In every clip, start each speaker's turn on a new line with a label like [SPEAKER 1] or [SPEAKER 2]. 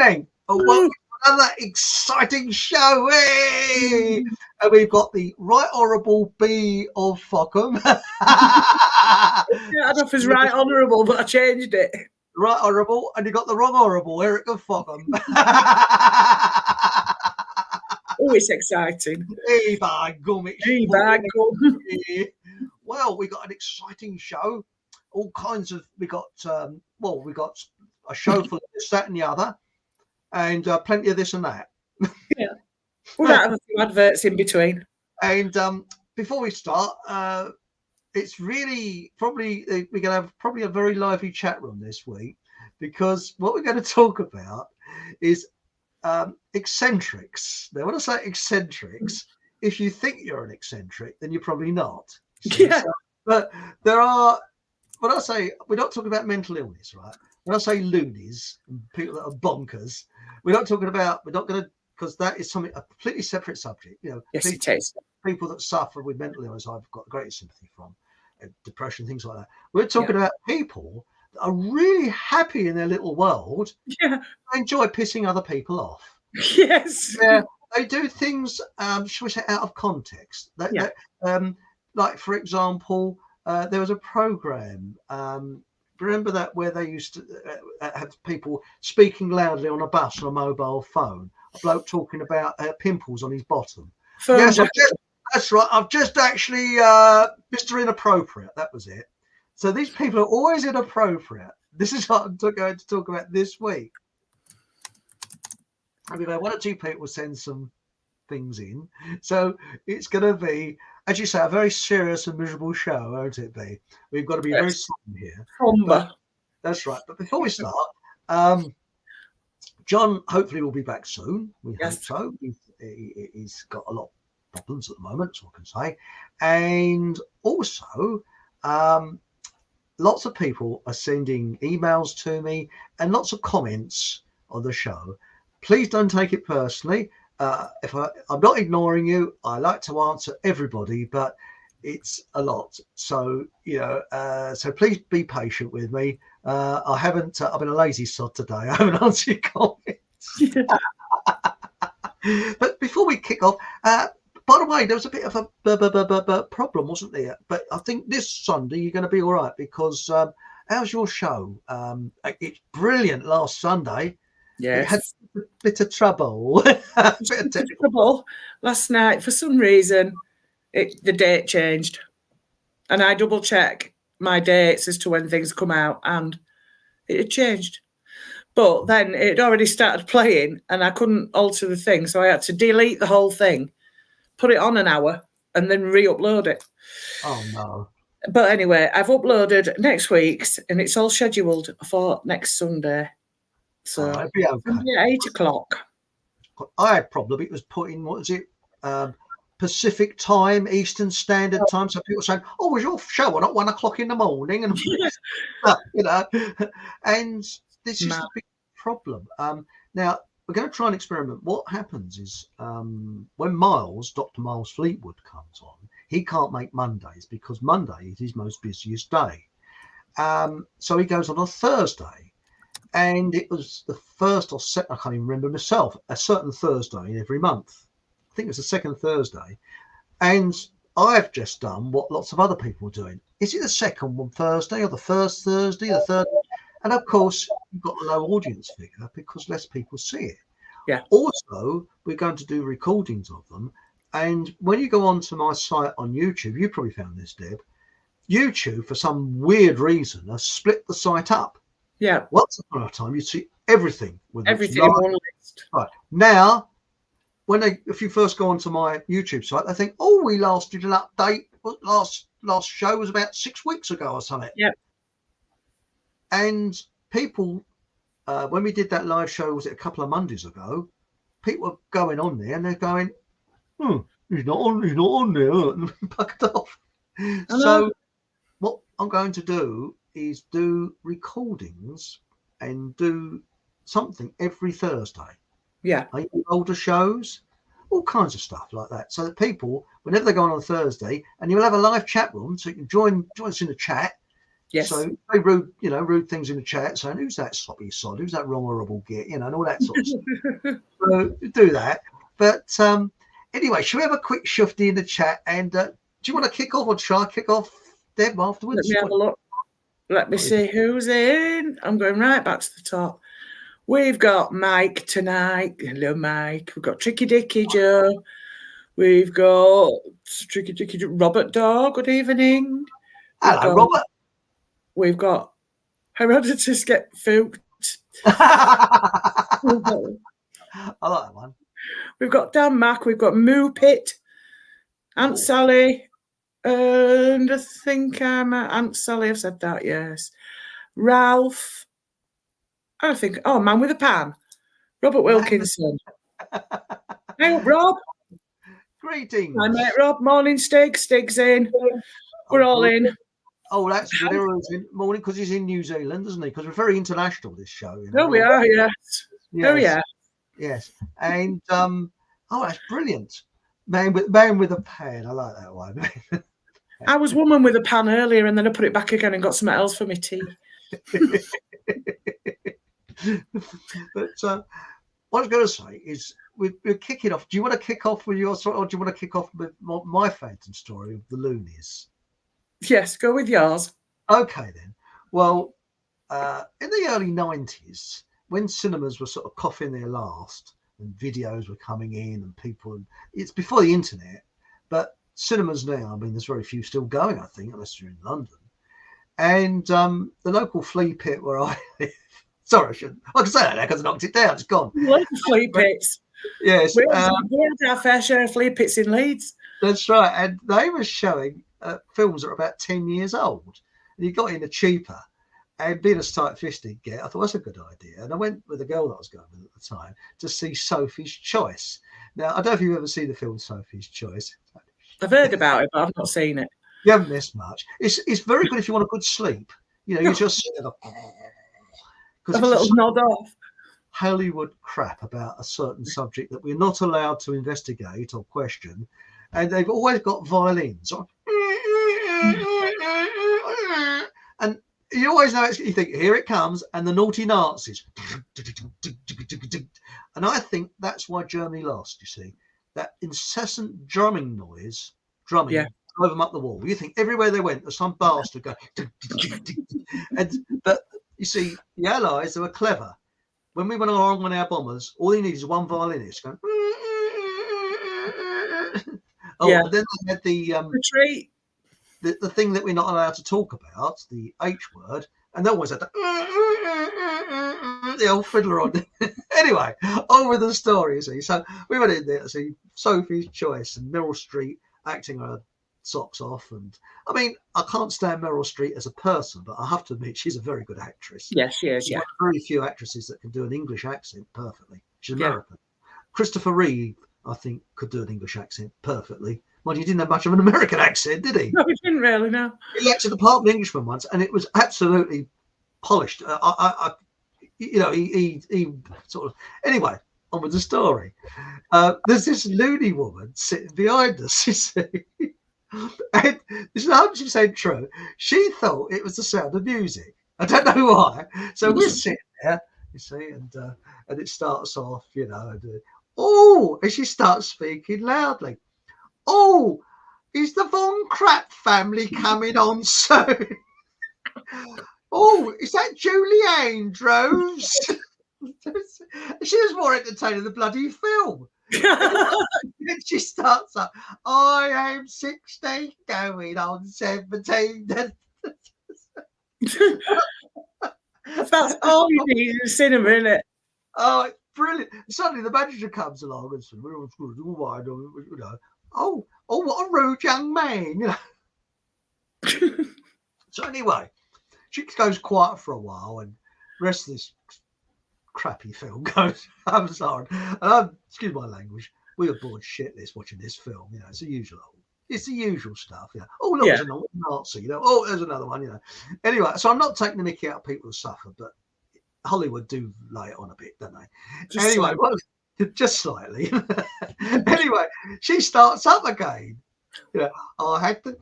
[SPEAKER 1] evening. Welcome to another exciting show. Hey! And we've got the Right Honourable B of Fockham.
[SPEAKER 2] I don't know if it's Right Honourable, but I changed it.
[SPEAKER 1] Right Honourable, and you got the wrong Honourable, Eric of Fockham.
[SPEAKER 2] Oh, it's exciting.
[SPEAKER 1] Hey, by gum.
[SPEAKER 2] Hey, by gum.
[SPEAKER 1] Well, we got an exciting show. All kinds of, we got a show for this, that, and the other, and plenty of this and that.
[SPEAKER 2] Yeah, we might have a few adverts in between.
[SPEAKER 1] And before we start, it's really probably we're going to have probably a very lively chat room this week, because what we're going to talk about is eccentrics. Now, when I say eccentrics, if you think you're an eccentric, then you're probably not.
[SPEAKER 2] Yeah.
[SPEAKER 1] But there are. When I say, we're not talking about mental illness, right? When I say loonies and people that are bonkers, we're not going to, because that is something, a completely separate subject. You know,
[SPEAKER 2] yes, it is.
[SPEAKER 1] People that suffer with mental illness, I've got great sympathy from, depression, things like that. We're talking about people that are really happy in their little world.
[SPEAKER 2] Yeah.
[SPEAKER 1] They enjoy pissing other people off.
[SPEAKER 2] Yes.
[SPEAKER 1] Yeah. They do things, shall we say, out of context. Like, for example, there was a program. Remember that where they used to have people speaking loudly on a bus on a mobile phone? A bloke talking about pimples on his bottom. Yes, that's right. I've just actually Mr. Inappropriate. That was it. So these people are always inappropriate. This is what I'm going to talk about this week. I mean, one or two people send some things in, so it's going to be, as you say, a very serious and miserable show, won't it be? We've got to be very solemn here. That's right. But before we start, John hopefully will be back soon. We hope so. He's got a lot of problems at the moment, so I can say. And also, lots of people are sending emails to me and lots of comments on the show. Please don't take it personally. I'm not ignoring you. I like to answer everybody, but it's a lot. So, so please be patient with me. I've been a lazy sod today. I haven't answered your comments. But before we kick off, by the way, there was a bit of a problem, wasn't there? But I think this Sunday you're going to be all right, because how's your show? It's brilliant last Sunday.
[SPEAKER 2] Yes.
[SPEAKER 1] It had a bit of trouble.
[SPEAKER 2] Trouble last night. For some reason, the date changed. And I double check my dates as to when things come out, and it had changed. But then it already started playing and I couldn't alter the thing. So I had to delete the whole thing, put it on an hour, and then re-upload it.
[SPEAKER 1] Oh, no.
[SPEAKER 2] But anyway, I've uploaded next week's, and it's all scheduled for next Sunday. So
[SPEAKER 1] it'd be okay.
[SPEAKER 2] Yeah, 8 o'clock.
[SPEAKER 1] I had a problem. It was put in, what is it? Pacific time, Eastern Standard Time. So people saying, "Oh, was your show on at 1 o'clock in the morning?" And and this is the big problem. Now we're going to try and experiment. What happens is when Dr. Miles Fleetwood comes on, he can't make Mondays because Monday is his most busiest day. So he goes on a Thursday. And it was the first or second, I can't even remember myself, a certain Thursday every month. I think it was the second Thursday. And I've just done what lots of other people are doing. Is it the second one Thursday or the first Thursday, the third? And of course, you've got a low audience figure because less people see it.
[SPEAKER 2] Yeah.
[SPEAKER 1] Also, we're going to do recordings of them. And when you go onto my site on YouTube, you probably found this, Deb, YouTube, for some weird reason, has split the site up.
[SPEAKER 2] Yeah.
[SPEAKER 1] Once upon a time, you see everything.
[SPEAKER 2] Everything in one list.
[SPEAKER 1] Right. Now, if you first go onto my YouTube site, they think, "Oh, we last did an update. Last show was about 6 weeks ago or something."
[SPEAKER 2] Yeah.
[SPEAKER 1] And people, when we did that live show, was it a couple of Mondays ago? People are going on there and they're going, he's not on there," and bugged off. So, what I'm going to do is do recordings and do something every Thursday.
[SPEAKER 2] Yeah.
[SPEAKER 1] Older shows, all kinds of stuff like that. So that people, whenever they go on Thursday, and you'll have a live chat room, so you can join us in the chat.
[SPEAKER 2] Yes.
[SPEAKER 1] So they rude things in the chat saying, who's that soppy sod? Who's that wrong horrible git? And all that sort of stuff. So do that. But anyway, should we have a quick shufty in the chat? And do you want to kick off or try to kick off, Deb, afterwards?
[SPEAKER 2] Let me have a look. Let me see who's in. I'm going right back to the top. We've got Mike tonight. Hello, Mike. We've got Tricky Dicky Joe. We've got Tricky Dicky Joe. Robert Dog. Good evening.
[SPEAKER 1] Hello, Robert.
[SPEAKER 2] We've got Herodotus Get Fooked. I
[SPEAKER 1] like that one.
[SPEAKER 2] We've got Dan Mack. We've got Moo Pit. Aunt Sally. And I think Aunt Sally. I've said that, yes. Ralph. I think, Man with a Pan. Robert Wilkinson. Hey, Rob.
[SPEAKER 1] Greetings.
[SPEAKER 2] Hi, mate, Rob. Morning, Stig. Stig's in. We're all in.
[SPEAKER 1] Oh, that's good. Everyone's in morning because he's in New Zealand, isn't he? Because we're very international, this show.
[SPEAKER 2] Oh, we are, yes. Oh, yeah.
[SPEAKER 1] Yes. And, that's brilliant. Man with a pan. I like that one.
[SPEAKER 2] I was woman with a pan earlier and then I put it back again and got something else for my tea.
[SPEAKER 1] But what I was going to say is we're kicking off. Do you want to kick off with your story or do you want to kick off with my phantom story of the loonies?
[SPEAKER 2] Yes, go with yours.
[SPEAKER 1] Okay, then. Well, in the early 90s, when cinemas were sort of coughing their last and videos were coming in and people, it's before the internet, but cinemas now, I mean, there's very few still going, I think, unless you're in London. And the local flea pit where I live, sorry, I can say that now because I knocked it down, it's gone.
[SPEAKER 2] Local flea pits.
[SPEAKER 1] Yes.
[SPEAKER 2] We had our fair share of flea pits in Leeds. That's
[SPEAKER 1] right. And they were showing films that are about 10 years old. And you got in a cheaper. And being as tight-fisted get, I thought that's a good idea. And I went with a girl that I was going with at the time to see Sophie's Choice. Now, I don't know if you've ever seen the film Sophie's Choice.
[SPEAKER 2] I've heard about it, but I've not seen it.
[SPEAKER 1] You haven't missed much. It's very good if you want a good sleep. You know, you just sit there
[SPEAKER 2] have a little nod off.
[SPEAKER 1] Hollywood crap about a certain subject that we're not allowed to investigate or question. And they've always got violins. And you always know, you think, here it comes, and the naughty Nazis. And I think that's why Germany lost, you see. That incessant drumming noise, drove them up the wall. You think everywhere they went, there's some bastard going. But you see, the Allies, they were clever. When we went along on our bombers, all they need is one violinist going. And then they had the
[SPEAKER 2] retreat.
[SPEAKER 1] The thing that we're not allowed to talk about, the H word, and they always had the old fiddler on. Anyway, on with the story, you see. So we went in there to see Sophie's Choice and Meryl Streep acting her socks off. And I mean, I can't stand Meryl Streep as a person, but I have to admit she's a very good actress.
[SPEAKER 2] Yes, she is.
[SPEAKER 1] She's one of very few actresses that can do an English accent perfectly. She's American. Christopher Reeve, I think, could do an English accent perfectly. Well, he didn't have much of an American accent, did he?
[SPEAKER 2] No, he didn't really, no.
[SPEAKER 1] He acted the part of an Englishman once, and it was absolutely polished. He sort of... Anyway, on with the story. There's this loony woman sitting behind us, you see. And it's 100% true. She thought it was the sound of music. I don't know why. So we're sitting there, you see, and it starts off, you know, and she starts speaking loudly. Oh, is the Von Krapp family coming on soon? Oh, is that Julie Andrews? She was more entertaining than the bloody film. And she starts up, I am 16 going on 17.
[SPEAKER 2] That's all you need in cinema, isn't it?
[SPEAKER 1] Oh, it's brilliant. Suddenly the manager comes along and says, oh, what a rude young man, you know. So anyway, she goes quiet for a while and the rest of this crappy film goes, I'm sorry. Excuse my language, we were bored shitless watching this film, you know, it's the usual stuff, you know. Oh, look, there's another Nazi, you know. Oh, there's another one, you know. Anyway, so I'm not taking the mickey out of people who suffer, but Hollywood do lay it on a bit, don't they? Just slightly. Anyway, she starts up again. You know, I had the.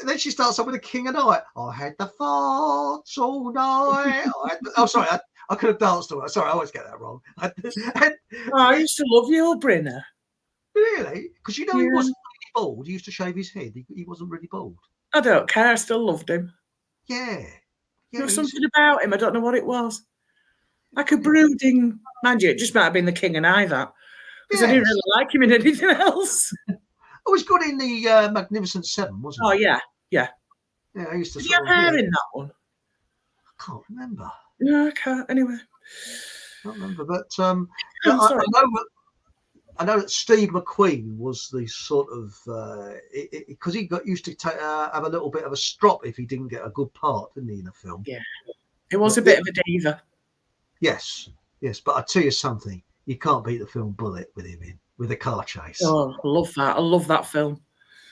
[SPEAKER 1] Then she starts up with the King of Night. I had the farts all night. Sorry, I could have danced to it. Sorry, I always get that wrong.
[SPEAKER 2] I used to love your Brinner.
[SPEAKER 1] Really? Because he wasn't really bald. He used to shave his head. He wasn't really bald.
[SPEAKER 2] I don't care. I still loved him.
[SPEAKER 1] Yeah.
[SPEAKER 2] There was something about him. I don't know what it was. Like a brooding, mind you, it just might have been the King and I, that. Because I didn't really like him in anything else.
[SPEAKER 1] Oh, he's good in the Magnificent Seven, wasn't he?
[SPEAKER 2] Oh, yeah.
[SPEAKER 1] Yeah, I used to.
[SPEAKER 2] Did he have hair in that one?
[SPEAKER 1] I can't remember.
[SPEAKER 2] No, I can't. Anyway.
[SPEAKER 1] I can't remember. But I know that Steve McQueen was the sort of because he got used to have a little bit of a strop if he didn't get a good part, didn't he, in a film?
[SPEAKER 2] Yeah, it was a bit of a diva.
[SPEAKER 1] Yes, but I tell you something, you can't beat the film Bullet with him in with a car chase.
[SPEAKER 2] Oh, I love that! I love that film.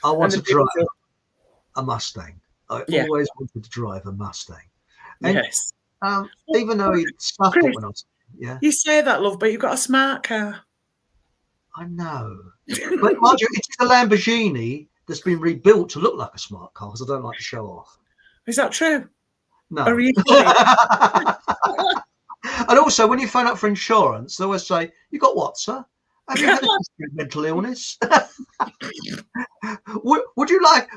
[SPEAKER 1] I want to drive a Mustang. I always wanted to drive a Mustang. And,
[SPEAKER 2] yes.
[SPEAKER 1] Even though he stuffed it when I was,
[SPEAKER 2] You say that, love, but you've got a smart car.
[SPEAKER 1] I know. But mind you, it's a Lamborghini that's been rebuilt to look like a smart car because I don't like to show off.
[SPEAKER 2] Is that true?
[SPEAKER 1] No.
[SPEAKER 2] Are you
[SPEAKER 1] And also, when you phone up for insurance, they always say, "You got what, sir? Have you had a history of mental illness? would you like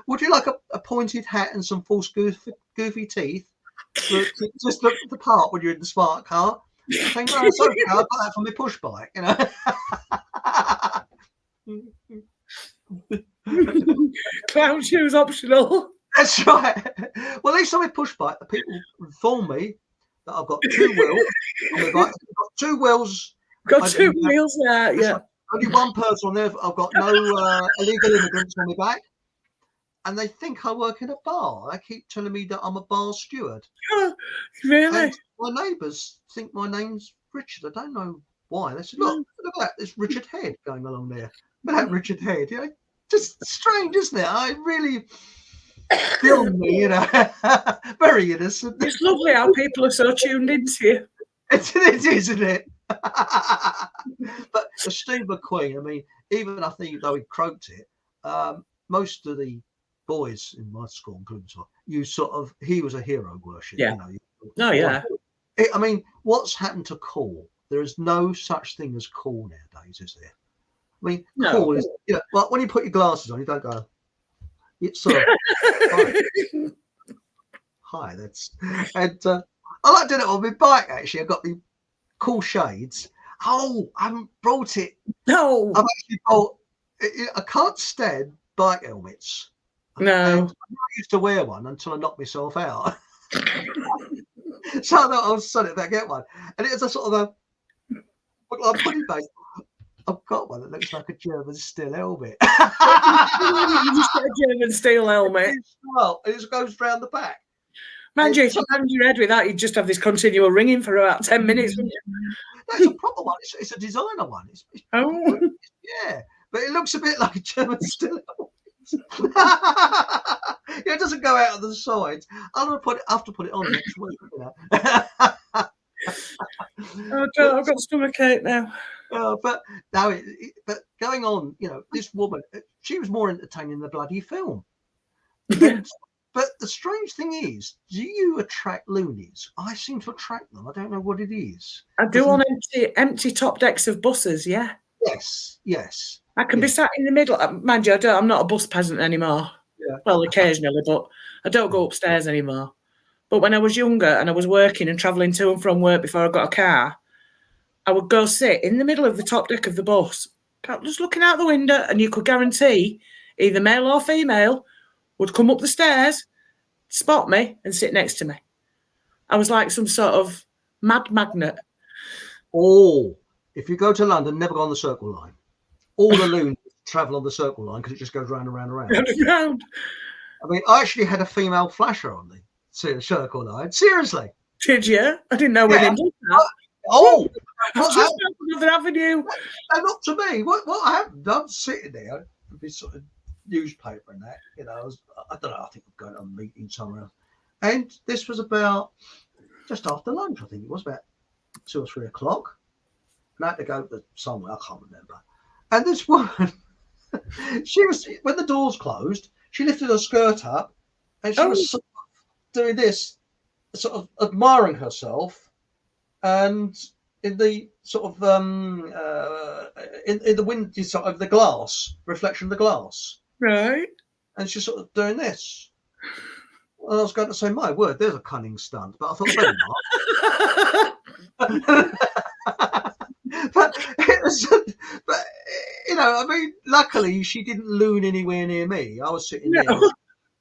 [SPEAKER 1] a pointed hat and some false goofy teeth to just look the part when you're in the smart car?" Saying, "No, it's okay. I got that from my push bike, you know."
[SPEAKER 2] Clown shoes optional.
[SPEAKER 1] That's right. Well, at least on my push bike, the people inform me that I've got 2 wheels. I've got 2 wheels.
[SPEAKER 2] Got 2 wheels there, yeah.
[SPEAKER 1] Only one person on there. I've got no illegal immigrants on my back. And they think I work in a bar. They keep telling me that I'm a bar steward.
[SPEAKER 2] Really?
[SPEAKER 1] And my neighbours think my name's Richard. I don't know why. They said, look at that. There's Richard Head going along there. Look at that Richard Head. You know, just strange, isn't it? I really feel me, you know. Very innocent.
[SPEAKER 2] It's lovely how people are so tuned into you.
[SPEAKER 1] It is, isn't it? But the Steve McQueen, I mean, even I think though he croaked it, most of the boys in my school, including he was a hero worship.
[SPEAKER 2] Yeah.
[SPEAKER 1] You know, I mean, what's happened to cool? There is no such thing as cool nowadays, is there? I mean, cool is, you know, like when you put your glasses on, you don't go, it's sort of, hi, that's, and I like doing it on my bike, actually. I've got the cool shades. Oh, I haven't brought it.
[SPEAKER 2] No.
[SPEAKER 1] I've actually bought, I can't stand bike helmets.
[SPEAKER 2] No.
[SPEAKER 1] And I used to wear one until I knocked myself out. So I thought I'll sell it back, get one. And it's a sort of a putty base. I've got one that looks like a German steel helmet.
[SPEAKER 2] You just get a German steel helmet.
[SPEAKER 1] Well, it just goes round the back.
[SPEAKER 2] Mind you, if you banged your head with that, you'd just have this continual ringing for about 10 minutes.
[SPEAKER 1] That's a proper one. It's a designer one. Yeah, but it looks a bit like a German steel helmet. It doesn't go out of the sides. I'll have to put it on next week. You know?
[SPEAKER 2] I've got stomachache now.
[SPEAKER 1] But going on, you know, this woman, she was more entertaining than the bloody film. But the strange thing is, do you attract loonies? I seem to attract them. I don't know what it is.
[SPEAKER 2] I do on empty top decks of buses, yeah.
[SPEAKER 1] Yes.
[SPEAKER 2] I can be sat in the middle. Mind you, I'm not a bus peasant anymore. Yeah. Well, occasionally, but I don't go upstairs anymore. But when I was younger and I was working and travelling to and from work before I got a car, I would go sit in the middle of the top deck of the bus, just looking out the window, and you could guarantee either male or female would come up the stairs, spot me, and sit next to me. I was like some sort of mad magnet.
[SPEAKER 1] Oh, if you go to London, never go on the Circle Line. All the loons travel on the Circle Line because it just goes round and round and round.
[SPEAKER 2] Round and round.
[SPEAKER 1] I mean, I actually had a female flasher on the Circle Line. Seriously.
[SPEAKER 2] Did you? I didn't know we didn't do that.
[SPEAKER 1] Oh,
[SPEAKER 2] I've just found another avenue.
[SPEAKER 1] And not to me. What happened? I'm sitting there with this sort of newspaper and that, you know, I don't know, I think I'm going to a meeting somewhere else. And this was about just after lunch, I think it was about 2 or 3 o'clock. And I had to go to somewhere, I can't remember. And this woman She was, when the doors closed, she lifted her skirt up and she was sort of doing this, sort of admiring herself, and in the sort of in the window, sort of the glass reflection of the glass,
[SPEAKER 2] Right.
[SPEAKER 1] and she's sort of doing this. And I was going to say, my word, there's a cunning stunt, but I thought I better not. but it was, but you know, I mean, luckily she didn't loon anywhere near me. I was sitting there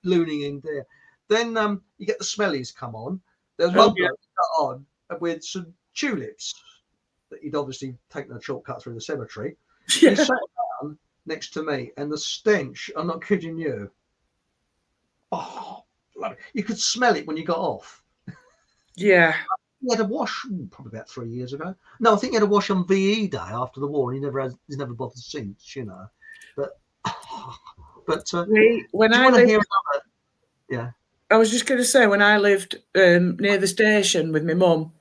[SPEAKER 1] looning in there. Then you get the smellies come on. There's one bloke got on with some tulips that he'd obviously taken a shortcut through the cemetery. Yeah. He sat down next to me, and the stench, I'm not kidding you. Oh, you could smell it when you got off.
[SPEAKER 2] Yeah.
[SPEAKER 1] He had a wash probably about 3 years ago. No, I think he had a wash on VE Day after the war, and he's never bothered since, you know. But
[SPEAKER 2] when I
[SPEAKER 1] lived, yeah.
[SPEAKER 2] I was just going to say, when I lived near the station with my mum,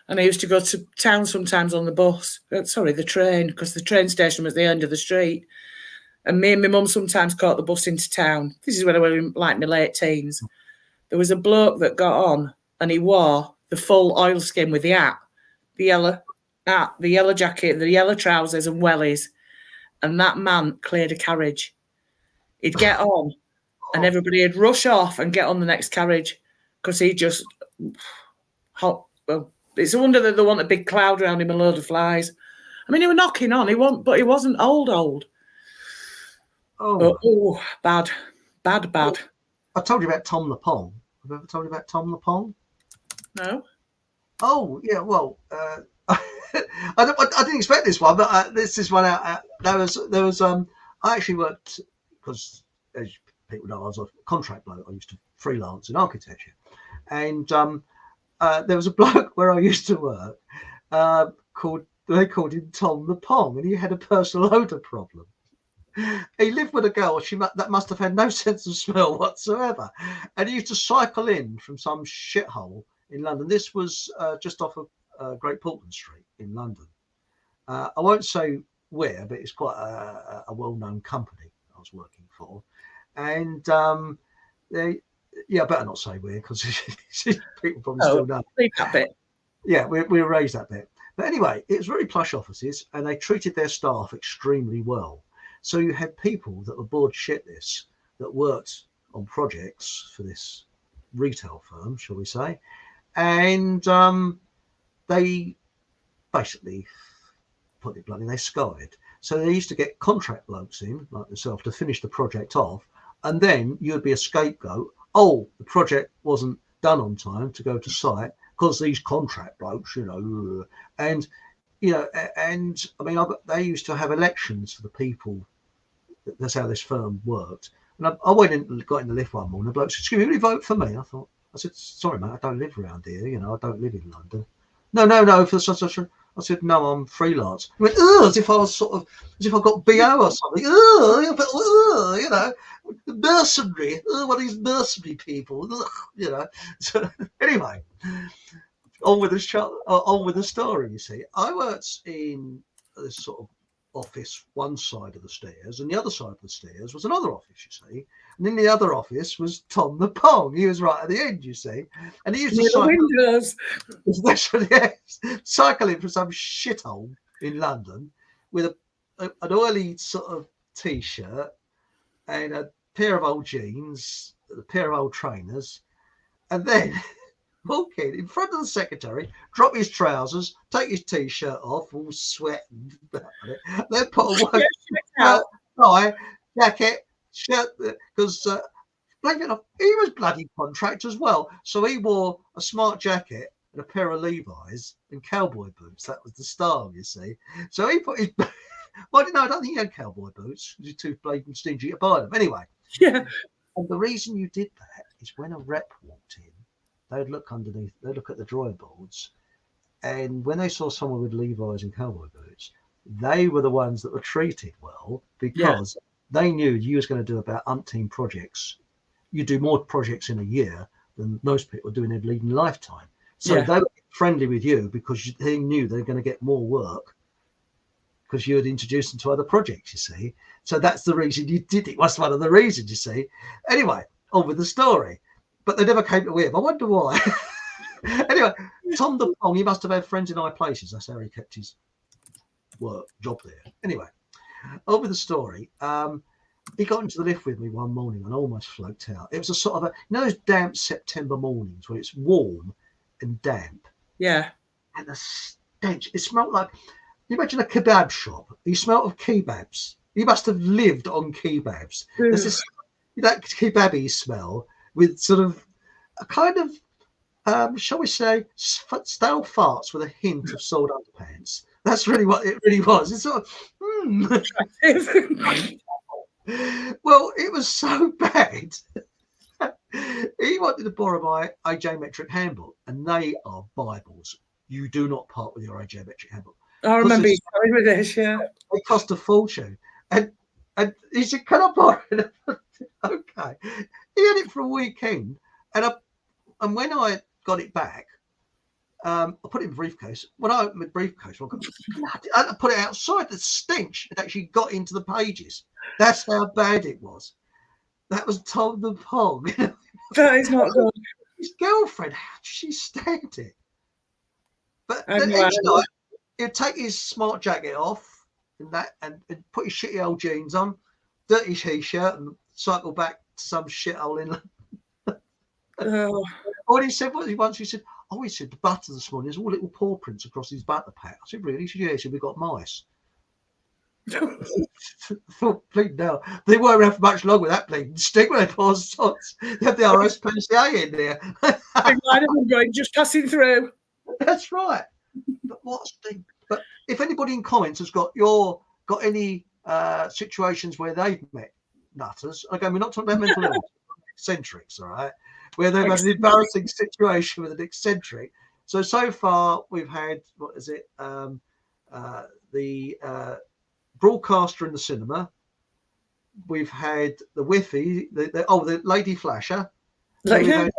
[SPEAKER 2] and I used to go to town sometimes on the bus, the train, because the train station was the end of the street. And me and my mum sometimes caught the bus into town. This is when I was in like my late teens. There was a bloke that got on, and he wore the full oilskin with the hat, the yellow jacket, the yellow trousers and wellies. And that man cleared a carriage. He'd get on, and everybody would rush off and get on the next carriage, because he just well, it's a wonder that there wasn't a big cloud around him, a load of flies. I mean, he was knocking on, but he wasn't old. Oh, bad.
[SPEAKER 1] I told you about Tom the Pong. Have I ever told you about Tom the Pong?
[SPEAKER 2] No.
[SPEAKER 1] Oh, yeah, well, I didn't expect this one, but this is one out. There was I actually worked, because as people know, I was a contract bloke. I used to freelance in architecture, and there was a bloke where I used to work they called him Tom the Pong, and he had a personal odour problem. He lived with a girl that must have had no sense of smell whatsoever, and he used to cycle in from some shithole in London. This was just off of Great Portland Street in London. I won't say where, but it's quite a well-known company I was working for, and I better not say where, because people probably still know.
[SPEAKER 2] Leave that bit.
[SPEAKER 1] Yeah, we'll raise that bit. But anyway, it was very plush offices, and they treated their staff extremely well. So you had people that were bored shitless that worked on projects for this retail firm, shall we say, and they basically, put it bluntly, they skied. So they used to get contract blokes in, like yourself, to finish the project off, and then you'd be a scapegoat. Oh, the project wasn't done on time to go to site because these contract blokes, you know, and you know, and I mean, they used to have elections for the people. That's how this firm worked. And I went in, got in the lift one morning. The bloke said, "Excuse me, will you vote for me?" I said, "Sorry, mate, I don't live around here. You know, I don't live in London." No, for such. I said, "No, I'm freelance." He went, "Ugh," as if I got BO or something. Ugh, you know, mercenary. Ugh, one of these mercenary people. Ugh, you know. So anyway, on with the story. You see, I worked in this sort of office, one side of the stairs, and the other side of the stairs was another office, you see. And in the other office was Tom the Pong. He was right at the end, you see. And he used to cycle in from some shithole in London with an oily sort of t-shirt and a pair of old jeans, a pair of old trainers, and then walk in front of the secretary, drop his trousers, take his t-shirt off, all sweating, then put a tie, jacket, shirt, because he was bloody contract as well. So he wore a smart jacket and a pair of Levi's and cowboy boots. That was the style, you see. So he put his I don't think he had cowboy boots. He was too blatant stingy to buy them. Anyway.
[SPEAKER 2] Yeah.
[SPEAKER 1] And the reason you did that is when a rep walked in, they'd look underneath, they'd look at the drawing boards, and when they saw someone with Levi's and cowboy boots, they were the ones that were treated well, because they knew you was going to do about umpteen projects. You do more projects in a year than most people do in their leading lifetime. So they were friendly with you because they knew they're going to get more work because you had introduced them to other projects, you see. So that's the reason you did it. That's one of the reasons, you see. Anyway, on with the story. But they never came to him. I wonder why. Anyway, Tom the Pong, he must have had friends in high places. That's how he kept his job there. Anyway, on with the story. He got into the lift with me one morning and almost flaked out. It was a sort of those damp September mornings where it's warm and damp.
[SPEAKER 2] Yeah.
[SPEAKER 1] And the stench, it smelled like, you imagine a kebab shop. You smell of kebabs. You must have lived on kebabs. There's this, that kebabby smell with sort of a kind of, shall we say, stale farts with a hint of soiled underpants. That's really what it really was. It's sort of, Well, it was so bad. He wanted to borrow my geometric handbook, and they are Bibles. You do not part with your geometric handbook.
[SPEAKER 2] I remember you telling me this, yeah.
[SPEAKER 1] They cost a fortune. And he said, can I borrow it? Okay. He had it for a weekend. And when I got it back, I put it in the briefcase. When I opened the briefcase, I put it outside. The stench had actually got into the pages. That's how bad it was. That was Tom the Pong.
[SPEAKER 2] That is not good.
[SPEAKER 1] His girlfriend, how did she stand it? But
[SPEAKER 2] And
[SPEAKER 1] each night, he'd take his smart jacket off and put his shitty old jeans on, dirty t-shirt, and cycle back to some shithole in London. What he said was, he said, he said, the butter this morning, there's all little paw prints across his butter pack. I said, really? He said, yeah. He said, we've got mice. Bleeding now. They weren't around for much longer with that bleeding stigma. They have the RSPCA in there.
[SPEAKER 2] They might have been going, just passing through.
[SPEAKER 1] That's right. But if anybody in comments has got any situations where they've met nutters, again, we're not talking about mental illness, eccentrics, all right, where they've had an embarrassing situation with an eccentric. So far we've had, what is it, the broadcaster in the cinema. We've had the Whiffy, the lady flasher. Then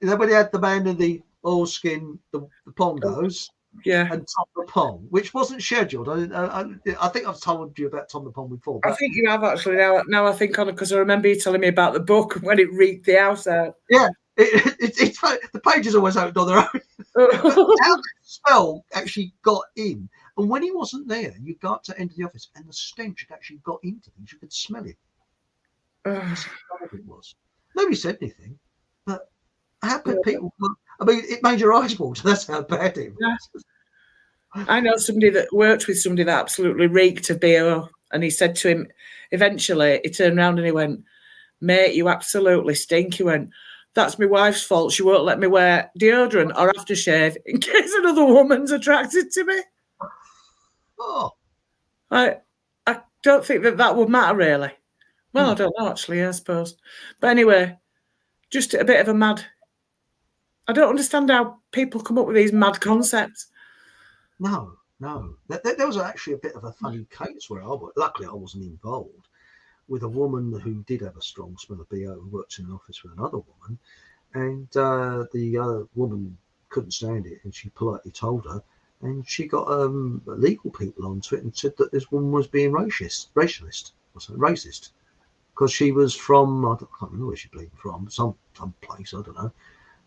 [SPEAKER 1] we had the man in the oilskin, the Pongos.
[SPEAKER 2] Yeah.
[SPEAKER 1] And Tom the Pong, which wasn't scheduled. I think I've told you about Tom the Pong before.
[SPEAKER 2] I think you have actually. Now I think on it, because I remember you telling me about the book when it reeked the house out.
[SPEAKER 1] Yeah, it's the pages always opened on their own. How the smell actually got in, and when he wasn't there, you go up to the end of the office, and the stench had actually got into things. You could smell it. That's how bad it was. Nobody said anything, but how could people? I mean, it made your eyes water. That's how bad it was.
[SPEAKER 2] Yeah. I know somebody that worked with somebody that absolutely reeked of BO, and he said to him, eventually, he turned around and he went, "Mate, you absolutely stink." He went, "That's my wife's fault. She won't let me wear deodorant or aftershave in case another woman's attracted to me."
[SPEAKER 1] Oh,
[SPEAKER 2] I don't think that would matter, really. Well, I don't know, actually, I suppose. But anyway, just a bit of a mad... I don't understand how people come up with these mad concepts.
[SPEAKER 1] No. There was actually a bit of a funny case where luckily I wasn't involved, with a woman who did have a strong smell of BO, who worked in an office with another woman, and the other woman couldn't stand it, and she politely told her, and she got legal people onto it and said that this woman was being racist, because she was from, I can't remember where she's bleeding from, some place, I don't know.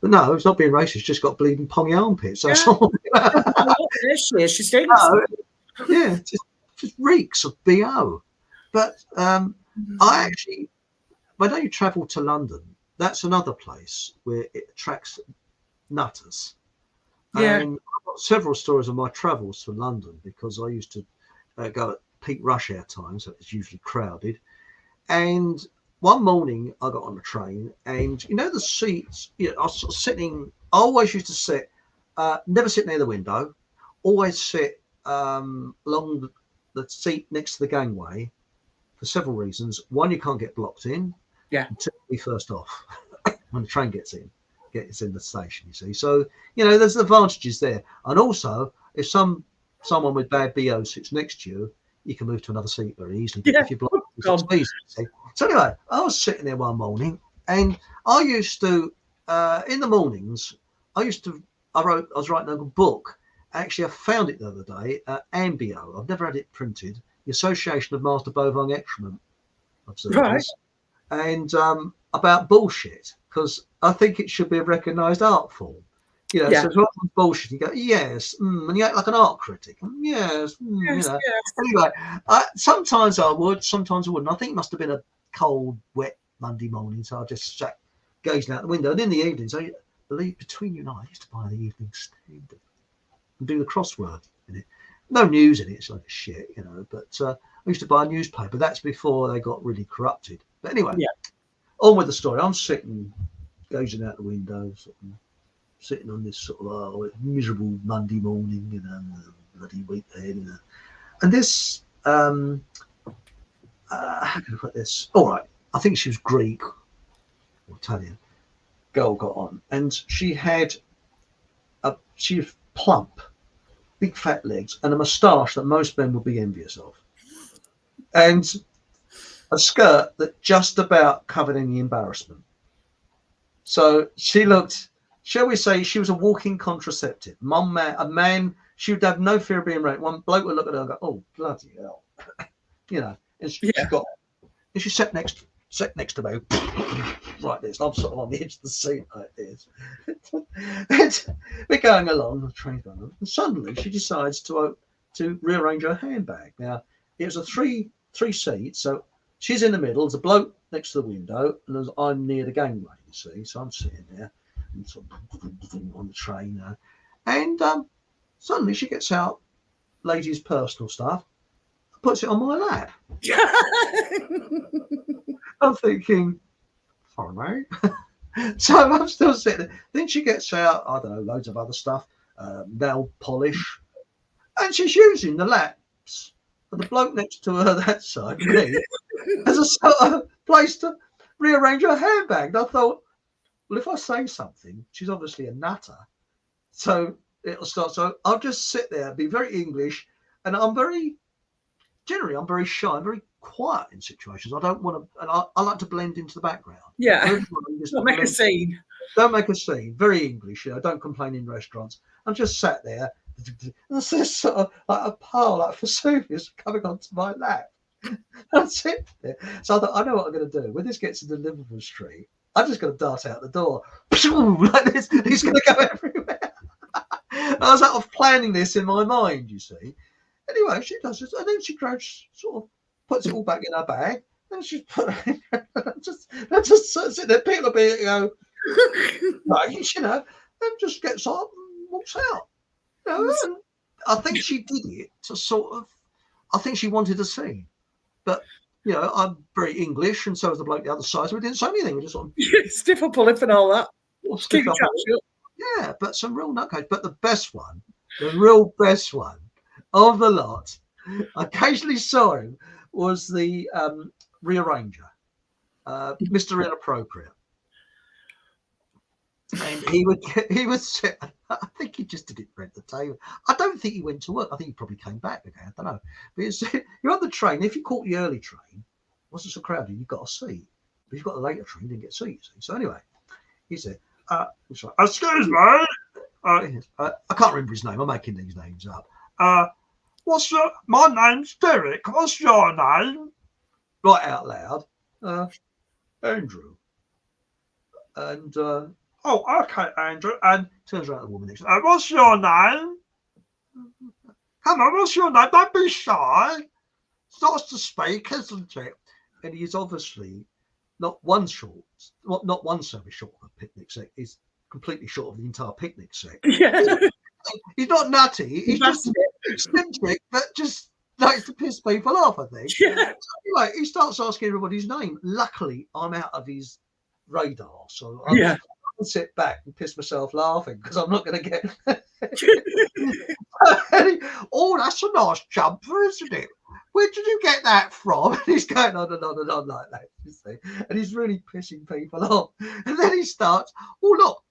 [SPEAKER 1] But no, it's not being racist, just got bleeding pongy armpits. That's all.
[SPEAKER 2] There she is, she stinks.
[SPEAKER 1] Yeah, just reeks of BO. But I actually, when you travel to London, that's another place where it attracts nutters.
[SPEAKER 2] Yeah.
[SPEAKER 1] And I've got several stories of my travels to London, because I used to go at peak rush hour times, so it's usually crowded. And one morning I got on the train, and the seats, I was sort of sitting, I always used to sit, never sit near the window, always sit along the seat next to the gangway for several reasons. One, you can't get blocked in.
[SPEAKER 2] Yeah.
[SPEAKER 1] And two, be first off when the train gets in the station, you see. So, there's advantages there. And also, if someone with bad BO sits next to you, you can move to another seat very easily.
[SPEAKER 2] Yeah.
[SPEAKER 1] If you're blocked, so anyway, I was sitting there one morning, and I used to, in the mornings, I was writing a book, Actually, I found it the other day. Ambio. I've never had it printed. The Association of Master Bovine Excrement Observers.
[SPEAKER 2] Right.
[SPEAKER 1] And about bullshit, because I think it should be a recognised art form. You know,
[SPEAKER 2] Yeah.
[SPEAKER 1] so it's not bullshit. You go, yes, and you act like an art critic. Yes,
[SPEAKER 2] Yes,
[SPEAKER 1] you know.
[SPEAKER 2] yes.
[SPEAKER 1] Anyway, sometimes I would, sometimes I wouldn't. I think it must have been a cold, wet Monday morning, so I just sat gazing out the window. And in the evenings, I believe between you and I used to buy the Evening Standard and do the crossword in it. No news in it, it's like shit, you know. But I used to buy a newspaper. That's before they got really corrupted. But anyway, on with the story. I'm sitting, gazing out the window, sort of, sitting on this sort of miserable Monday morning, you know, bloody week ahead, you know. And this, how can I put this? All right, I think she was Greek or Italian. Girl got on, and she was plump, big fat legs, and a moustache that most men would be envious of, and a skirt that just about covered any embarrassment. So she looked, shall we say, she was a walking contraceptive. A man, she would have no fear of being raped. One bloke would look at her and go, "Oh, bloody hell," you know. And she sat next to me, like this. I'm sort of on the edge of the seat like this. And we're going along, the train's going on, and suddenly she decides to rearrange her handbag. Now it was a three seat, so she's in the middle. There's a bloke next to the window, and I'm near the gangway. You see, so I'm sitting there and sort of on the train, and suddenly she gets out ladies' personal stuff, puts it on my lap. I'm thinking, sorry, mate. So I'm still sitting there. Then she gets out, I don't know, loads of other stuff, nail polish, and she's using the laps of the bloke next to her that side, me, as a sort of place to rearrange her handbag. And I thought, well, if I say something, she's obviously a nutter, so it'll start. So I'll just sit there, be very English, and I'm very shy. I'm very quiet in situations. I don't want to, and I like to blend into the background.
[SPEAKER 2] Yeah. Don't make a scene.
[SPEAKER 1] Don't make a scene. Very English. You know, don't complain in restaurants. I'm just sat there. And there's this sort of like a pile, like Vesuvius, coming onto my lap. I sit there. So I thought, I know what I'm going to do. When this gets into Liverpool Street, I'm just going to dart out the door. Like this. He's going to go everywhere. I was out of planning this in my mind, you see. Anyway, she does this, and then she grabs, sort of puts it all back in her bag, and she's put it just sort of sit there, people will be, you know, like, you know, and just gets up and walks out. You know, and I think she did it to sort of, I think she wanted a scene, but you know, I'm very English, and so was the bloke the other side, so we didn't say anything. We just sort of
[SPEAKER 2] stiff upper lip and all that.
[SPEAKER 1] Yeah, but some real nutcase. But the best one, the real best one of the lot, I occasionally saw him, was the rearranger, Mr. Inappropriate. And he would sit, I think he just did it for entertainment. I don't think he went to work. I think he probably came back again. I don't know. But you're on the train. If you caught the early train, wasn't so crowded, you've got a seat. But if you've got the later train, you didn't get a seat. So anyway, he said, excuse me. I can't remember his name. I'm making these names up. My name's Derek. What's your name? Right out loud. Andrew. And oh, okay, Andrew. And turns around to the woman next to her. What's your name? Come on, what's your name? Don't be shy. Starts to speak, isn't it? And he's obviously not one service short of a picnic set. He's completely short of the entire picnic set.
[SPEAKER 2] Yeah.
[SPEAKER 1] He's not nutty. He's just eccentric, but just likes to piss people off, I think.
[SPEAKER 2] Yeah.
[SPEAKER 1] So anyway, he starts asking everybody's name. Luckily, I'm out of his radar, so I can sit back and piss myself laughing because I'm not going to get. Oh, that's a nice jumper, isn't it? Where did you get that from? And he's going on and on and on like that, you see, and he's really pissing people off. And then he starts, oh look,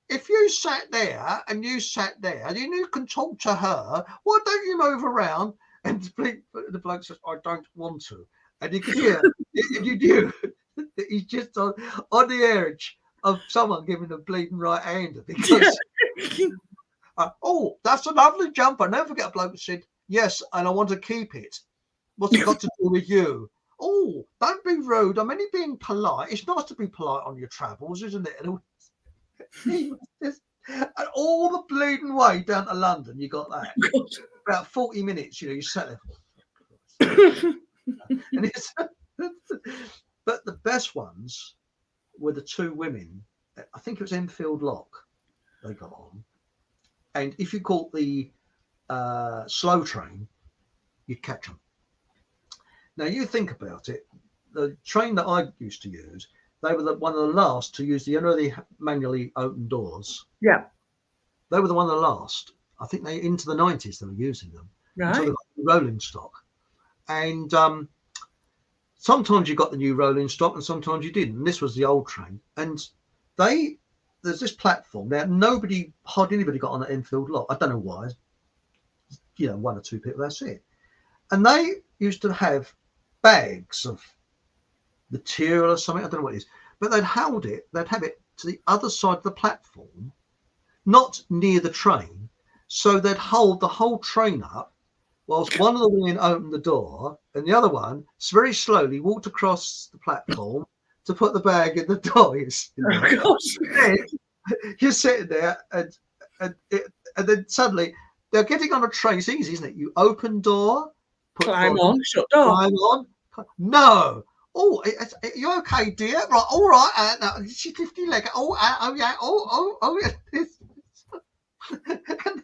[SPEAKER 1] if you sat there and you sat there, and you can talk to her, why don't you move around? And the bloke says, I don't want to. And you can hear, you do, he's just on the edge of someone giving a bleeding right hander because Oh, that's a lovely jumper. I never forget a bloke who said, yes, and I want to keep it. What's it got to do with you? Oh, don't be rude. I'm only being polite. It's nice to be polite on your travels, isn't it? And all the bleeding way down to London, you got that. About 40 minutes, you sat there. And but the best ones were the two women. I think it was Enfield Lock they got on. And if you caught the slow train, you'd catch them. Now, you think about it, the train that I used to use, they were one of the last to use the manually open doors.
[SPEAKER 2] Yeah.
[SPEAKER 1] They were one of the last. I think into the 90s they were using them.
[SPEAKER 2] Right.
[SPEAKER 1] Until they got the rolling stock. And sometimes you got the new rolling stock and sometimes you didn't. And this was the old train. And there's this platform. Now, hardly anybody got on at Enfield Lock. I don't know why. One or two people, that's it. And they used to have bags of material or something. I don't know what it is. But they'd have it to the other side of the platform, not near the train. So they'd hold the whole train up whilst one of the women opened the door and the other one very slowly walked across the platform to put the bag in the door. Oh, gosh. You're sitting there and then suddenly they're getting on a train. It's easy, isn't it? You open door,
[SPEAKER 2] climb on, shut door.
[SPEAKER 1] Climb on. No. Oh, are you okay, dear? Right, all right. No, she lift your leg. Oh, yeah. Oh, yeah. And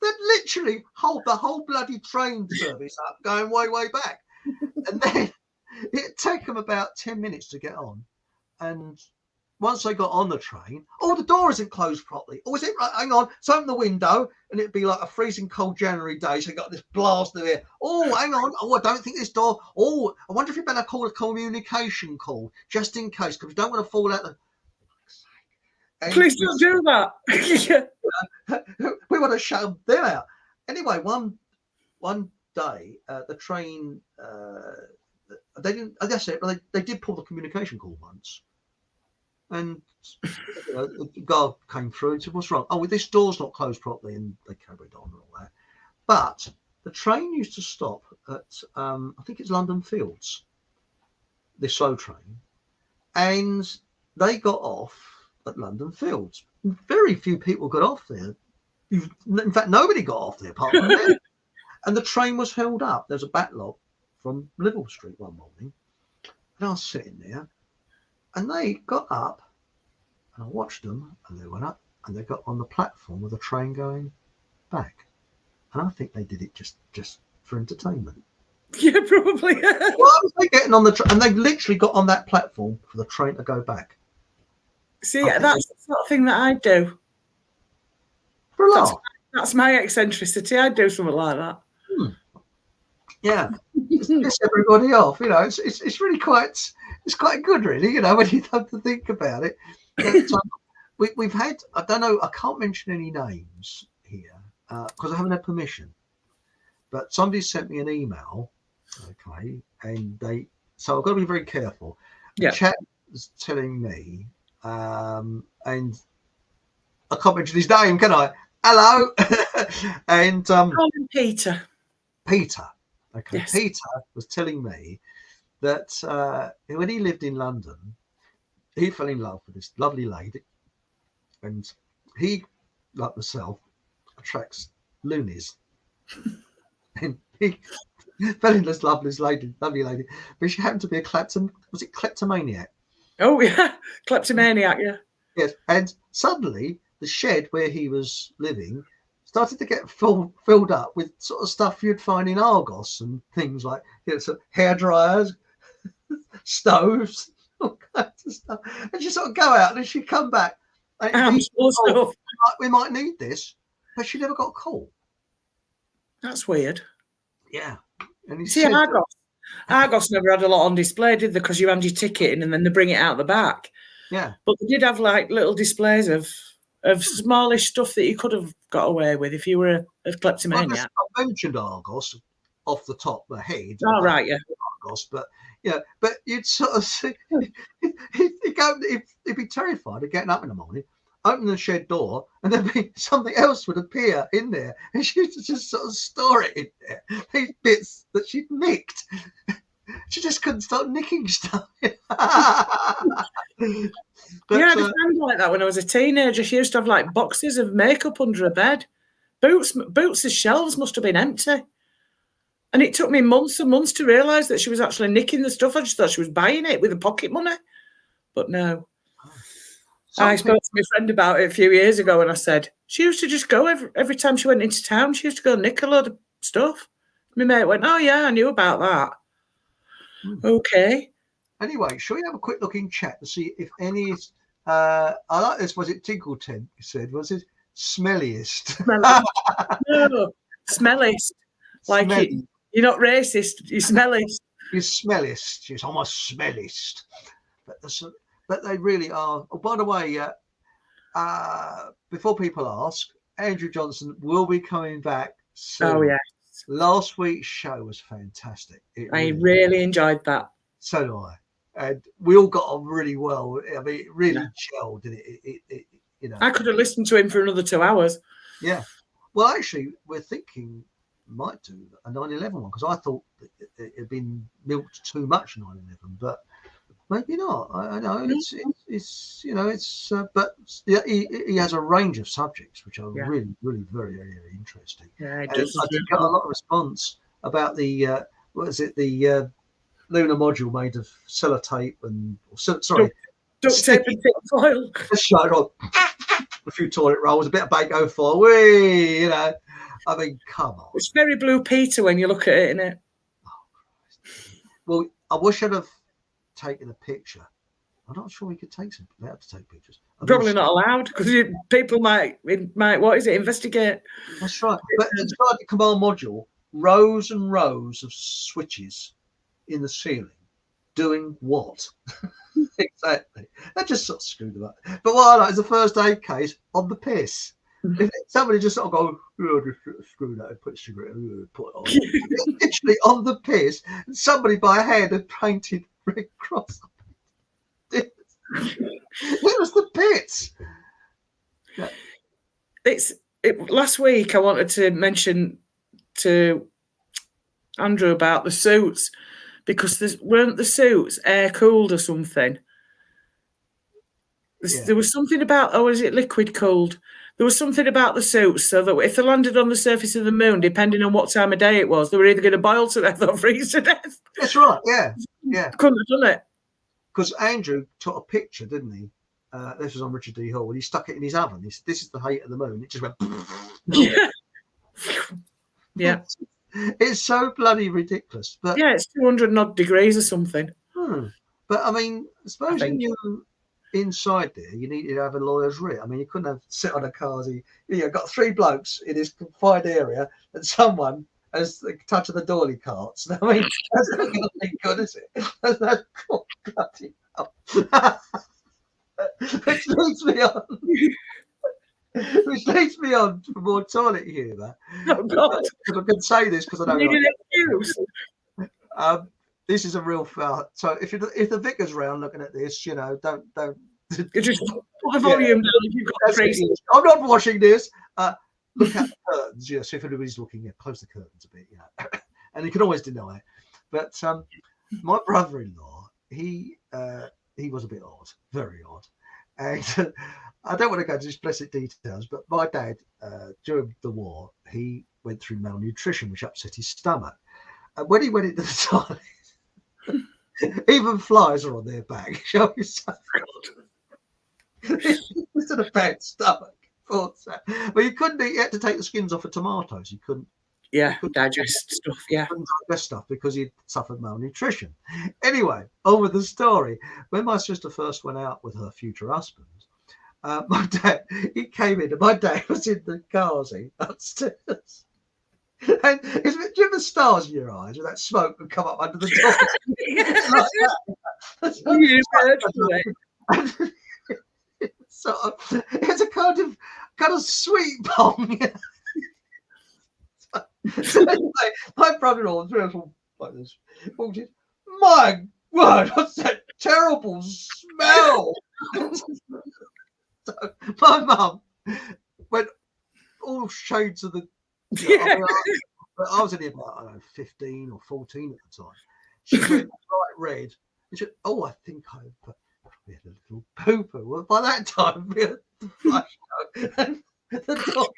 [SPEAKER 1] they'd literally hold the whole bloody train service up, going way, way back. And then it'd take them about 10 minutes to get on. And once they got on the train, the door isn't closed properly. Oh, is it? Right, hang on. So open the window, and it'd be like a freezing cold January day. So you got this blast of air. Oh, hang on. Oh, I don't think this door. Oh, I wonder if you better call a communication call just in case, because we don't want to fall out the.
[SPEAKER 2] Please don't do that.
[SPEAKER 1] We want to shut them out. Anyway, one day the train they didn't. That's it. They did pull the communication call once, and the guard came through and said, "What's wrong?" Oh, this door's not closed properly, and they carried on and all that. But the train used to stop at I think it's London Fields, the slow train, and they got off at London Fields. Very few people got off there. In fact, nobody got off there apart from them. And the train was held up. There's a backlog from Liverpool Street one morning. And I was sitting there and they got up and I watched them and they went up and they got on the platform with the train going back. And I think they did it just for entertainment.
[SPEAKER 2] Yeah, probably.
[SPEAKER 1] Why was they getting on the train? And they literally got on that platform for the train to go back.
[SPEAKER 2] See, that's the sort of thing that I do.
[SPEAKER 1] For a laugh.
[SPEAKER 2] That's my eccentricity. I'd do something like that.
[SPEAKER 1] Yeah, just piss everybody off. It's really quite good, really. When you have to think about it. But, we've had, I don't know, I can't mention any names here because I haven't had permission. But somebody sent me an email, okay, and so I've got to be very careful.
[SPEAKER 2] Yeah.
[SPEAKER 1] The chat was telling me, and I can't mention his name, can I? Hello. And
[SPEAKER 2] call him Peter.
[SPEAKER 1] Peter. Okay.
[SPEAKER 2] Yes.
[SPEAKER 1] Peter was telling me that when he lived in London, he fell in love with this lovely lady, and he, like myself, attracts loonies. And he fell in love with this lovely lady, but she happened to be a kleptomaniac?
[SPEAKER 2] Oh yeah, kleptomaniac, yeah.
[SPEAKER 1] Yes, and suddenly the shed where he was living started to get filled up with sort of stuff you'd find in Argos and things like sort of hair dryers, stoves, all kinds of stuff. And she'd sort of go out and she'd come back. And we might need this, but she never got a call.
[SPEAKER 2] That's weird.
[SPEAKER 1] Yeah. And
[SPEAKER 2] see, Argos never had a lot on display, did they? Because you hand your ticket in and then they bring it out the back.
[SPEAKER 1] Yeah.
[SPEAKER 2] But they did have like little displays of smallish stuff that you could have got away with if you were a kleptomaniac.
[SPEAKER 1] I mentioned Argos off the top of my head.
[SPEAKER 2] Oh, right, yeah.
[SPEAKER 1] Argos, but but you'd sort of see, he'd be terrified of getting up in the morning, open the shed door, and then something else would appear in there, and she used to just sort of store it in there. These bits that she'd nicked. She just couldn't stop nicking stuff.
[SPEAKER 2] Yeah, I had a friend like that when I was a teenager. She used to have like boxes of makeup under her bed. Boots' shelves must have been empty. And it took me months and months to realise that she was actually nicking the stuff. I just thought she was buying it with the pocket money. But no. I spoke to my friend about it a few years ago, and I said, she used to just go every time she went into town, she used to go nick a load of stuff. My mate went, oh, yeah, I knew about that. Okay.
[SPEAKER 1] Anyway, shall we have a quick look in chat to see if any is, I like this, was it Tinkleton you said, was it smelliest?
[SPEAKER 2] No, smelliest. Like
[SPEAKER 1] Smelly.
[SPEAKER 2] You're not racist, you're smelliest.
[SPEAKER 1] You're smelliest. Yes, I'm a smelliest. But they really are. Oh, by the way, before people ask, Andrew Johnson will be coming back soon.
[SPEAKER 2] Oh, yeah.
[SPEAKER 1] Last week's show was fantastic.
[SPEAKER 2] I really enjoyed that.
[SPEAKER 1] So do I. And we all got on really well. I mean, it really gelled, didn't it? You know.
[SPEAKER 2] I could have listened to him for another 2 hours.
[SPEAKER 1] Yeah. Well, actually, we're thinking might do a 9/11 one, because I thought it had been milked too much 9/11, but maybe not. I know it's you know, it's but yeah, he has a range of subjects which are really very, very interesting.
[SPEAKER 2] Yeah, it
[SPEAKER 1] does. I did get a lot of response about the what is it, the lunar module made of sellotape and duct
[SPEAKER 2] tape and tin foil.
[SPEAKER 1] Just showed on a few toilet rolls, a bit of bacon foil. You know, I mean, come on.
[SPEAKER 2] It's very Blue Peter when you look at it, isn't it?
[SPEAKER 1] Oh, well, I wish I'd have taken a picture. I'm not sure we could take some. They have to take pictures.
[SPEAKER 2] Probably not allowed, because people might what is it, investigate.
[SPEAKER 1] That's right. But it's like the command module, rows and rows of switches in the ceiling, doing what? Exactly. That just sort of screwed them up. But what I like is the first aid case on the piss. If somebody just sort of go, just screw that and put sugar in, put it on. Literally on the piss, and somebody by hand had painted Red Cross. It was the pits. Yeah.
[SPEAKER 2] Last week I wanted to mention to Andrew about the suits, because weren't the suits air cooled or something? There was something about, is it liquid cooled? There was something about the suits, so that if they landed on the surface of the moon, depending on what time of day it was, they were either going to boil to death or freeze to death.
[SPEAKER 1] That's right, yeah.
[SPEAKER 2] Couldn't have done it.
[SPEAKER 1] Because Andrew took a picture, didn't he? This was on Richard D. Hall. He stuck it in his oven. This is the height of the moon. It just went.
[SPEAKER 2] Yeah.
[SPEAKER 1] It's so bloody ridiculous. But
[SPEAKER 2] yeah, it's 200 odd degrees or something.
[SPEAKER 1] But I mean, supposing you inside there, you needed to have a lawyer's writ. I mean, you couldn't have sit on a car. You've got three blokes in this confined area, and someone has the touch of the doily carts. I mean, that's not going to be good, is it? That's bloody hell. Which leads me on for more toilet humour.
[SPEAKER 2] Oh God!
[SPEAKER 1] I can say this because I don't
[SPEAKER 2] need an excuse.
[SPEAKER 1] This is a real foul. So if the vicar's round looking at this, you know, don't.
[SPEAKER 2] You just put the volume down. If you've got crazy.
[SPEAKER 1] I'm not watching this. Look at the curtains. Yes, if anybody's looking, close the curtains a bit. You know, and you can always deny it. But my brother-in-law, he was a bit odd, very odd, and I don't want to go into explicit details. But my dad, during the war, he went through malnutrition, which upset his stomach. And when he went into the toilet, even flies are on their back. Show yourself. It's in a bad stomach. But you couldn't eat. You had to take the skins off of tomatoes. You couldn't.
[SPEAKER 2] Yeah, digest stuff. Yeah,
[SPEAKER 1] couldn't digest stuff because he'd suffered malnutrition. Anyway, on with the story. When my sister first went out with her future husband, my dad, he came in, and my dad was in the car seat upstairs. And do you have the stars in your eyes with that smoke would come up under the door? So it's a kind of sweet bomb. So anyway, my brother-in-law was like this. My word, what's that terrible smell? So my mum went all shades of the. I was only about, I don't know, 15 or 14 at the time. She went bright red. And she went, oh, I think I had a little poo-poo. Well, by that time, we had the flush and the dog.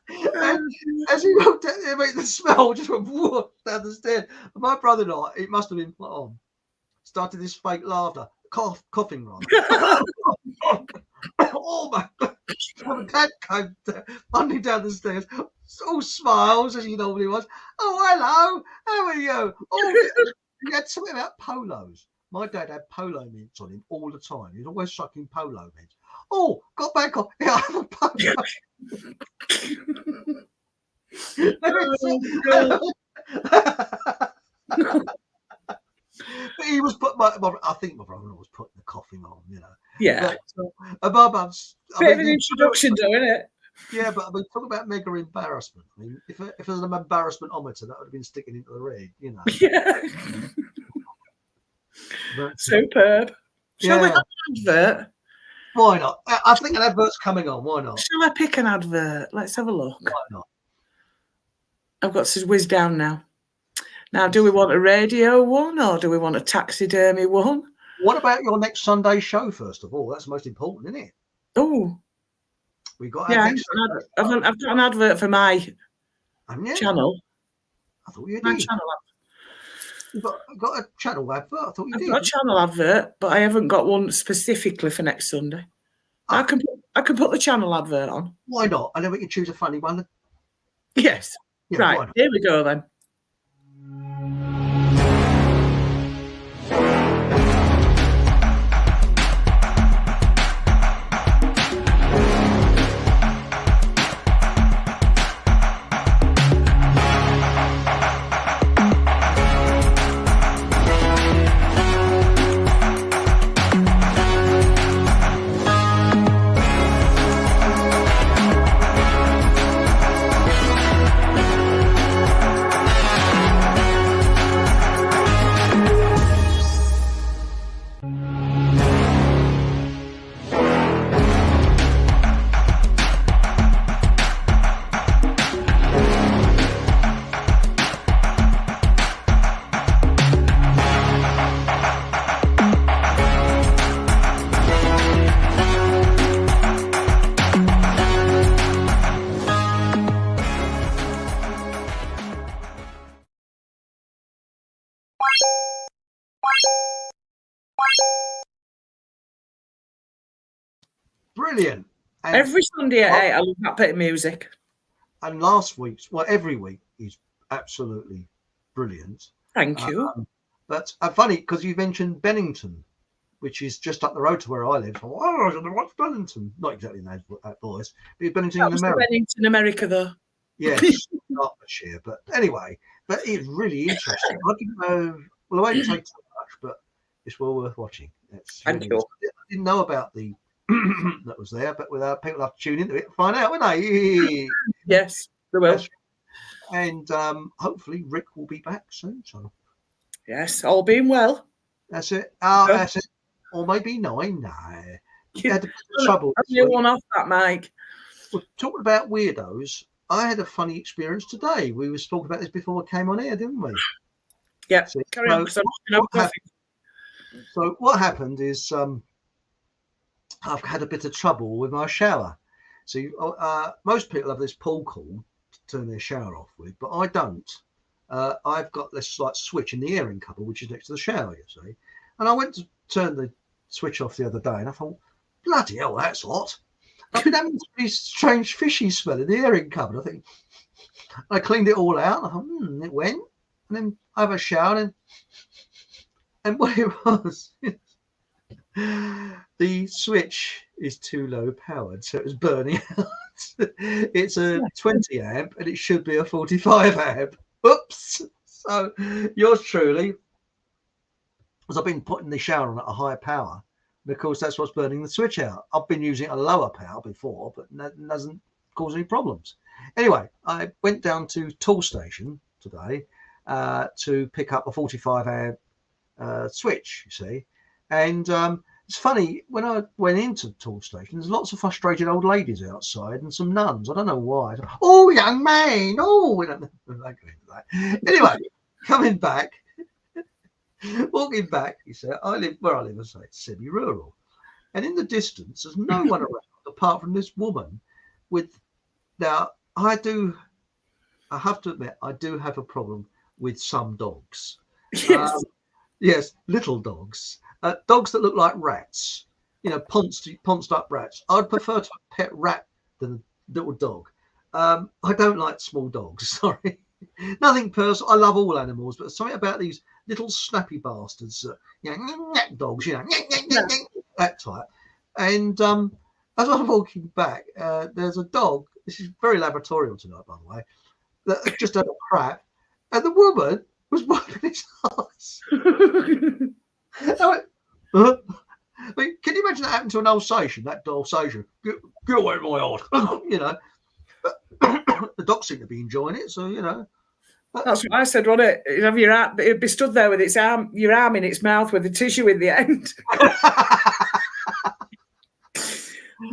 [SPEAKER 1] and as he looked at it, the smell just went whoop down the stairs. And my brother-in-law, it must have been put on, started this fake laughter, coughing rather. Oh my God. My dad came running down the stairs, all smiles as he normally was. Oh, hello, how are you? Oh, he had something about polos. My dad had polo mints on him all the time. He was always sucking polo mints. Oh, got back on. Yeah, I have a polo. But he was put. I think my brother was putting the coughing on, you know.
[SPEAKER 2] Yeah.
[SPEAKER 1] But, my mum's
[SPEAKER 2] bit of an introduction, though, isn't it?
[SPEAKER 1] Yeah, but I mean, talk about mega embarrassment. I mean, if there's an embarrassment-ometer, that would have been sticking into the rig, you know.
[SPEAKER 2] Yeah. But, superb. Shall we have an advert?
[SPEAKER 1] Why not? I think an advert's coming on. Why not?
[SPEAKER 2] Shall I pick an advert? Let's have a look.
[SPEAKER 1] Why not?
[SPEAKER 2] I've got to whiz down now. Now, do we want a radio one or do we want a taxidermy one?
[SPEAKER 1] What about your next Sunday show, first of all? That's the most important, isn't it?
[SPEAKER 2] Oh.
[SPEAKER 1] We got
[SPEAKER 2] I've got an advert for my channel.
[SPEAKER 1] I thought you did.
[SPEAKER 2] My channel.
[SPEAKER 1] You've got a channel advert? I thought you did.
[SPEAKER 2] I've got a channel advert, but I haven't got one specifically for next Sunday. I can put the channel advert on.
[SPEAKER 1] Why not? And then we can choose a funny one.
[SPEAKER 2] Yes. Yeah, right. Here we go then.
[SPEAKER 1] Brilliant.
[SPEAKER 2] And every Sunday at 8, I love that bit of music.
[SPEAKER 1] And last week's, every week is absolutely brilliant.
[SPEAKER 2] Thank you.
[SPEAKER 1] But funny, because you mentioned Bennington, which is just up the road to where I live. So, I don't know what's Bennington. Not exactly that voice, but Bennington in America.
[SPEAKER 2] Bennington, America, though.
[SPEAKER 1] Yes, Hertfordshire. But anyway, it's really interesting. I didn't know. Well, I won't say too much, but it's well worth watching.
[SPEAKER 2] Thank you.
[SPEAKER 1] I didn't know about the that was there, but people have to tune into it and find out, won't they?
[SPEAKER 2] Yes, they will.
[SPEAKER 1] And hopefully Rick will be back soon. So
[SPEAKER 2] yes, all being well.
[SPEAKER 1] That's it. That's it. Or maybe 9. No. You had trouble.
[SPEAKER 2] You one off that, Mike.
[SPEAKER 1] Well, talking about weirdos, I had a funny experience today. We were talking about this before we came on here, didn't we?
[SPEAKER 2] Yeah. Carry on.
[SPEAKER 1] So what happened is I've had a bit of trouble with my shower. So most people have this pull cord to turn their shower off with, but I don't. I've got this slight switch in the airing cupboard, which is next to the shower, you see. And I went to turn the switch off the other day, and I thought, bloody hell, that's hot. I've been having this strange fishy smell in the airing cupboard. I think I cleaned it all out. I thought, it went. And then I have a shower, and what it was, the switch is too low powered, so it was burning out. It's a 20 amp, and it should be a 45 amp. Oops. So yours truly, as I've been putting the shower on at a higher power, because that's what's burning the switch out. I've been using a lower power before, but that doesn't cause any problems. Anyway, I went down to Tool Station today to pick up a 45 amp switch, you see. And it's funny, when I went into the tool station, there's lots of frustrated old ladies outside and some nuns. I don't know why. Oh, young man. Oh, we don't know that. Anyway, coming back, walking back, he said, where I live, I say it's semi-rural. And in the distance, there's no one around apart from this woman with, now, I have to admit, I do have a problem with some dogs.
[SPEAKER 2] Yes.
[SPEAKER 1] Yes, little dogs. Dogs that look like rats, ponced up rats. I'd prefer to have a pet rat than a little dog. I don't like small dogs, sorry. Nothing personal. I love all animals, but something about these little snappy bastards, dogs, that type. And as I'm walking back, there's a dog. This is very laboratorial tonight, by the way, that just had a crap, and the woman was wiping his ass. I went, I mean, can you imagine that happened to an Alsatian? That Alsatian, get away from my arse, But the dog seemed to be enjoying it, so
[SPEAKER 2] That's what I said, wasn't it? You have your arm, it'd be stood there with your arm in its mouth with the tissue in the end.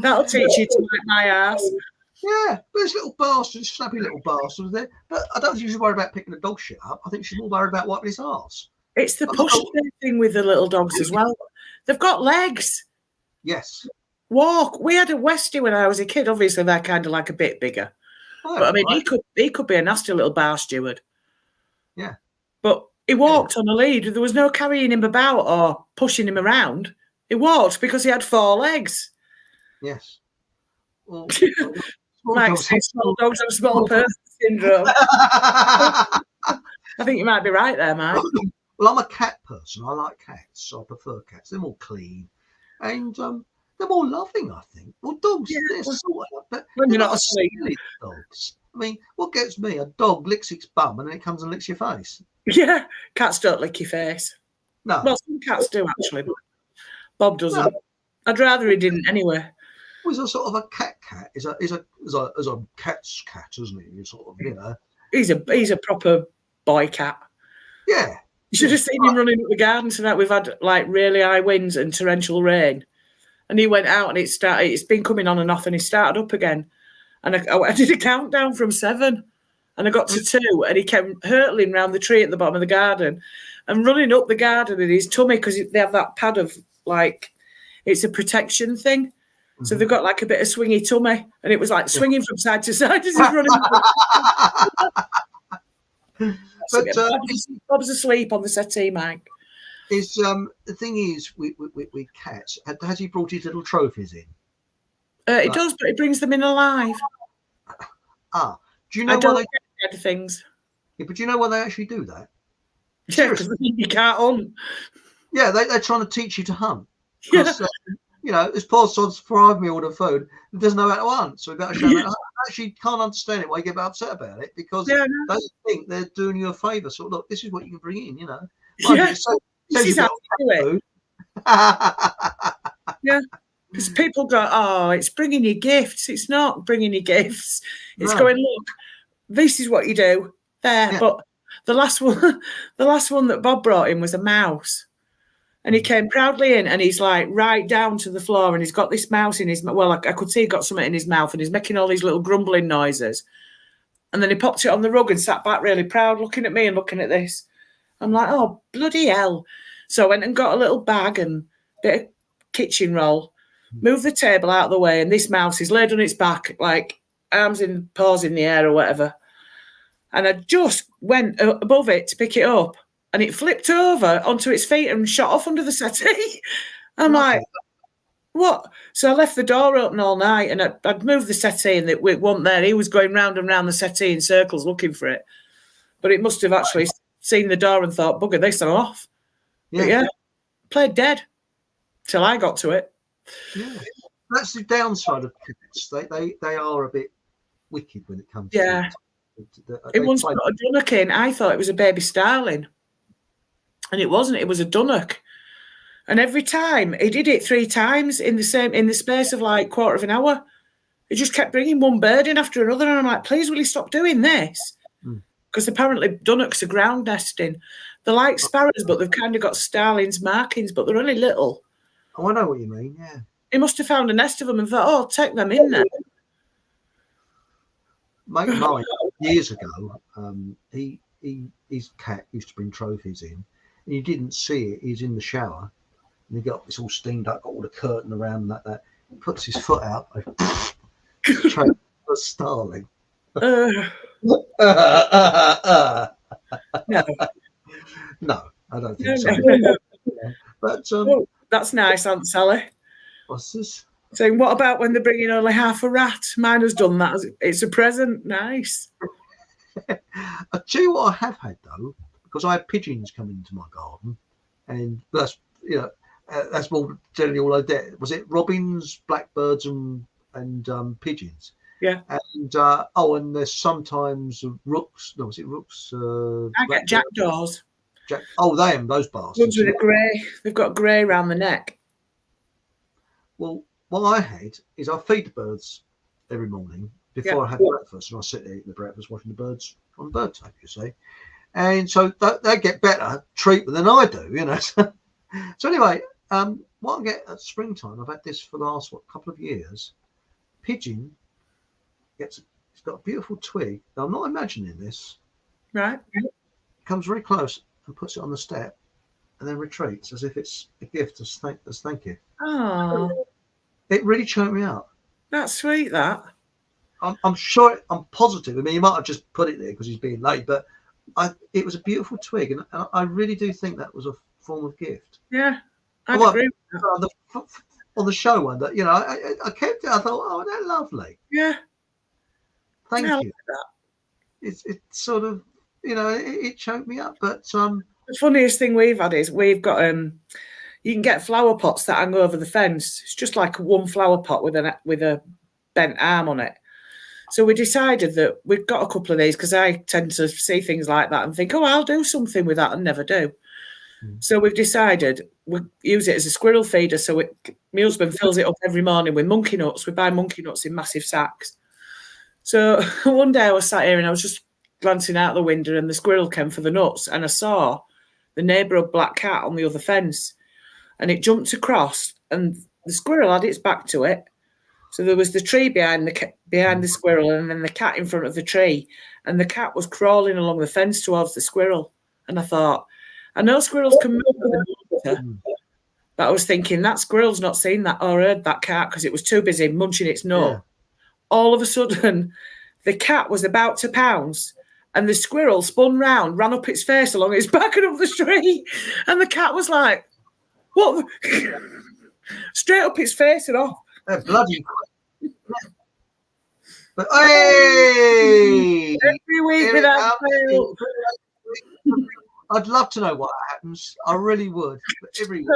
[SPEAKER 2] That'll teach you to like my ass.
[SPEAKER 1] Yeah, but this little bastard, snappy little bastard was there. But I don't think she's worried about picking the dog shit up. I think she's more worried about wiping his arse.
[SPEAKER 2] It's the push thing with the little dogs as well. They've got legs.
[SPEAKER 1] Yes.
[SPEAKER 2] Walk. We had a Westie when I was a kid. Obviously, they're kind of like a bit bigger.
[SPEAKER 1] Oh,
[SPEAKER 2] but I mean,
[SPEAKER 1] right.
[SPEAKER 2] he could be a nasty little bar steward.
[SPEAKER 1] Yeah.
[SPEAKER 2] But he walked on a lead. There was no carrying him about or pushing him around. He walked because he had 4 legs.
[SPEAKER 1] Yes. Well,
[SPEAKER 2] Mike says small dogs have small person syndrome. I think you might be right there, Mike.
[SPEAKER 1] Well, I'm a cat person. I like cats, so I prefer cats. They're more clean, and they're more loving, I think. Well, dogs, they're sort of, but
[SPEAKER 2] when you're
[SPEAKER 1] they're
[SPEAKER 2] not asleep.
[SPEAKER 1] Dogs. I mean, what gets me? A dog licks its bum and then it comes and licks your face.
[SPEAKER 2] Yeah, cats don't lick your face.
[SPEAKER 1] No.
[SPEAKER 2] Well, some cats do actually, but Bob doesn't. No. I'd rather he didn't anyway.
[SPEAKER 1] Well, he's a sort of a cat. Is a cat's cat, isn't he? He's sort of,
[SPEAKER 2] He's a proper boy cat.
[SPEAKER 1] Yeah.
[SPEAKER 2] You should have seen him running up the garden tonight. We've had like really high winds and torrential rain. And he went out and it's been coming on and off and he started up again. And I did a countdown from 7 and I got to 2 and he kept hurtling around the tree at the bottom of the garden and running up the garden in his tummy because they have that pad of like, it's a protection thing. Mm-hmm. So they've got like a bit of swingy tummy and it was like swinging from side to side as he's running. But Bob's asleep on the settee, Mike.
[SPEAKER 1] The thing is, with cats, has he brought his little trophies in?
[SPEAKER 2] It does, but it brings them in alive.
[SPEAKER 1] Do you know
[SPEAKER 2] why
[SPEAKER 1] they
[SPEAKER 2] get things?
[SPEAKER 1] Yeah, but do you know why they actually do that?
[SPEAKER 2] Yeah, because you can't hunt.
[SPEAKER 1] Yeah, they're trying to teach you to hunt. This poor sod's fried me all the food. He doesn't know how to hunt, so we've got to show him. I actually can't understand it why you get upset about it because they think they're doing you a favour. So look, this is what you can bring in,
[SPEAKER 2] Yeah, because people go, oh, it's bringing you gifts. It's not bringing you gifts. It's going, look, this is what you do there. Yeah. But the last one that Bob brought in was a mouse, and he came proudly in, and he's like right down to the floor, and he's got this mouse in his. Well, I could see he got something in his mouth, and he's making all these little grumbling noises, and then he popped it on the rug and sat back really proud, looking at me and looking at this. I'm like, oh, bloody hell. So I went and got a little bag and a bit of kitchen roll, moved the table out of the way, and this mouse is laid on its back, like arms and paws in the air or whatever. And I just went above it to pick it up, and it flipped over onto its feet and shot off under the settee. I'm like, what? So I left the door open all night, and I'd moved the settee, and it wasn't there. He was going round and round the settee in circles looking for it. But it must have actually seen the door and thought, bugger this, I'm off. Yeah, played dead till I got to it.
[SPEAKER 1] Yeah, that's the downside of cats. They are a bit wicked when it comes
[SPEAKER 2] to it once got a dunnock in. I thought it was a baby starling, and it wasn't. It was a dunnock. And every time he did it 3 times in the space of like quarter of an hour. He just kept bringing one bird in after another, and I'm like, please, will you stop doing this? Because apparently dunnocks are ground nesting. They're like sparrows, but they've kind of got starling's markings, but they're only little.
[SPEAKER 1] Oh, I know what you mean. Yeah.
[SPEAKER 2] He must have found a nest of them and thought, "Oh, I'll take them in there."
[SPEAKER 1] Mate of mine years ago, his cat used to bring trophies in, and you didn't see it. He's in the shower, and he got it's all steamed up, got all the curtain around that. He puts his foot out, straight for starling.
[SPEAKER 2] No.
[SPEAKER 1] No, I don't think so.
[SPEAKER 2] No.
[SPEAKER 1] But
[SPEAKER 2] that's nice, Aunt Sally.
[SPEAKER 1] What's this?
[SPEAKER 2] Saying, what about when they're bringing only half a rat? Mine has done that. It's a present. Nice.
[SPEAKER 1] I'll tell you what I have had though, because I had pigeons come into my garden, and that's that's more generally all I did. Was it robins, blackbirds, and pigeons?
[SPEAKER 2] Yeah.
[SPEAKER 1] And and there's sometimes rooks. No, was it rooks?
[SPEAKER 2] I get jackdaws.
[SPEAKER 1] Those bastards.
[SPEAKER 2] Ones with a grey. They've got grey around the neck.
[SPEAKER 1] Well, what I had is I feed the birds every morning before I have breakfast, and I sit there eating the breakfast, watching the birds on the bird tape, you see. And so they get better treatment than I do, you know. So anyway, what I get at springtime, I've had this for the last couple of years. Pigeon it's got a beautiful twig. Now, I'm not imagining this.
[SPEAKER 2] Right.
[SPEAKER 1] Comes very close and puts it on the step, and then retreats as if it's a gift as thank you.
[SPEAKER 2] Oh,
[SPEAKER 1] it really choked me out.
[SPEAKER 2] That's sweet. That
[SPEAKER 1] I'm sure. I'm positive. I mean, he might have just put it there because he's being late, but it was a beautiful twig, and I really do think that was a form of gift.
[SPEAKER 2] Yeah, I agree with that.
[SPEAKER 1] On the show one that I kept it. I thought, oh, that's lovely.
[SPEAKER 2] Yeah.
[SPEAKER 1] Thank you. It's sort of it choked me up, but
[SPEAKER 2] the funniest thing we've had is we've got you can get flower pots that hang over the fence. It's just like one flower pot with a bent arm on it. So we decided that we've got a couple of these because I tend to see things like that and think, oh, I'll do something with that, and never do. So we've decided we use it as a squirrel feeder. So my husband fills it up every morning with monkey nuts. We buy monkey nuts in massive sacks. So one day I was sat here and I was just glancing out the window, and the squirrel came for the nuts, and I saw the neighbourhood black cat on the other fence, and it jumped across, and the squirrel had its back to it. So there was the tree behind the squirrel, and then the cat in front of the tree, and the cat was crawling along the fence towards the squirrel. And I thought, I know squirrels can move with the water, but I was thinking that squirrel's not seen that or heard that cat because it was too busy munching its nut. Yeah. All of a sudden, the cat was about to pounce, and the squirrel spun round, ran up its face along its back and up the tree, and the cat was like, what? Straight up its face and off.
[SPEAKER 1] They're bloody. But hey!
[SPEAKER 2] Every week without fail.
[SPEAKER 1] I'd love to know what happens. I really would. But every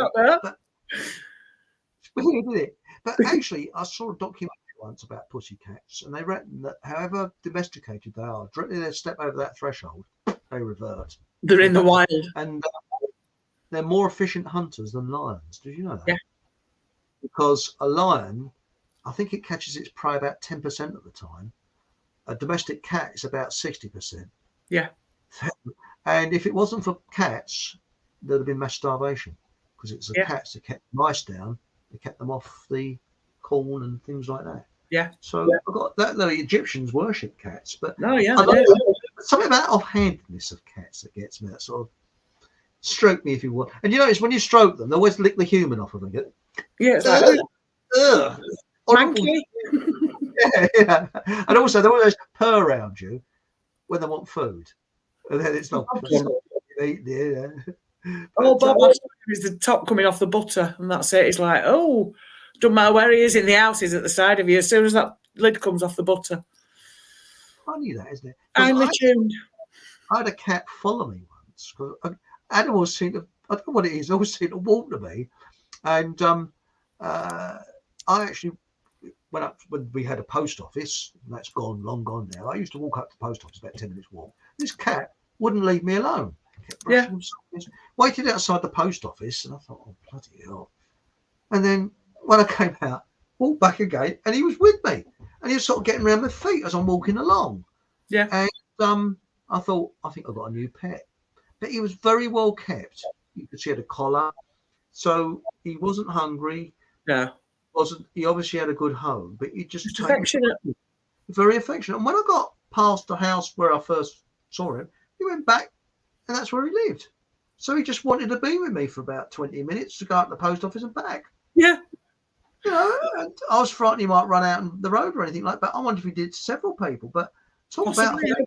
[SPEAKER 1] week. But actually, I saw a documentary once about pussycats, and they reckon that however domesticated they are, directly they step over that threshold, they revert.
[SPEAKER 2] They're in the wild.
[SPEAKER 1] And they're more efficient hunters than lions. Did you know that?
[SPEAKER 2] Yeah.
[SPEAKER 1] Because a lion, I think it catches its prey about 10% of the time. A domestic cat is about 60%.
[SPEAKER 2] Yeah.
[SPEAKER 1] And if it wasn't for cats, there'd have been mass starvation, because it's the cats that kept mice down. They kept them off the corn and things like that.
[SPEAKER 2] Yeah.
[SPEAKER 1] So I got that. The Egyptians worship cats, but something about offhandedness of cats that gets me. That sort of stroke me if you want. And you notice when you stroke them, they always lick the human off of them.
[SPEAKER 2] Yeah, it's like,
[SPEAKER 1] monkey. Yeah. And also they always purr around you when they want food, and then it's not. Yeah.
[SPEAKER 2] Oh, Bob is the top coming off the butter, and that's it. It's like, oh, doesn't matter where he is in the house, he's at the side of you. As soon as that lid comes off the butter.
[SPEAKER 1] Funny that, isn't it?
[SPEAKER 2] Finely tuned.
[SPEAKER 1] I had a cat follow me once. Animals seem to, I don't know what it is, they always seem to walk to me. And I actually went up when we had a post office, and that's long gone now. I used to walk up to the post office, about 10 minutes walk. This cat wouldn't leave me alone. Waited outside the post office, and I thought, oh, bloody hell. And then when I came out, walked back again, and he was with me. And he was sort of getting around my feet as I'm walking along.
[SPEAKER 2] Yeah.
[SPEAKER 1] And I thought, I think I've got a new pet. but he was very well kept. You could see he had a collar, so he wasn't hungry.
[SPEAKER 2] No.
[SPEAKER 1] He obviously had a good home, but he just
[SPEAKER 2] affectionate.
[SPEAKER 1] Very affectionate. And when I got past the house where I first saw him, he went back, and that's where he lived. So he just wanted to be with me for about 20 minutes to go out to the post office and back.
[SPEAKER 2] Yeah.
[SPEAKER 1] You know, and I was frightened he might run out on the road or anything like that. I wonder if he did to several people, but talk about affection.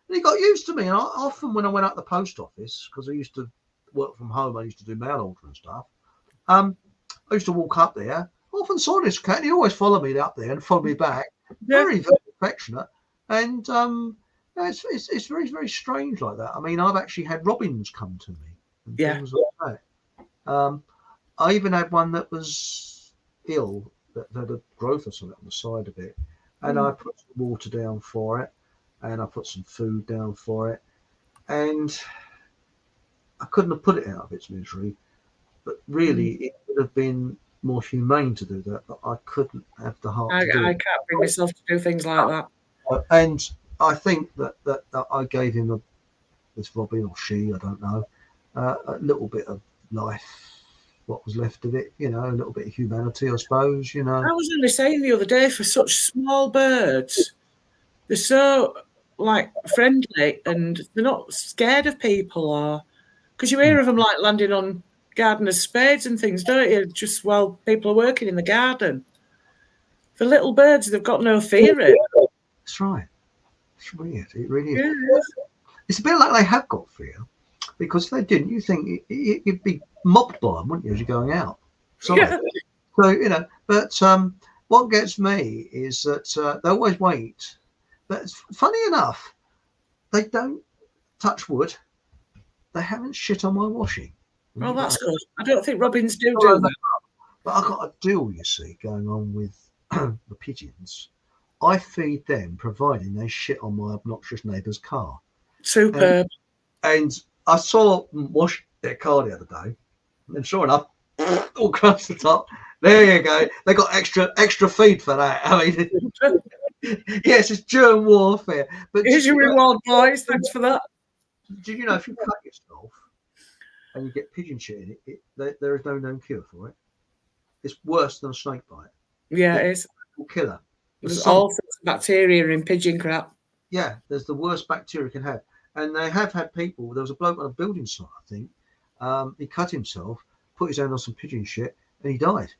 [SPEAKER 1] And he got used to me. And often when I went out the post office, because I used to work from home, I used to do mail order and stuff. I used to walk up there. I often saw this cat, and he always followed me up there and followed me back. Yeah. Very, very affectionate. And it's very, very strange like that. I mean, I've actually had robins come to me and things like that. I even had one that was ill, that had a growth or something on the side of it. And I put some water down for it, and I put some food down for it. And I couldn't have put it out of its misery. But really, it would have been more humane to do that, but I couldn't have the heart to do it.
[SPEAKER 2] I can't bring myself to do things like that.
[SPEAKER 1] And I think that I gave him this robin or she, I don't know, a little bit of life, what was left of it, you know, a little bit of humanity, I suppose, you know.
[SPEAKER 2] I was only saying the other day, for such small birds, they're so, like, friendly, and they're not scared of people, or because you hear of them, like, landing on gardeners' spades and things, don't you? Just while people are working in the garden. For little birds, they've got no fear in.
[SPEAKER 1] That's right. It's weird. It really is. Yeah. It's a bit like they have got fear, because if they didn't, you think you'd be mobbed by them, wouldn't you, as you're going out? So, you know, but what gets me is that they always wait. But funny enough, they don't touch wood. They haven't shit on my washing.
[SPEAKER 2] Well, that's good. I don't think robins do that.
[SPEAKER 1] But I've got a deal, you see, going on with the pigeons. I feed them, providing they shit on my obnoxious neighbour's car.
[SPEAKER 2] Superb.
[SPEAKER 1] And I saw them wash their car the other day, and sure enough, all across the top. There you go. They got extra feed for that. I mean, yes, it's germ warfare. But
[SPEAKER 2] here's your reward, boys. Thanks for that.
[SPEAKER 1] Did you know if you cut yourself and you get pigeon shit in it, there is no known cure for it? It's worse than a snake bite.
[SPEAKER 2] Yeah, it is.
[SPEAKER 1] Killer.
[SPEAKER 2] There's all sorts of bacteria in pigeon crap.
[SPEAKER 1] Yeah, there's the worst bacteria you can have. And they have had people, there was a bloke on a building site, I think. He cut himself, put his hand on some pigeon shit, and he died.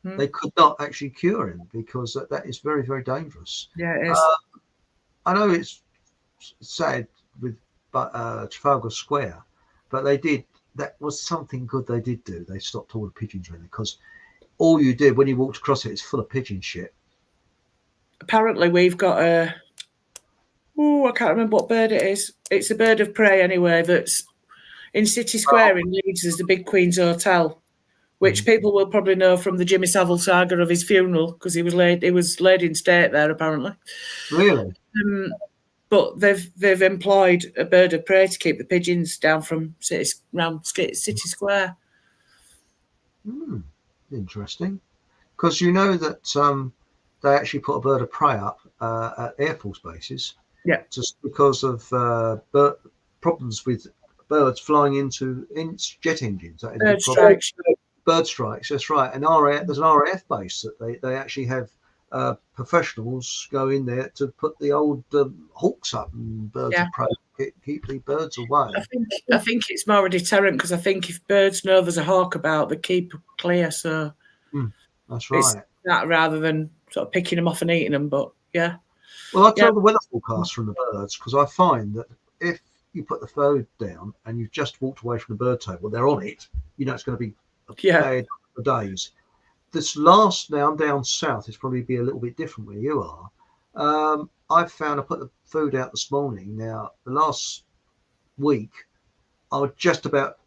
[SPEAKER 1] They could not actually cure him because that is very, very dangerous.
[SPEAKER 2] Yeah, it is.
[SPEAKER 1] I know it's sad with Trafalgar Square, but that was something good they did do. They stopped all the pigeons really, because all you did when you walked across it's full of pigeon shit.
[SPEAKER 2] Apparently we've got I can't remember what bird it is. It's a bird of prey anyway, that's in City Square in Leeds. There's the Big Queen's Hotel, which people will probably know from the Jimmy Savile saga of his funeral, because he was laid in state there apparently.
[SPEAKER 1] Really?
[SPEAKER 2] But they've employed a bird of prey to keep the pigeons down from around City Square.
[SPEAKER 1] Interesting. Because you know that they actually put a bird of prey up at Air Force bases.
[SPEAKER 2] Yeah.
[SPEAKER 1] Just because of problems with birds flying into jet engines. That is
[SPEAKER 2] bird strikes.
[SPEAKER 1] Bird strikes, that's right. And there's an RAF base that they actually have professionals go in there to put the old hawks up and birds of prey, keep the birds away.
[SPEAKER 2] I think it's more a deterrent, because I think if birds know there's a hawk about, they keep clear. So
[SPEAKER 1] that's right.
[SPEAKER 2] It's that rather than sort of picking them off and eating them. But yeah.
[SPEAKER 1] Well, I tell the weather forecast from the birds, because I find that if you put the phone down and you've just walked away from the bird table, they're on it. You know it's going to be a bad for days. This last, now I'm down south, it's probably be a little bit different where you are. I've found I put the food out this morning. Now, the last week, I would just about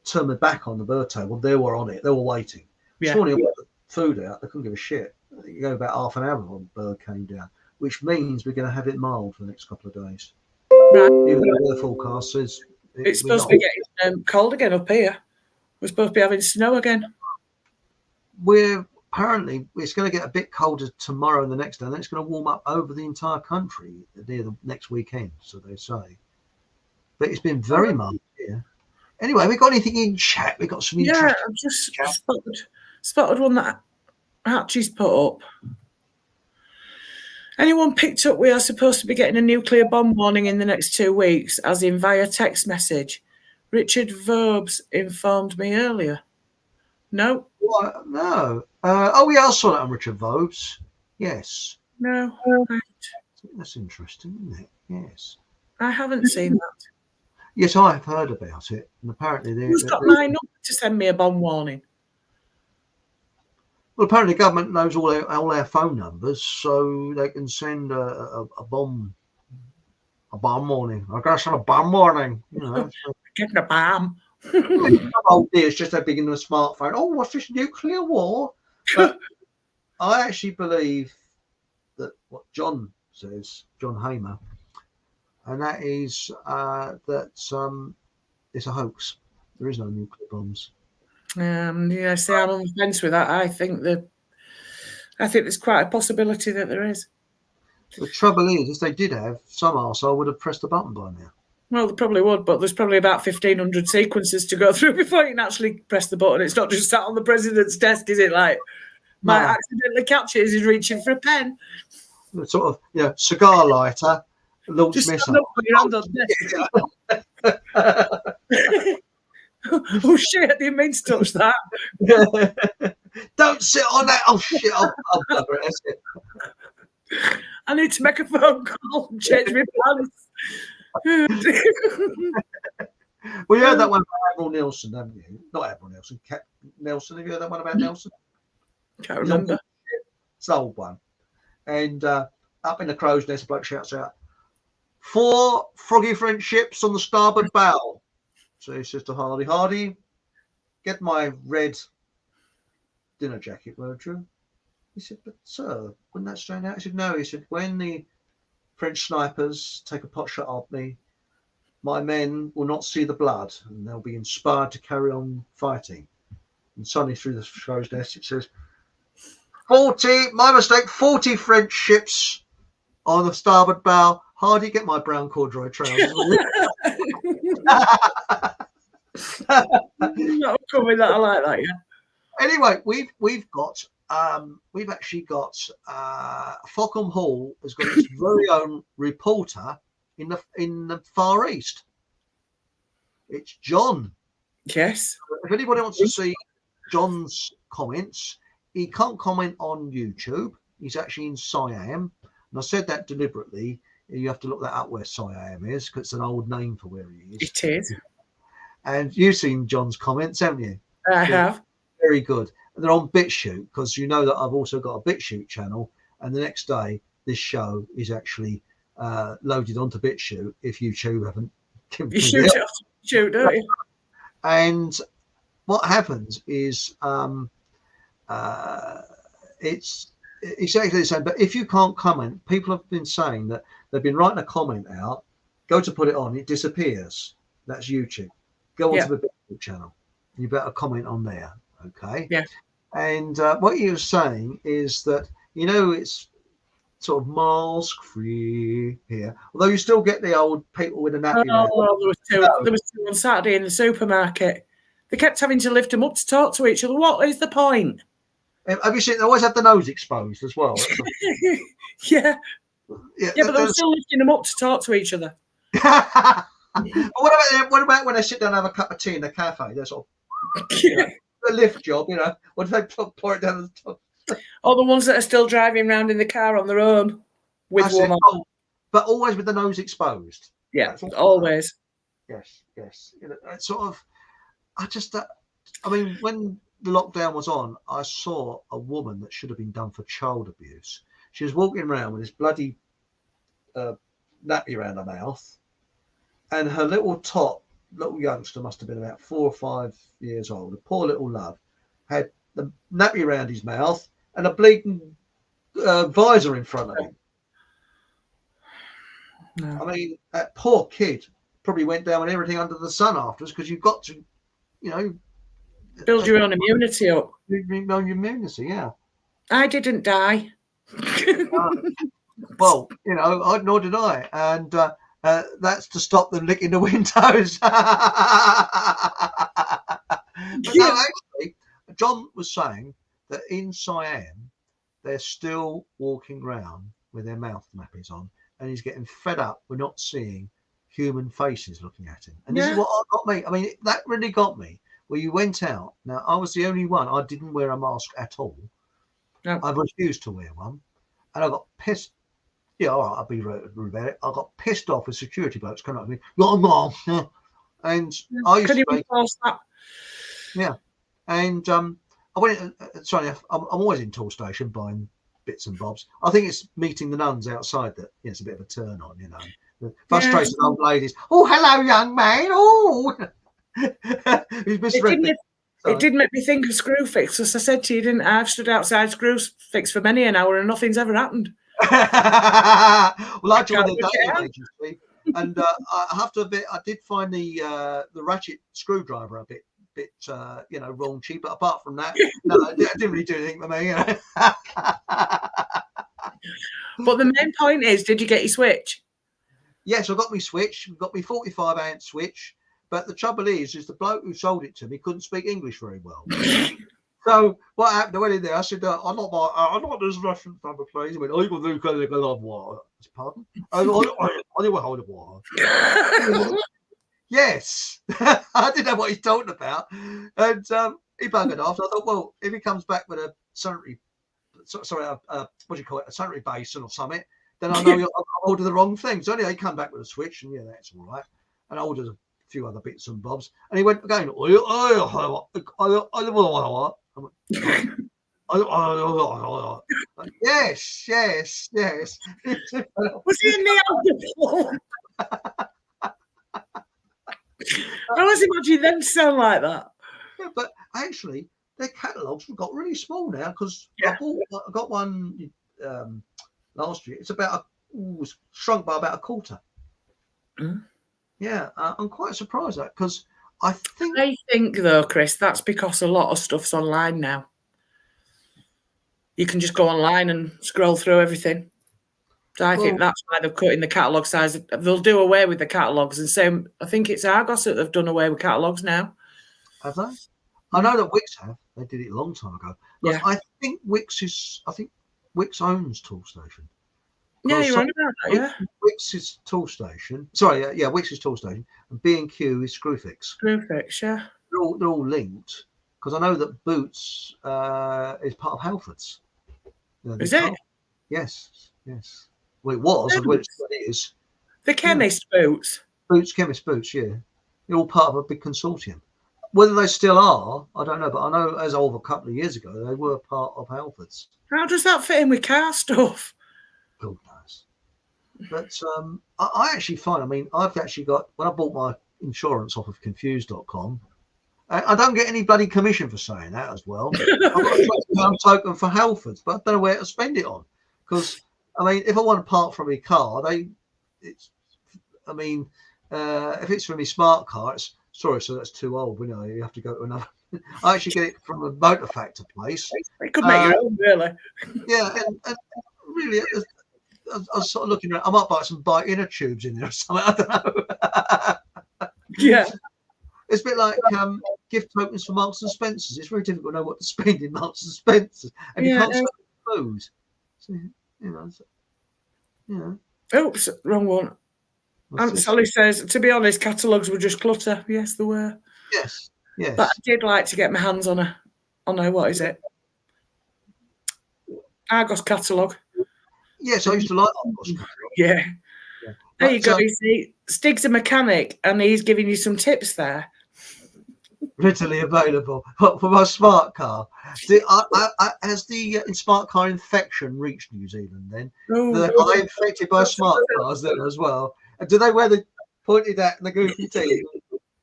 [SPEAKER 1] turn my back on the bird table. They were on it. They were waiting. This morning, I put the food out. They couldn't give a shit. You go about half an hour before the bird came down, which means we're going to have it mild for the next couple of days.
[SPEAKER 2] Right.
[SPEAKER 1] Even though the forecast says
[SPEAKER 2] it's supposed to be getting cold again up here. We're supposed to be having snow again.
[SPEAKER 1] Apparently it's going to get a bit colder tomorrow and the next day, and then it's going to warm up over the entire country near the next weekend, so they say. But it's been very mild here. Anyway, we got anything in chat? We got some interesting.
[SPEAKER 2] Yeah, I've just spotted one that Hatchie's put up. Anyone picked up we are supposed to be getting a nuclear bomb warning in the next 2 weeks, as in via text message? Richard Verbs informed me earlier. No.
[SPEAKER 1] What? No. Oh, yeah, I saw that on Richard Vobes. Yes.
[SPEAKER 2] No.
[SPEAKER 1] That's interesting, isn't it? Yes.
[SPEAKER 2] I haven't seen that.
[SPEAKER 1] Yes, I have heard about it, and apparently
[SPEAKER 2] Who's got my number to send me a bomb warning?
[SPEAKER 1] Well, apparently the government knows all our phone numbers, so they can send a bomb warning. I'm going to send a bomb warning. You know,
[SPEAKER 2] getting a bomb.
[SPEAKER 1] Oh dear, it's just how big in the smartphone. Oh, what's this nuclear war? But I actually believe that what John says, John Hamer, and that is that it's a hoax. There is no nuclear bombs.
[SPEAKER 2] Yeah, see, I'm on the fence with that. I think there's quite a possibility that there is.
[SPEAKER 1] The trouble is, if they did have, some arsehole would have pressed the button by now.
[SPEAKER 2] Well, they probably would, but there's probably about 1,500 sequences to go through before you can actually press the button. It's not just sat on the president's desk, is it? Like, might accidentally catch it as he's reaching for a pen.
[SPEAKER 1] Sort of, cigar lighter, launch
[SPEAKER 2] just
[SPEAKER 1] missile.
[SPEAKER 2] Up with your hand on desk. Oh shit! I didn't mean to touch that.
[SPEAKER 1] Don't sit on that. Oh shit! I'll cover it. That's it.
[SPEAKER 2] I need to make a phone call and change my plans.
[SPEAKER 1] Well, you heard that one about Admiral Nelson, haven't you? Not Admiral Nelson, Cap Nelson. Have you heard that one about Nelson?
[SPEAKER 2] Can't remember.
[SPEAKER 1] It's an old one. And up in the crow's nest, a bloke shouts out, 4 froggy French ships on the starboard bow. So he says to Hardy, get my red dinner jacket, won't you? He said, but sir, wouldn't that stand out? He said, no. He said, when the French snipers take a pot shot at me, my men will not see the blood and they'll be inspired to carry on fighting. And suddenly through the crow's nest, it says, 40 French ships on the starboard bow. Hardy, get my brown corduroy trousers.
[SPEAKER 2] Not coming that I like that, yeah.
[SPEAKER 1] Anyway, we've actually got Fockham Hall has got its very own reporter in the Far East. It's John.
[SPEAKER 2] Yes.
[SPEAKER 1] If anybody wants to see John's comments, he can't comment on YouTube. He's actually in Siam, and I said that deliberately. You have to look that up where Siam is, because it's an old name for where he is.
[SPEAKER 2] It is.
[SPEAKER 1] And you've seen John's comments, haven't you?
[SPEAKER 2] I have.
[SPEAKER 1] Very good. And they're on BitChute, because you know that I've also got a BitChute channel. And the next day, this show is actually loaded onto BitChute if YouTube haven't given
[SPEAKER 2] you shoot it off BitChute, don't you?
[SPEAKER 1] And what happens is it's exactly the same. But if you can't comment, people have been saying that they've been writing a comment out, go to put it on, it disappears. That's YouTube. Go onto the BitChute channel. You better comment on there. Okay.
[SPEAKER 2] Yeah.
[SPEAKER 1] And what you were saying is that, it's sort of mask free here, although you still get the old people with a nappy.
[SPEAKER 2] There was two on Saturday in the supermarket. They kept having to lift them up to talk to each other. What is the point?
[SPEAKER 1] Have you seen? They always have the nose exposed as well.
[SPEAKER 2] Yeah, but they were still lifting them up to talk to each other.
[SPEAKER 1] What about when they sit down and have a cup of tea in the cafe? They're sort of a lift job, What do they pour it down the top?
[SPEAKER 2] Or the ones that are still driving around in the car on their own with one on.
[SPEAKER 1] But always with the nose exposed.
[SPEAKER 2] Yeah, always.
[SPEAKER 1] Yes. It's sort of. When the lockdown was on, I saw a woman that should have been done for child abuse. She was walking around with this bloody nappy around her mouth, and her little youngster must have been about 4 or 5 years old. A poor little love had the nappy around his mouth and a bleeding visor in front of him. No. That poor kid probably went down with everything under the sun afterwards, because you've got to,
[SPEAKER 2] build your own immunity up.
[SPEAKER 1] Your own immunity, yeah.
[SPEAKER 2] I didn't die.
[SPEAKER 1] Well, nor did I. And That's to stop them licking the windows. But no, actually, John was saying that in Siam, they're still walking around with their mouth nappies on, and he's getting fed up with not seeing human faces looking at him. And this is what got me. I mean, that really got me. Where you went out. Now, I was the only one. I didn't wear a mask at all.
[SPEAKER 2] No.
[SPEAKER 1] I refused to wear one, and I got pissed. Yeah, all right, I'll be rude about it. I got pissed off with security blokes coming up to me. And I used to make
[SPEAKER 2] that.
[SPEAKER 1] Yeah, and I went. Sorry, I'm always in Tool Station buying bits and bobs. I think it's meeting the nuns outside that it's a bit of a turn on, you know. The frustrated old ladies. Oh, hello, young man. Oh,
[SPEAKER 2] it did make me think of Screwfix. As I said to you, I've stood outside Screwfix for many an hour and nothing's ever happened.
[SPEAKER 1] Well, I joined the dating agency, and I have to admit, I did find the ratchet screwdriver a bit raunchy. But apart from that, no, I didn't really do anything for me. You know?
[SPEAKER 2] But the main point is, did you get your Switch?
[SPEAKER 1] Yes, I got my Switch. Got my 45-ounce Switch. But the trouble is the bloke who sold it to me couldn't speak English very well. So what happened? I went in there. I said, "I'm not this Russian number, please." He went, "Oh, you can do kind of love water." Pardon? I hold of water. Yes, I didn't know what he's talking about, and he buggered off. I thought, well, if he comes back with a sanitary, what do you call it, a sanitary basin or something, then I know I've ordered the wrong thing. So anyway, he came back with a Switch, and yeah, that's all right. And I ordered a few other bits and bobs, and he went again. Yes.
[SPEAKER 2] Was he in the I always imagine them to sound like that.
[SPEAKER 1] Yeah, but actually, their catalogues have got really small now because I got one last year. It's shrunk by about a quarter.
[SPEAKER 2] Mm.
[SPEAKER 1] Yeah, I'm quite surprised at that because I
[SPEAKER 2] think though, Chris, that's because a lot of stuff's online now. You can just go online and scroll through everything. So I think that's why they're cutting the catalogue size. They'll do away with the catalogues and say, I think it's Argos that they've done away with catalogues now.
[SPEAKER 1] Have they? I know that Wix have. They did it a long time ago. Yeah. I think Wix owns Tool Station.
[SPEAKER 2] Yeah, you're right about that, yeah.
[SPEAKER 1] Wix is Tool Station. Sorry, Wix is Tool Station. And B&Q is Screwfix.
[SPEAKER 2] Screwfix, yeah.
[SPEAKER 1] They're all linked. Because I know that Boots is part of Halfords.
[SPEAKER 2] Is it?
[SPEAKER 1] Yes. Well, it was. It is.
[SPEAKER 2] The chemist Boots.
[SPEAKER 1] Chemist Boots, yeah. They're all part of a big consortium. Whether they still are, I don't know. But I know as of a couple of years ago, they were part of Halfords.
[SPEAKER 2] How does that fit in with car stuff?
[SPEAKER 1] God knows. But I actually find, I've actually got, when I bought my insurance off of confused.com, I don't get any bloody commission for saying that as well. I've got a token for Halfords, but I don't know where to spend it on. Because, if I want to part from my car, if it's from my smart car, so that's too old. You have to go to another. I actually get it from a motor factor place.
[SPEAKER 2] It could make your own, really.
[SPEAKER 1] Yeah, and really, I was sort of looking around. I might buy some inner tubes in there or something. I don't know.
[SPEAKER 2] Yeah.
[SPEAKER 1] It's a bit like gift tokens for Marks and Spencers. It's very difficult to know what to spend in Marks and Spencers, and you can't spend food. So,
[SPEAKER 2] Oops, wrong one. Aunt Sally says, to be honest, catalogues were just clutter. Yes, they were.
[SPEAKER 1] Yes.
[SPEAKER 2] But I did like to get my hands on a what is it? Argos catalogue.
[SPEAKER 1] Yes, I used to like Argos catalogue.
[SPEAKER 2] Yeah. There you go. You see, Stig's a mechanic, and he's giving you some tips there.
[SPEAKER 1] Readily available for my smart car. Has the smart car infection reached New Zealand then? Are they infected by smart cars then as well? And do they wear the pointed hat and the goofy teeth?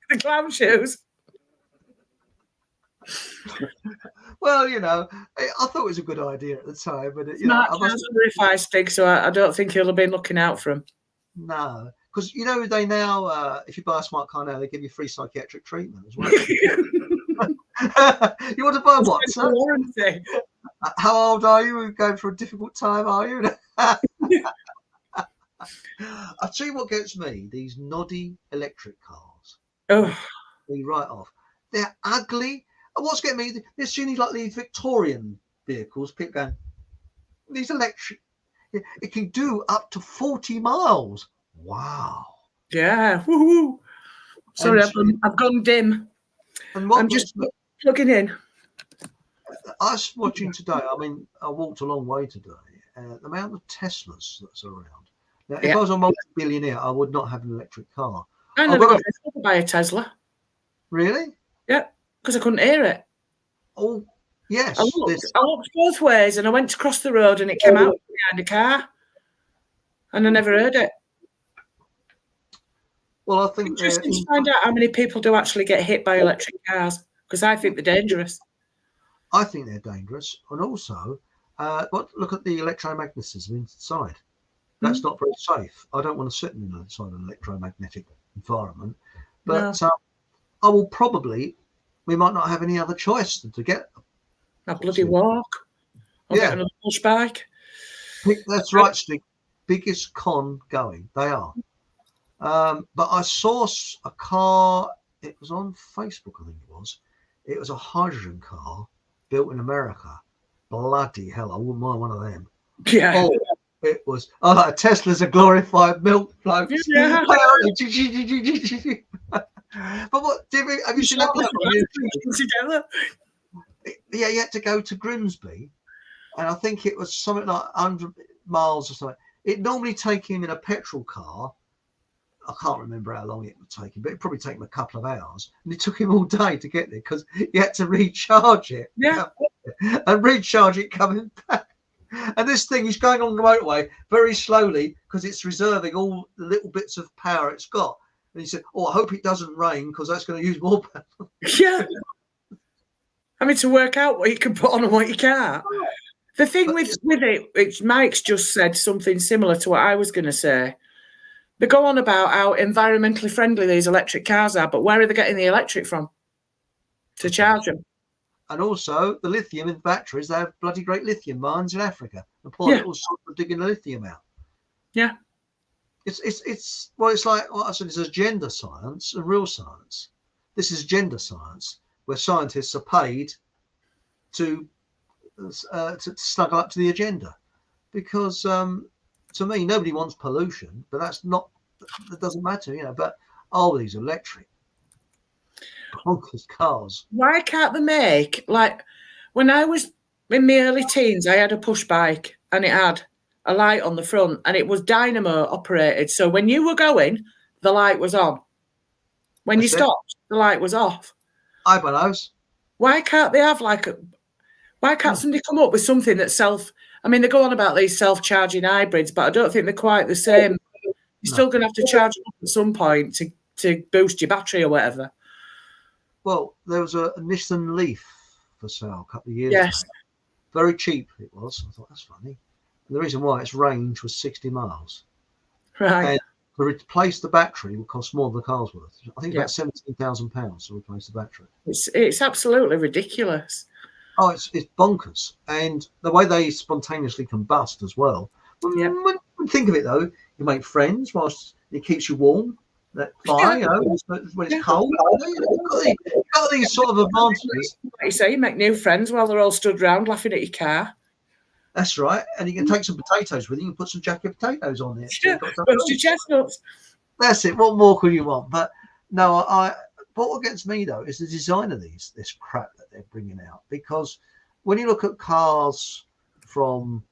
[SPEAKER 2] The clown shoes?
[SPEAKER 1] Well, I thought it was a good idea at the time. But
[SPEAKER 2] I must verify Stig, so I don't think he'll have been looking out for him.
[SPEAKER 1] No, because they now, if you buy a smart car now, they give you free psychiatric treatment as well. You want to buy what, sir?
[SPEAKER 2] Warranty.
[SPEAKER 1] How old are you? We're going for a difficult time, are you? I'll tell you what gets me, these noddy electric cars.
[SPEAKER 2] Oh,
[SPEAKER 1] Me right off. They're ugly. And what's getting me, they're seeing like these Victorian vehicles, people going, these electric, it can do up to 40 miles. Wow.
[SPEAKER 2] yeah. Woo-hoo. Sorry, I've gone dim.
[SPEAKER 1] And what
[SPEAKER 2] I'm just plugging in.
[SPEAKER 1] I was watching today, I mean, I walked a long way today, the amount of Teslas that's around. Now, if I was a multi-billionaire, I would not have an electric car.
[SPEAKER 2] I never got to buy a Tesla.
[SPEAKER 1] Really?
[SPEAKER 2] Yeah, because I couldn't hear it.
[SPEAKER 1] Oh, yes.
[SPEAKER 2] I looked both ways and I went to cross the road and it came out behind a car and I never heard it.
[SPEAKER 1] Well, I think
[SPEAKER 2] interesting to find out how many people do actually get hit by electric cars, because I think they're dangerous.
[SPEAKER 1] I think they're dangerous. And also, look at the electromagnetism inside. That's not very safe. I don't want to sit inside an electromagnetic environment. But I will we might not have any other choice than to get
[SPEAKER 2] a bloody walk. Or get another push bike.
[SPEAKER 1] That's right, Steve. Biggest con going. They are. But I saw a car, it was on Facebook, I think it was. It was a hydrogen car built in America. Bloody hell, I wouldn't mind one of them.
[SPEAKER 2] Yeah.
[SPEAKER 1] Oh, it was, like Tesla's a glorified milk float. Yeah. But what, have you seen that?
[SPEAKER 2] Together?
[SPEAKER 1] Yeah, you had to go to Grimsby, and I think it was something like 100 miles or something. It normally take him in a petrol car. I can't remember how long it would take him, but it probably take him a couple of hours. And it took him all day to get there because he had to recharge it.
[SPEAKER 2] Yeah.
[SPEAKER 1] And recharge it coming back. And this thing is going on the motorway very slowly because it's reserving all the little bits of power it's got. And he said, I hope it doesn't rain because that's going to use more power.
[SPEAKER 2] Yeah. I mean, to work out what you can put on and what you can't. The thing with it, Mike's just said something similar to what I was going to say. They go on about how environmentally friendly these electric cars are, but where are they getting the electric from to charge them? And
[SPEAKER 1] also, the lithium in batteries, they have bloody great lithium mines in Africa. The poor little sort of digging the lithium out.
[SPEAKER 2] Yeah.
[SPEAKER 1] It's like what I said, it's agenda science and real science. This is gender science, where scientists are paid to snuggle up to the agenda. Because to me, nobody wants pollution, but that doesn't matter, But these electric bonkers cars.
[SPEAKER 2] Why can't they make, like, when I was in my early teens, I had a push bike and it had a light on the front and it was dynamo operated. So when you were going, the light was on. When you stopped, the light was off.
[SPEAKER 1] I suppose.
[SPEAKER 2] Why can't they have why can't somebody come up with something that's they go on about these self-charging hybrids, but I don't think they're quite the same. You're still going to have to charge them up at some point to boost your battery or whatever.
[SPEAKER 1] Well, there was a Nissan Leaf for sale a couple of years ago. Very cheap it was. I thought, that's funny. And the reason why its range was 60 miles.
[SPEAKER 2] Right.
[SPEAKER 1] And to replace the battery would cost more than the car's worth. I think about £17,000 to replace the battery.
[SPEAKER 2] It's absolutely ridiculous.
[SPEAKER 1] Oh, it's bonkers. And the way they spontaneously combust as well. When think of it, though, you make friends whilst it keeps you warm. That fire, when it's cold. You've got these sort of advantages.
[SPEAKER 2] Like you say, you make new friends while they're all stood round laughing at your car.
[SPEAKER 1] That's right. And you can take some potatoes with you and put some jacket potatoes on there.
[SPEAKER 2] Roast your chestnuts.
[SPEAKER 1] That's it. What more could you want? But no, what gets me, though, is the design of this crap that they're bringing out. Because when you look at cars from,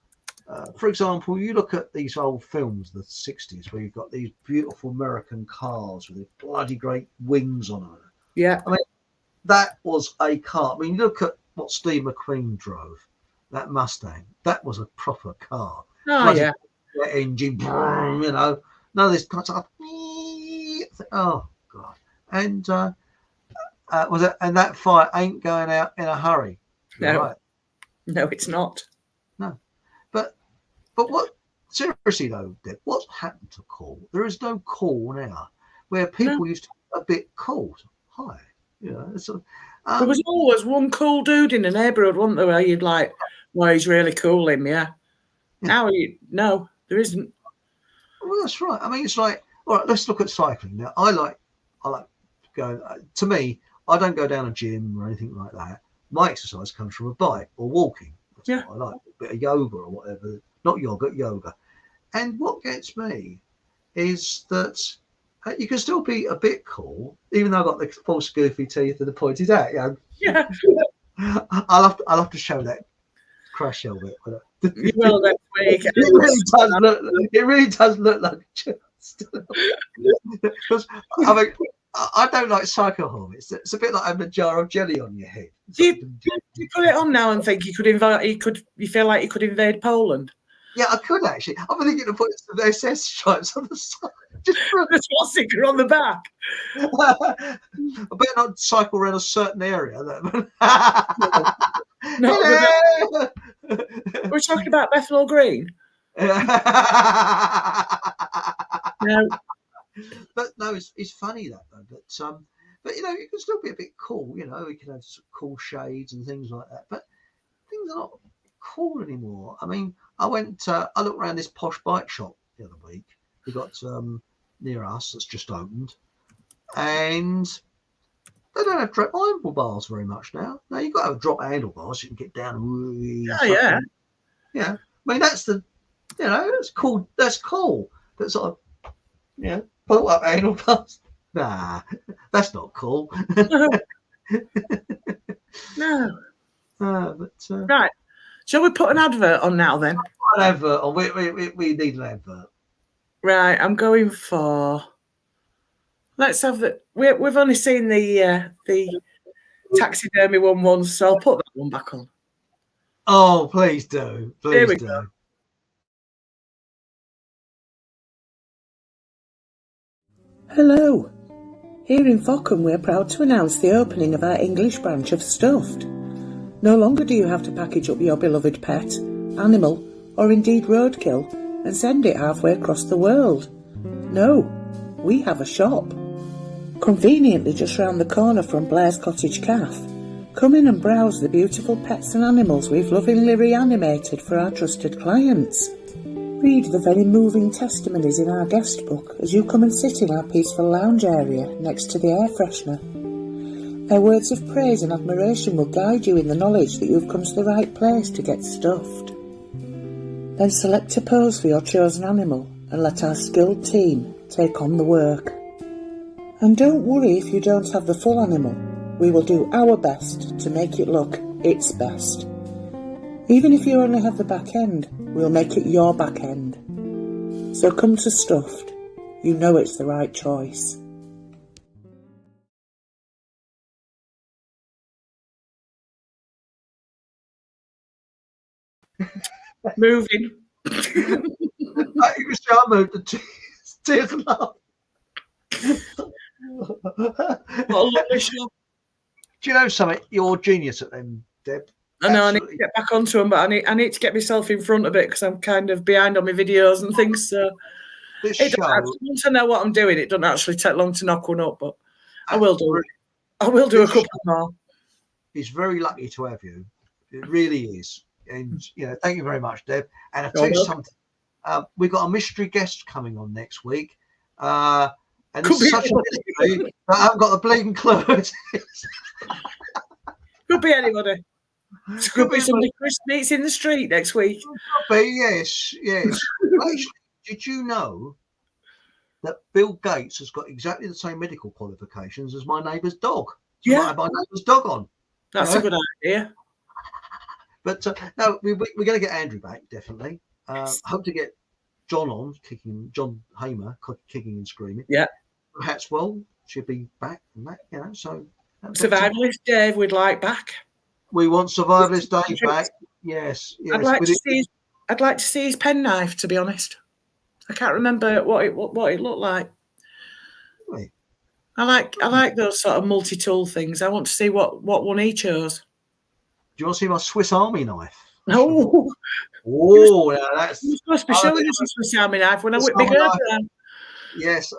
[SPEAKER 1] for example, you look at these old films, the 60s, where you've got these beautiful American cars with these bloody great wings on them.
[SPEAKER 2] Yeah.
[SPEAKER 1] I mean, that was a car. I mean, look at what Steve McQueen drove, that Mustang. That was a proper car.
[SPEAKER 2] Oh,
[SPEAKER 1] bloody
[SPEAKER 2] yeah.
[SPEAKER 1] Engine, none of this kind of, oh, God. And and that fire ain't going out in a hurry.
[SPEAKER 2] No,
[SPEAKER 1] right?
[SPEAKER 2] No, it's not.
[SPEAKER 1] No, but what? Seriously though, Deb, what's happened to cool? There is no cool now, where people used to be a bit cool. Hi,
[SPEAKER 2] there was always one cool dude in the neighbourhood, wasn't there? Where you'd like, well, he's really cool, him, yeah. Now no, there isn't.
[SPEAKER 1] Well, that's right. I mean, it's like, all right, let's look at cycling. Now, I like going, to me, I don't go down a gym or anything like that. My exercise comes from a bike or walking. That's
[SPEAKER 2] Yeah.
[SPEAKER 1] what I like. A bit of yoga or whatever. Not yoga. And what gets me is that you can still be a bit cool, even though I've got the false goofy teeth and the pointed hat. You know?
[SPEAKER 2] Yeah.
[SPEAKER 1] I'll have to show that crash helmet.
[SPEAKER 2] You will next week.
[SPEAKER 1] It really does look like a chest. Because I mean, I don't like psycho horror. It's a bit like having a jar of jelly on your head.
[SPEAKER 2] Do you put it on now and think you feel like you could invade Poland?
[SPEAKER 1] Yeah, I could actually. I'm thinking of putting some SS stripes on the side. Just for
[SPEAKER 2] a swastika on the back.
[SPEAKER 1] I better not cycle around a certain area.
[SPEAKER 2] We're talking about Bethnal Green.
[SPEAKER 1] No. But no, it's funny that though. But you know, you can still be a bit cool. You know, you can have some cool shades and things like that. But things are not cool anymore. I mean, I looked around this posh bike shop the other week. We got near us that's just opened, and they don't have drop handlebars very much now. Now you've got to have drop handlebars so you can get down really.
[SPEAKER 2] Yeah.
[SPEAKER 1] I mean, that's cool. That's cool. But sort of, pull up handlebars. Nah, that's not cool.
[SPEAKER 2] No.
[SPEAKER 1] But
[SPEAKER 2] Right. Shall we put an advert on now then?
[SPEAKER 1] An advert on. We need an advert.
[SPEAKER 2] Right. I'm going for. Let's have the. We've only seen the taxidermy one once, so I'll put that one back on.
[SPEAKER 1] Oh, please do. Please do. Go.
[SPEAKER 2] Hello. Here in Fockham, we're proud to announce the opening of our English branch of Stuffed. No longer do you have to package up your beloved pet, animal, or indeed roadkill and send it halfway across the world. No, we have a shop. Conveniently just round the corner from Blair's Cottage Cafe. Come in and browse the beautiful pets and animals we've lovingly reanimated for our trusted clients. Read the very moving testimonies in our guest book as you come and sit in our peaceful lounge area next to the air freshener. Their words of praise and admiration will guide you in the knowledge that you've come to the right place to get stuffed. Then select a pose for your chosen animal and let our skilled team take on the work. And don't worry if you don't have the full animal. We will do our best to make it look its best. Even if you only have the back end, we'll make it your back end. So come to Stuffed. You know it's the right choice. Moving.
[SPEAKER 1] I moved the tears and laugh.
[SPEAKER 2] What a lovely show.
[SPEAKER 1] Do you know something? You're a genius at them, Deb.
[SPEAKER 2] I know. Absolutely. I need to get back onto them, but I need to get myself in front of it because I'm kind of behind on my videos and things. So once I know what I'm doing, it doesn't actually take long to knock one up, but I will do. I will do a couple more.
[SPEAKER 1] He's very lucky to have you. It really is. And thank you very much, Deb. And I'll tell you something. We've got a mystery guest coming on next week. And it's such a mystery that I haven't got the bleeding clue.
[SPEAKER 2] Could be anybody. It could be somebody Chris meets in the street next week.
[SPEAKER 1] Could be, yes. Actually, did you know that Bill Gates has got exactly the same medical qualifications as my neighbour's dog? So I have my neighbour's dog on.
[SPEAKER 2] That's a good idea.
[SPEAKER 1] But no, we're going to get Andrew back, definitely. Hope to get John on, John Hamer, kicking and screaming.
[SPEAKER 2] Yeah.
[SPEAKER 1] Hatswell should be back and that, so.
[SPEAKER 2] Survivalist Dave we'd like back.
[SPEAKER 1] We want Survivalist Dave back. Yes.
[SPEAKER 2] I'd like to see his penknife, to be honest. I can't remember what it looked like.
[SPEAKER 1] Really?
[SPEAKER 2] I like those sort of multi-tool things. I want to see what one he chose.
[SPEAKER 1] Do you want to see my Swiss Army knife?
[SPEAKER 2] Oh,
[SPEAKER 1] now that's.
[SPEAKER 2] You're supposed to be showing us a Swiss Army knife when I whip my girl down.
[SPEAKER 1] Yes,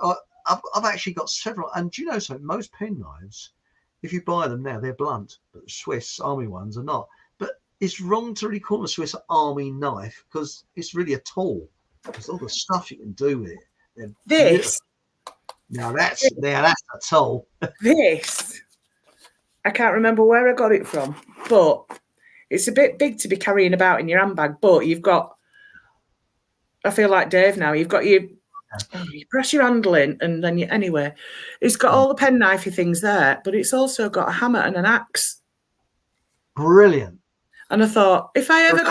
[SPEAKER 1] I've actually got several. And do you know something? Most pen knives, if you buy them now, they're blunt, but Swiss Army ones are not. But it's wrong to really call them a Swiss Army knife because it's really a tool. There's all the stuff you can do with it. They're beautiful.
[SPEAKER 2] This,
[SPEAKER 1] Now that's a tool.
[SPEAKER 2] this, I can't remember where I got it from, but it's a bit big to be carrying about in your handbag. But you've got, I feel like Dave now. You've got you press your handle in, and then anyway, it's got all the penknifey things there, but it's also got a hammer and an axe.
[SPEAKER 1] Brilliant.
[SPEAKER 2] And I thought, if I ever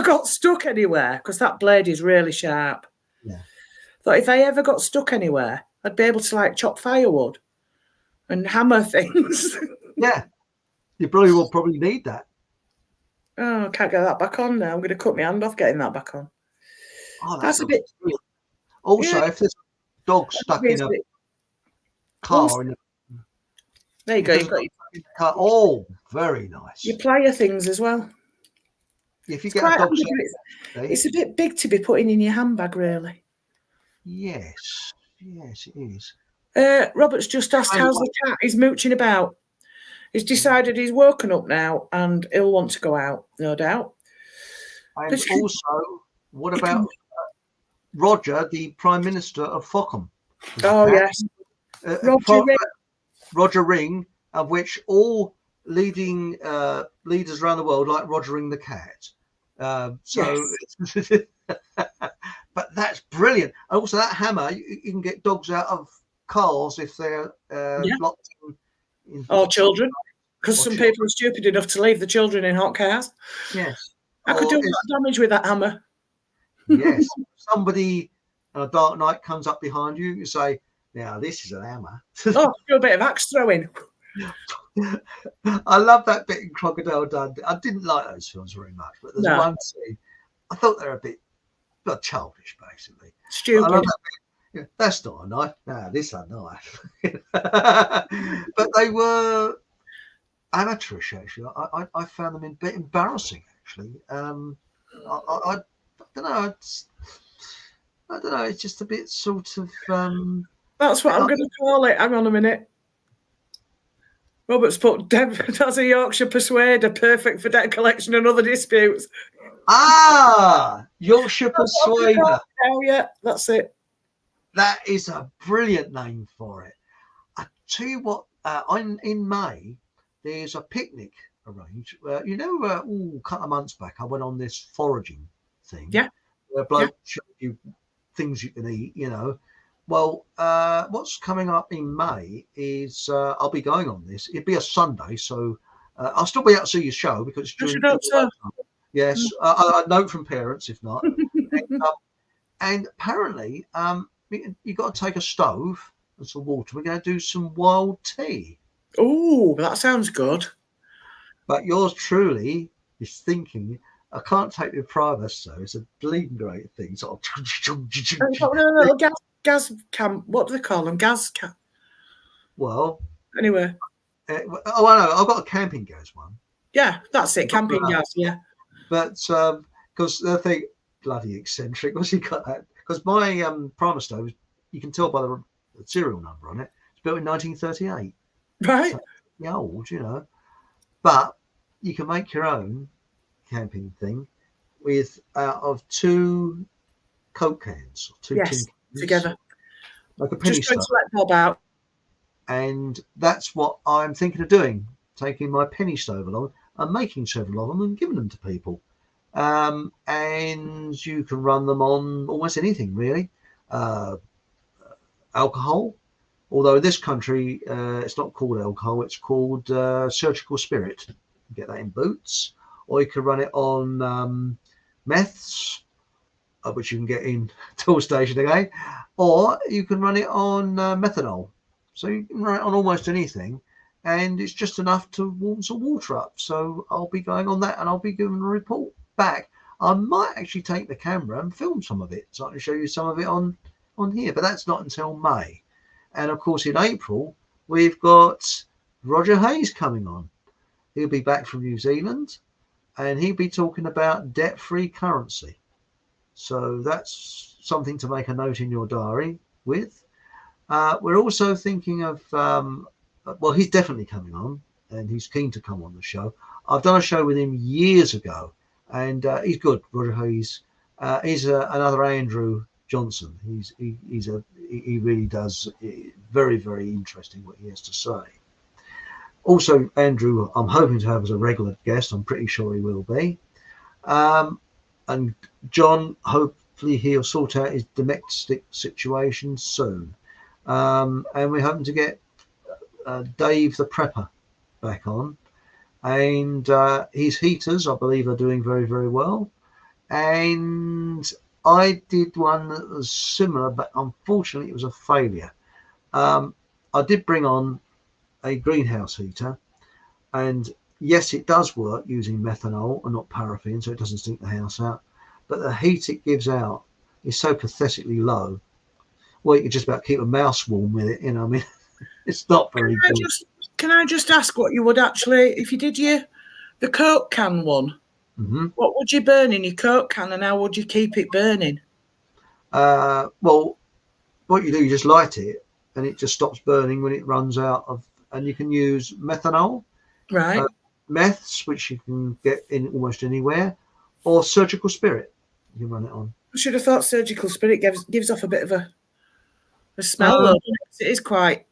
[SPEAKER 2] got stuck anywhere, because that blade is really sharp.
[SPEAKER 1] Yeah.
[SPEAKER 2] Thought if I ever got stuck anywhere, I'd be able to like chop firewood and hammer things.
[SPEAKER 1] Yeah. You probably will need that.
[SPEAKER 2] Oh, I can't get that back on now. I'm going to cut my hand off getting that back on.
[SPEAKER 1] Oh,
[SPEAKER 2] that's a bit.
[SPEAKER 1] Brilliant. Also, if there's a dog stuck in a car,
[SPEAKER 2] there you go. You've got your
[SPEAKER 1] car. Oh, very nice.
[SPEAKER 2] Your plier things as well.
[SPEAKER 1] If you get a dog,
[SPEAKER 2] it's a bit big to be putting in your handbag, really.
[SPEAKER 1] Yes, it is.
[SPEAKER 2] Robert's just asked how's the cat. He's mooching about. He's decided he's woken up now and he'll want to go out, no doubt.
[SPEAKER 1] And also, what about Roger, the Prime Minister of Fockham?
[SPEAKER 2] Oh, yes.
[SPEAKER 1] Roger Ring, of which all leading leaders around the world like Rogering the cat. Yes. But that's brilliant. Also, that hammer, you can get dogs out of cars if they're locked in.
[SPEAKER 2] Or children, because some people are stupid enough to leave the children in hot cars.
[SPEAKER 1] Yes.
[SPEAKER 2] I could do a lot of damage with that hammer.
[SPEAKER 1] Yes. Somebody on a dark night comes up behind you, you say, now this is an hammer.
[SPEAKER 2] Oh, do a bit of axe throwing.
[SPEAKER 1] I love that bit in Crocodile Dundee. I didn't like those films very much, but there's one scene I thought they're a bit childish, basically.
[SPEAKER 2] Stupid. I love
[SPEAKER 1] that bit. That's not a knife. No, this is a knife. But they were amateurish, actually. I found them a bit embarrassing, actually. I don't know. I don't know. It's just a bit sort of.
[SPEAKER 2] That's what I'm going to call it. Hang on a minute. Robert's put that's a Yorkshire Persuader, perfect for debt collection and other disputes.
[SPEAKER 1] Yorkshire Persuader.
[SPEAKER 2] Oh yeah, that's it.
[SPEAKER 1] That is a brilliant name for it. I tell you what, in May there's a picnic arranged. A couple of months back I went on this foraging thing.
[SPEAKER 2] Yeah.
[SPEAKER 1] Where bloke showed you things you can eat, Well, what's coming up in May is I'll be going on this. It'd be a Sunday, so I'll still be able to see your show because it's during yes, a note from parents if not. And apparently, you've got to take a stove and some water. We're going to do some wild tea.
[SPEAKER 2] Oh, that sounds good.
[SPEAKER 1] But yours truly is thinking, I can't take the privacy, so it's a bleeding great thing. Sort of.
[SPEAKER 2] No, gas cam. What do they call them? Gas cam.
[SPEAKER 1] Well,
[SPEAKER 2] anyway.
[SPEAKER 1] I know. I've got a camping gas one.
[SPEAKER 2] Yeah, that's it. Camping gas. Yeah.
[SPEAKER 1] But because they think bloody eccentric, what's he got that? Because my primer stove, you can tell by the serial number on it. It's built in 1938.
[SPEAKER 2] Right.
[SPEAKER 1] So it's old, But you can make your own camping thing with out of 2 Coke cans, 2 tin cans
[SPEAKER 2] together,
[SPEAKER 1] like a penny
[SPEAKER 2] just going to let Bob out.
[SPEAKER 1] And that's what I'm thinking of doing: taking my penny stove along and making several of them and giving them to people. And you can run them on almost anything, really. Alcohol, although in this country it's not called alcohol; it's called surgical spirit. You get that in boots. Or you can run it on meths, which you can get in tool station again, or you can run it on methanol. So you can run it on almost anything, and it's just enough to warm some water up. So I'll be going on that, and I'll be giving a report back. I might actually take the camera and film some of it, so I can show you some of it on here. But that's not until May, and of course in April we've got Roger Hayes coming on. He'll be back from New Zealand. And he'll be talking about debt-free currency. So that's something to make a note in your diary with. We're also thinking of, he's definitely coming on, and he's keen to come on the show. I've done a show with him years ago, and he's good, Roger Hayes. He's another Andrew Johnson. He really does very, very interesting what he has to say. Also, Andrew, I'm hoping to have as a regular guest. I'm pretty sure he will be. And John, hopefully he'll sort out his domestic situation soon. And we're hoping to get Dave the Prepper back on. And his heaters, I believe, are doing very, very well. And I did one that was similar, but unfortunately it was a failure. I did bring on a greenhouse heater, and yes, it does work using methanol and not paraffin, so it doesn't stink the house out. But the heat it gives out is so pathetically low. Well, you can just about keep a mouse warm with it, you know. I mean, it's not very good.
[SPEAKER 2] Can I just ask what you would actually, if you did the Coke can one, what would you burn in your Coke can, and how would you keep it burning?
[SPEAKER 1] Well, what you do, you just light it, and it just stops burning when it runs out of. And you can use methanol,
[SPEAKER 2] right?
[SPEAKER 1] Meths, which you can get in almost anywhere, or surgical spirit. You can run it on.
[SPEAKER 2] I should have thought surgical spirit gives off a bit of a smell. Though. It is quite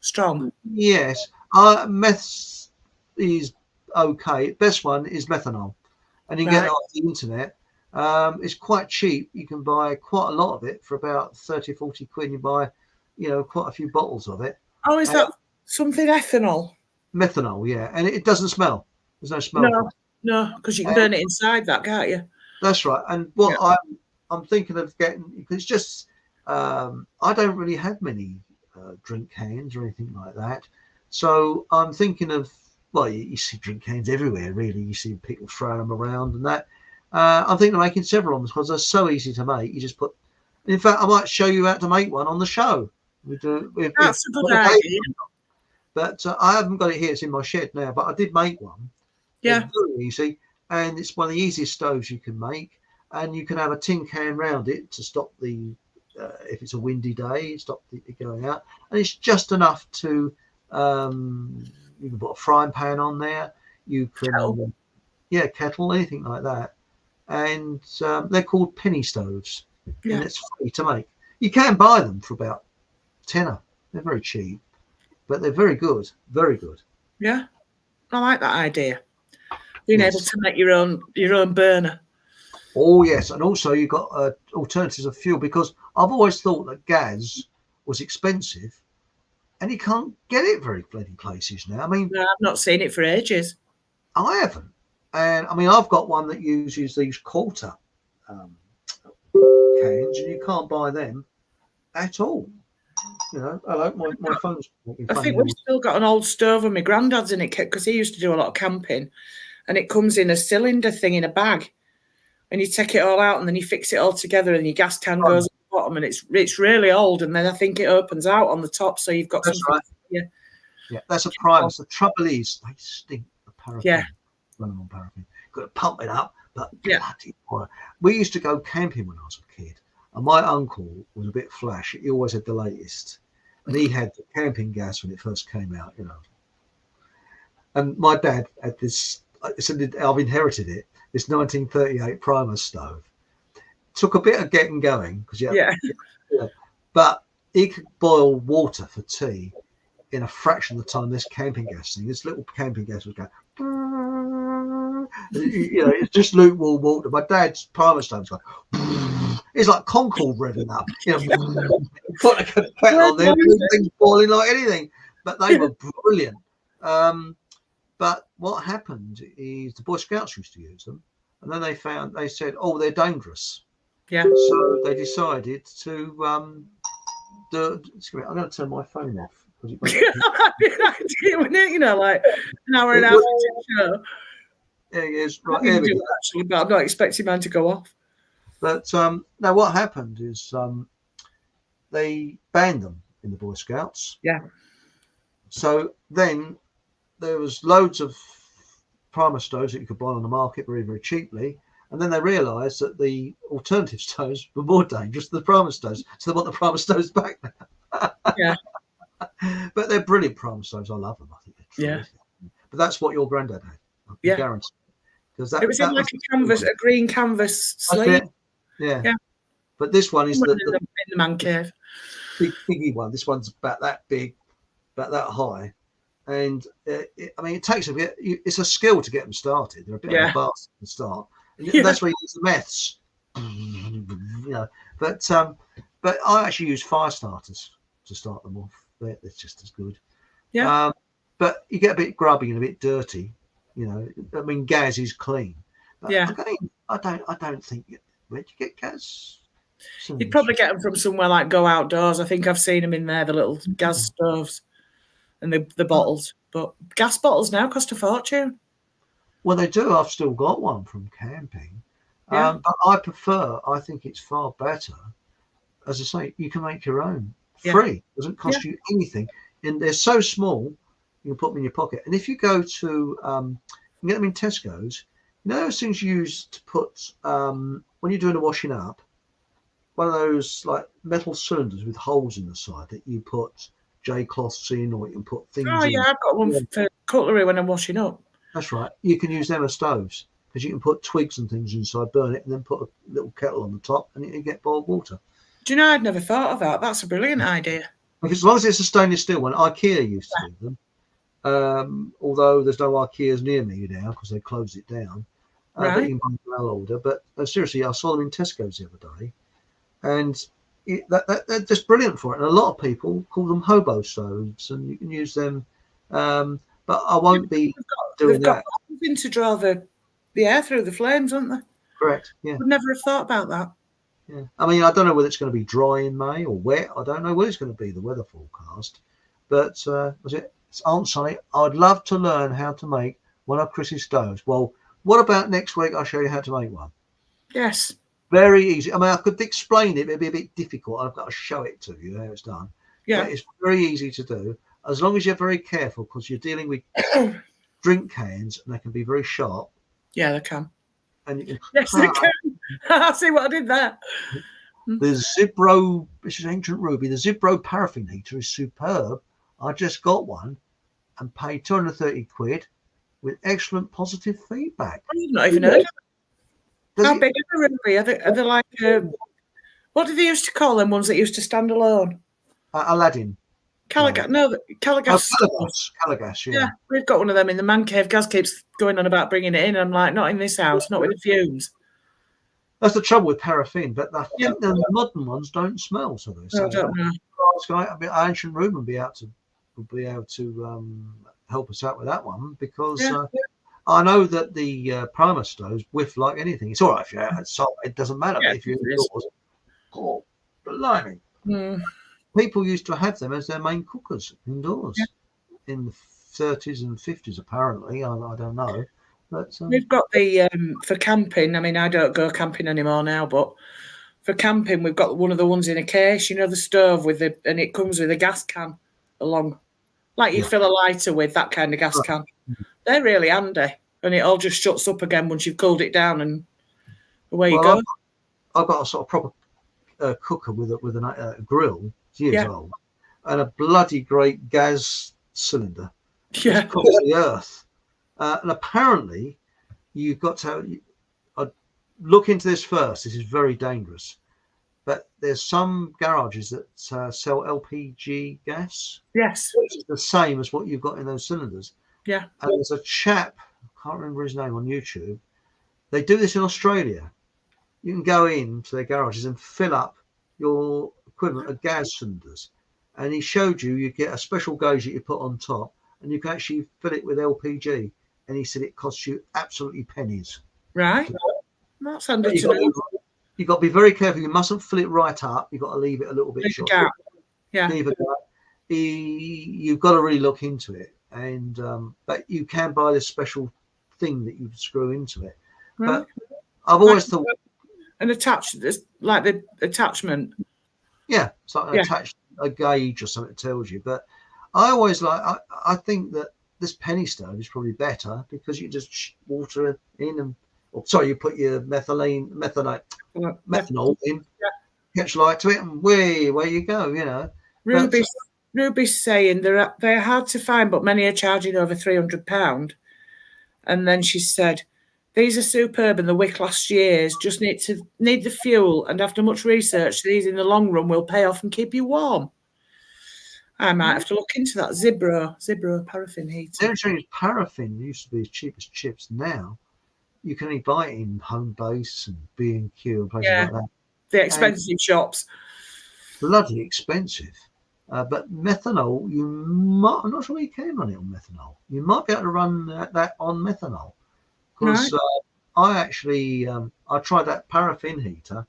[SPEAKER 2] strong.
[SPEAKER 1] Yes, meths is okay. Best one is methanol, and you can get it off the internet. It's quite cheap. You can buy quite a lot of it for about 30, 40 quid. You buy, quite a few bottles of it.
[SPEAKER 2] Oh, is that something ethanol?
[SPEAKER 1] Methanol, yeah, and it doesn't smell. There's no smell.
[SPEAKER 2] No, because you can burn it inside that, can't you?
[SPEAKER 1] That's right. And what I'm thinking of getting, because it's just I don't really have many drink cans or anything like that, so I'm thinking of, well, you see drink cans everywhere, really. You see people throwing them around and that. I'm thinking of making several of them because they're so easy to make. You just put. In fact, I might show you how to make one on the show.
[SPEAKER 2] That's a good idea.
[SPEAKER 1] But I haven't got it here. It's in my shed now. But I did make one.
[SPEAKER 2] Yeah.
[SPEAKER 1] It's very easy, and it's one of the easiest stoves you can make. And you can have a tin can round it to stop the, if it's a windy day, stop it going out. And it's just enough to, you can put a frying pan on there. You can, kettle, anything like that. And they're called penny stoves. Yeah. And it's free to make. You can buy them for about £10. They're very cheap, but they're very good. Very good.
[SPEAKER 2] Yeah, I like that idea. Being able to make your own burner.
[SPEAKER 1] Oh yes, and also you've got alternatives of fuel, because I've always thought that gas was expensive, and you can't get it very bloody places now. I mean,
[SPEAKER 2] no, I've not seen it for ages.
[SPEAKER 1] I haven't, and I mean I've got one that uses these quarter cans, and you can't buy them at all. Hello, my phone's.
[SPEAKER 2] I think we've still got an old stove and my granddad's in it because he used to do a lot of camping, and it comes in a cylinder thing in a bag, and you take it all out and then you fix it all together, and your gas can goes at the bottom, and it's really old, and then I think it opens out on the top, so you've got. That's right.
[SPEAKER 1] Yeah, that's a Primus. The trouble is they stink. The paraffin. Yeah. Running on paraffin. Got to pump it up, but bloody boy. We used to go camping when I was a kid. And my uncle was a bit flash. He always had the latest. And he had the camping gas when it first came out, And my dad had this, I've inherited it, this 1938 Primus stove. Took a bit of getting going, because but he could boil water for tea in a fraction of the time this camping gas thing. This little camping gas was going, it's just lukewarm water. My dad's Primus stove's going, it's like Concord revving up. Put a kettle on there, things boiling like anything. But they were brilliant. But what happened is the Boy Scouts used to use them, and then they said, oh, they're dangerous. Yeah. So they decided to I'm going to turn my phone off.
[SPEAKER 2] Like an hour and a half into the show.
[SPEAKER 1] There he is. Right, there we go.
[SPEAKER 2] Actually, but I'm not expecting mine to go off.
[SPEAKER 1] But now what happened is they banned them in the Boy Scouts.
[SPEAKER 2] Yeah.
[SPEAKER 1] So then there was loads of Primus stoves that you could buy on the market very, very cheaply. And then they realised that the alternative stoves were more dangerous than the Primus stoves. So they want the Primus stoves back now. Yeah. But they're brilliant Primus stoves. I love them. I think they're terrific. But that's what your granddad had. I guarantee.
[SPEAKER 2] It was in like a green canvas sleeve.
[SPEAKER 1] Yeah. But this one is
[SPEAKER 2] in the man cave.
[SPEAKER 1] Big piggy one. This one's about that big, about that high. And it takes a bit. It's a skill to get them started. They're a bit of a bastard to start, and that's where you use the meths. But I actually use fire starters to start them off. They're just as good.
[SPEAKER 2] Yeah.
[SPEAKER 1] But you get a bit grubby and a bit dirty. Gaz is clean. But again, I don't think. Where'd you get Gaz?
[SPEAKER 2] You'd probably get them from somewhere like Go Outdoors. I think I've seen them in there, the little gas stoves and the bottles. But gas bottles now cost a fortune.
[SPEAKER 1] Well, they do. I've still got one from camping.
[SPEAKER 2] Yeah.
[SPEAKER 1] But I think it's far better. As I say, you can make your own. Free. Doesn't cost you anything. And they're so small, you can put them in your pocket. And if you go to, you can get them in Tesco's. Those things you use to put, when you're doing the washing up, one of those like metal cylinders with holes in the side that you put J-cloths in, or you can put things in.
[SPEAKER 2] Oh, yeah, I've got one for cutlery when I'm washing up.
[SPEAKER 1] That's right. You can use them as stoves because you can put twigs and things inside, burn it, and then put a little kettle on the top, and you get boiled water.
[SPEAKER 2] Do you know, I'd never thought of that. That's a brilliant idea.
[SPEAKER 1] Because as long as it's a stainless steel one, IKEA used to do them. Although there's no IKEAs near me now because they closed it down.
[SPEAKER 2] Right.
[SPEAKER 1] But you can buy them order. But seriously, I saw them in Tesco's the other day. And they're just brilliant for it. And a lot of people call them hobo stoves, and you can use them. But I won't be doing that.
[SPEAKER 2] They've got to draw the air through the flames, haven't they?
[SPEAKER 1] Correct, yeah.
[SPEAKER 2] Would never have thought about that.
[SPEAKER 1] Yeah. I don't know whether it's going to be dry in May or wet. I don't know what it's going to be, the weather forecast. But it's Aunt Sunny. I'd love to learn how to make one of Chris's stoves. Well, what about next week? I'll show you how to make one.
[SPEAKER 2] Yes.
[SPEAKER 1] Very easy. I could explain it, but it'd be a bit difficult. I've got to show it to you how it's done.
[SPEAKER 2] Yeah.
[SPEAKER 1] But it's very easy to do, as long as you're very careful, because you're dealing with drink cans, and they can be very sharp.
[SPEAKER 2] Yeah, they can.
[SPEAKER 1] And you can.
[SPEAKER 2] Yes, they can. I see what I did there.
[SPEAKER 1] The Zipro, this is Ancient Ruby. The Zipro paraffin heater is superb. I just got one and paid 230 quid with excellent positive feedback.
[SPEAKER 2] I've not even heard of it. How big are they? Are they like, what did they used to call them ones that used to stand alone?
[SPEAKER 1] Aladdin.
[SPEAKER 2] Calagas. No, Calagas.
[SPEAKER 1] Calagas, yeah.
[SPEAKER 2] Yeah, we've got one of them in the man cave. Gaz keeps going on about bringing it in. I'm like, not in this house, not with the fumes.
[SPEAKER 1] That's the trouble with paraffin, but I think the modern ones don't smell, so they say.
[SPEAKER 2] I don't know.
[SPEAKER 1] Ancient Ruben will be able to help us out with that one, because I know that the primer stoves whiff like anything. It's all right if you're outside, it doesn't matter. But if you're indoors, blimey. People used to have them as their main cookers indoors in the 30s and 50s, apparently. I don't know. But,
[SPEAKER 2] we've got the for camping. I don't go camping anymore now, but for camping, we've got one of the ones in a case. The stove and it comes with a gas can along, like you fill a lighter with, that kind of gas can. They're really handy, and it all just shuts up again once you've cooled it down, and away you go.
[SPEAKER 1] I've got a sort of proper cooker with a grill. It's years old, and a bloody great gas cylinder.
[SPEAKER 2] Yeah,
[SPEAKER 1] across the earth. And apparently, you've got to look into this first. This is very dangerous. But there's some garages that sell LPG gas.
[SPEAKER 2] Yes.
[SPEAKER 1] Which is the same as what you've got in those cylinders.
[SPEAKER 2] Yeah.
[SPEAKER 1] And there's a chap, I can't remember his name, on YouTube. They do this in Australia. You can go into their garages and fill up your equivalent of gas cylinders. And he showed you get a special gauge that you put on top, and you can actually fill it with LPG. And he said it costs you absolutely pennies.
[SPEAKER 2] Right. That's handy to know.
[SPEAKER 1] You've got to be very careful. You mustn't fill it right up. You've got to leave it a little bit short.
[SPEAKER 2] Yeah.
[SPEAKER 1] Leave a gap. You've got to really look into it. And but you can buy this special thing that you screw into it. Right. But I've always thought
[SPEAKER 2] an like the attachment.
[SPEAKER 1] Yeah, it's like a gauge or something tells you. But I always I think that this penny stove is probably better because you just water in and you put your methanol in, catch light to it, and where you go,
[SPEAKER 2] Ruby's saying they're hard to find, but many are charging over £300. And then she said, These are superb, and the wick lasts years. Just need the fuel, and after much research, these in the long run will pay off and keep you warm. I might have to look into that. Zibro paraffin heater.
[SPEAKER 1] The only thing is paraffin used to be as cheap as chips. Now you can only buy it in Home Base and B&Q and places like that.
[SPEAKER 2] The expensive shops.
[SPEAKER 1] Bloody expensive. But methanol, I'm not sure you can run it on methanol. You might be able to run that on methanol. Because I actually, I tried that paraffin heater,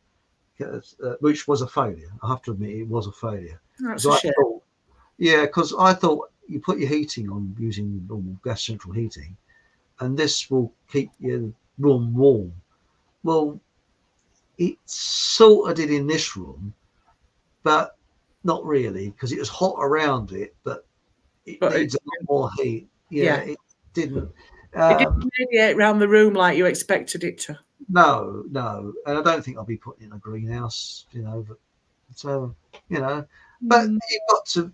[SPEAKER 1] which was a failure. I have to admit it was a failure.
[SPEAKER 2] That's a shame.
[SPEAKER 1] Because I thought you put your heating on using normal gas central heating, and this will keep your room warm. Well, it sort of did in this room, but not really, because it was hot around it, but it needs a lot more heat. It didn't.
[SPEAKER 2] It didn't radiate around the room like you expected it to.
[SPEAKER 1] No, and I don't think I'll be putting in a greenhouse, but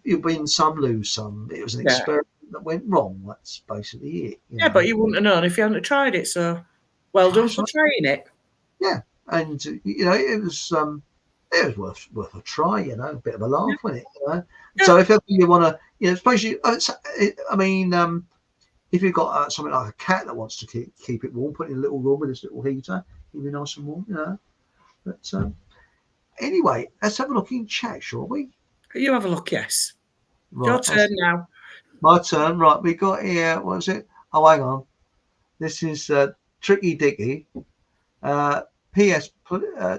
[SPEAKER 1] you win some, lose some. It was an experiment that went wrong. That's basically it.
[SPEAKER 2] But you wouldn't have known if you hadn't tried it. So, well done for trying it.
[SPEAKER 1] Yeah, and it was worth a try. A bit of a laugh, wasn't it? Yeah. So if ever you want to, especially, if you've got something like a cat that wants to keep it warm, put it in a little room with this little heater, keep it nice and warm. But anyway, let's have a look in chat, shall we?
[SPEAKER 2] You have a look, yes.
[SPEAKER 1] Right,
[SPEAKER 2] your turn now.
[SPEAKER 1] My turn, right. We got here, what is it? Oh, hang on. This is Tricky Dicky. P.S.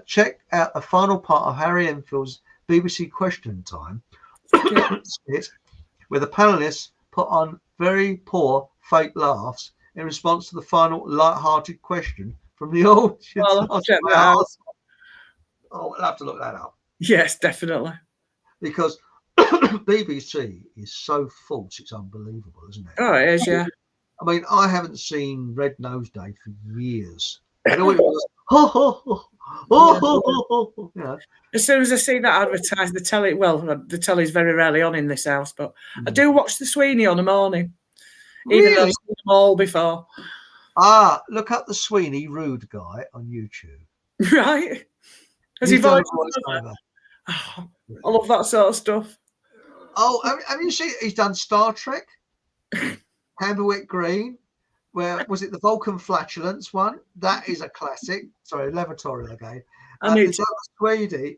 [SPEAKER 1] Check out the final part of Harry Enfield's BBC Question Time, where the panelists put on very poor fake laughs in response to the final light-hearted question from the audience.
[SPEAKER 2] Well, I'll check that out.
[SPEAKER 1] Oh, we'll have to look that up.
[SPEAKER 2] Yes, definitely.
[SPEAKER 1] Because BBC is so false, it's unbelievable, isn't it?
[SPEAKER 2] Oh, it is, yeah.
[SPEAKER 1] I mean, I haven't seen Red Nose Day for years. I know it was,
[SPEAKER 2] As soon as I see that advertised, the telly's very rarely on in this house, but I do watch the Sweeney on the morning, even though I've seen them all before.
[SPEAKER 1] Look up the Sweeney Rude guy on YouTube.
[SPEAKER 2] Right? Has he voiced over? Oh, I love that sort of stuff.
[SPEAKER 1] Oh, have you seen? He's done Star Trek, Camberwick Green. Where was it? The Vulcan Flatulence one. That is a classic. Sorry, Lavatory again.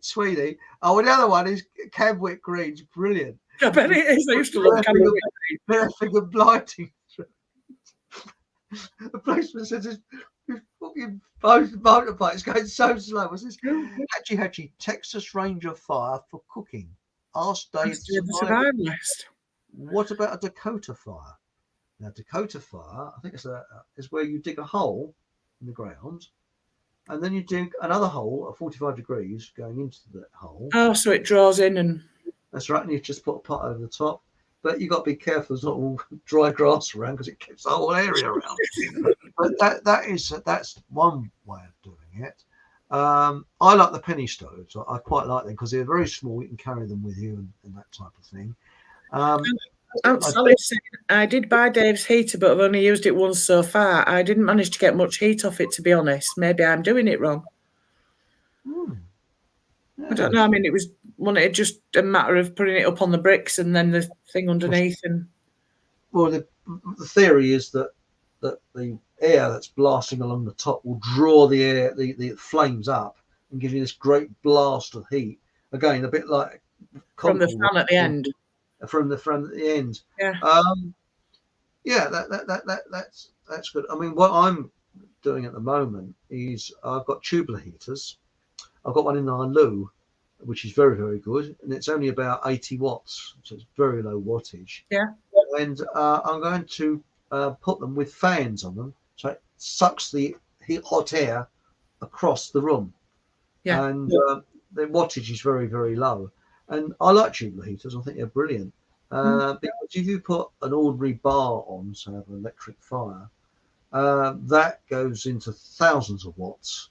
[SPEAKER 1] Sweeney. Oh, and the other one is Camberwick Green's brilliant.
[SPEAKER 2] I bet it is. I used to love Camberwick Green.
[SPEAKER 1] Barefoot and blighting. The policeman says his fucking motorbike's going so slow. Was this Hatchy Texas Ranger fire for cooking? Ask Dave the survivalist. What about a Dakota fire? Now, Dakota fire, I think is where you dig a hole in the ground, and then you dig another hole at 45 degrees going into that hole. Oh, so it draws in, and that's right. And you just put a pot over the top, but you got to be careful there's not all dry grass around because it keeps the whole area around. But that's one way of doing it. I like the penny stoves. I quite like them because they're very small. You can carry them with you and that type of thing. I did buy Dave's heater, but I've only used it once so far. I didn't manage to get much heat off it, to be honest. Maybe I'm doing it wrong. Yeah. I don't know. I mean, it was just a matter of putting it up on the bricks and then the thing underneath. Well, the theory is that the air that's blasting along the top will draw the air, the flames up, and give you this great blast of heat. Again, a bit like from the fan at the end. From the front at the end. Yeah. That's good. I mean, what I'm doing at the moment is I've got tubular heaters. I've got one in our loo, which is very, very good, and it's only about 80 watts, so it's very low wattage. Yeah. And I'm going to put them with fans on them, so it sucks the hot air across the room. Yeah. And the wattage is very, very low. And I like tubular heaters. I think they're brilliant. Because if you put an ordinary bar on, so have an electric fire, that goes into thousands of watts.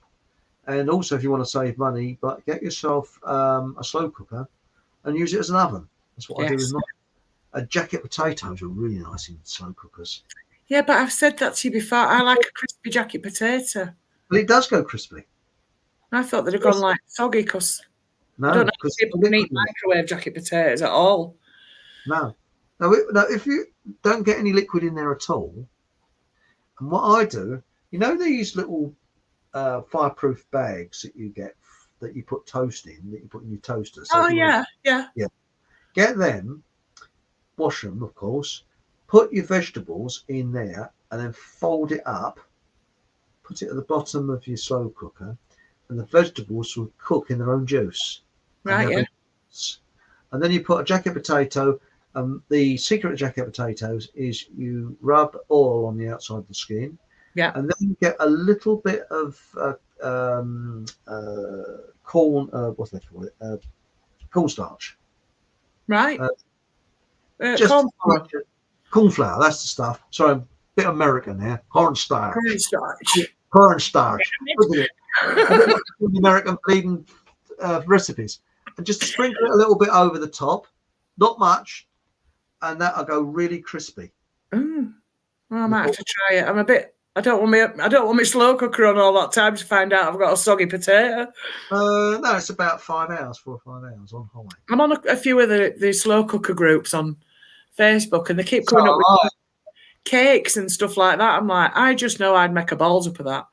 [SPEAKER 1] And also, if you want to save money, but get yourself a slow cooker and use it as an oven. That's what I do with mine. Jacket potatoes are really nice in slow cookers.
[SPEAKER 2] Yeah, but I've said that to you before. I like a crispy jacket potato.
[SPEAKER 1] But it does go crispy.
[SPEAKER 2] I thought they'd have gone like soggy because I don't know if people can eat microwave jacket potatoes at all.
[SPEAKER 1] No. No, if you don't get any liquid in there at all, and what I do, you know these little fireproof bags that you get that you put toast in, that you put in your toaster. So
[SPEAKER 2] yeah.
[SPEAKER 1] Get them, wash them, of course, put your vegetables in there, and then fold it up, put it at the bottom of your slow cooker, and the vegetables will cook in their own juice.
[SPEAKER 2] Right, yeah.
[SPEAKER 1] And then you put a jacket potato. The secret of jacket potatoes is you rub oil on the outside of the skin.
[SPEAKER 2] Yeah.
[SPEAKER 1] And then you get a little bit of corn, what's that called? Cornstarch.
[SPEAKER 2] Right.
[SPEAKER 1] Cornflour, that's the stuff. Sorry, I'm a bit American here. Cornstarch. Cornstarch. Look at it. American bleeding recipes. And just sprinkle it a little bit over the top. Not much. And that'll go really crispy.
[SPEAKER 2] Well, I might have to try it. I don't want my slow cooker on all that time to find out I've got a soggy potato.
[SPEAKER 1] No, it's about 4 or 5 hours on high.
[SPEAKER 2] I'm on a few of the slow cooker groups on Facebook, and they keep coming up with cakes and stuff like that. I'm like, I just know I'd make a balls up of that.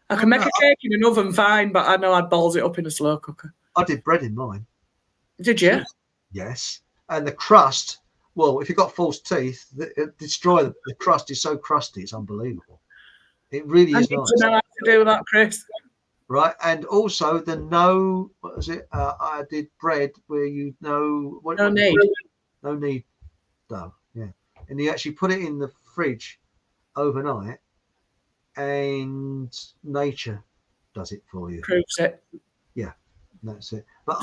[SPEAKER 2] I can make a cake in an oven fine, but I know I'd balls it up in a slow cooker.
[SPEAKER 1] I did bread in mine.
[SPEAKER 2] Did you?
[SPEAKER 1] Yes. And the crust, well, if you've got false teeth, destroy the crust is so crusty, it's unbelievable. It really is nice.
[SPEAKER 2] I need to know how to do that, Chris.
[SPEAKER 1] Right, and also what was it? I did bread where no knead dough, yeah, and you actually put it in the fridge overnight, and nature does it for you.
[SPEAKER 2] Proves it.
[SPEAKER 1] Yeah, that's it. But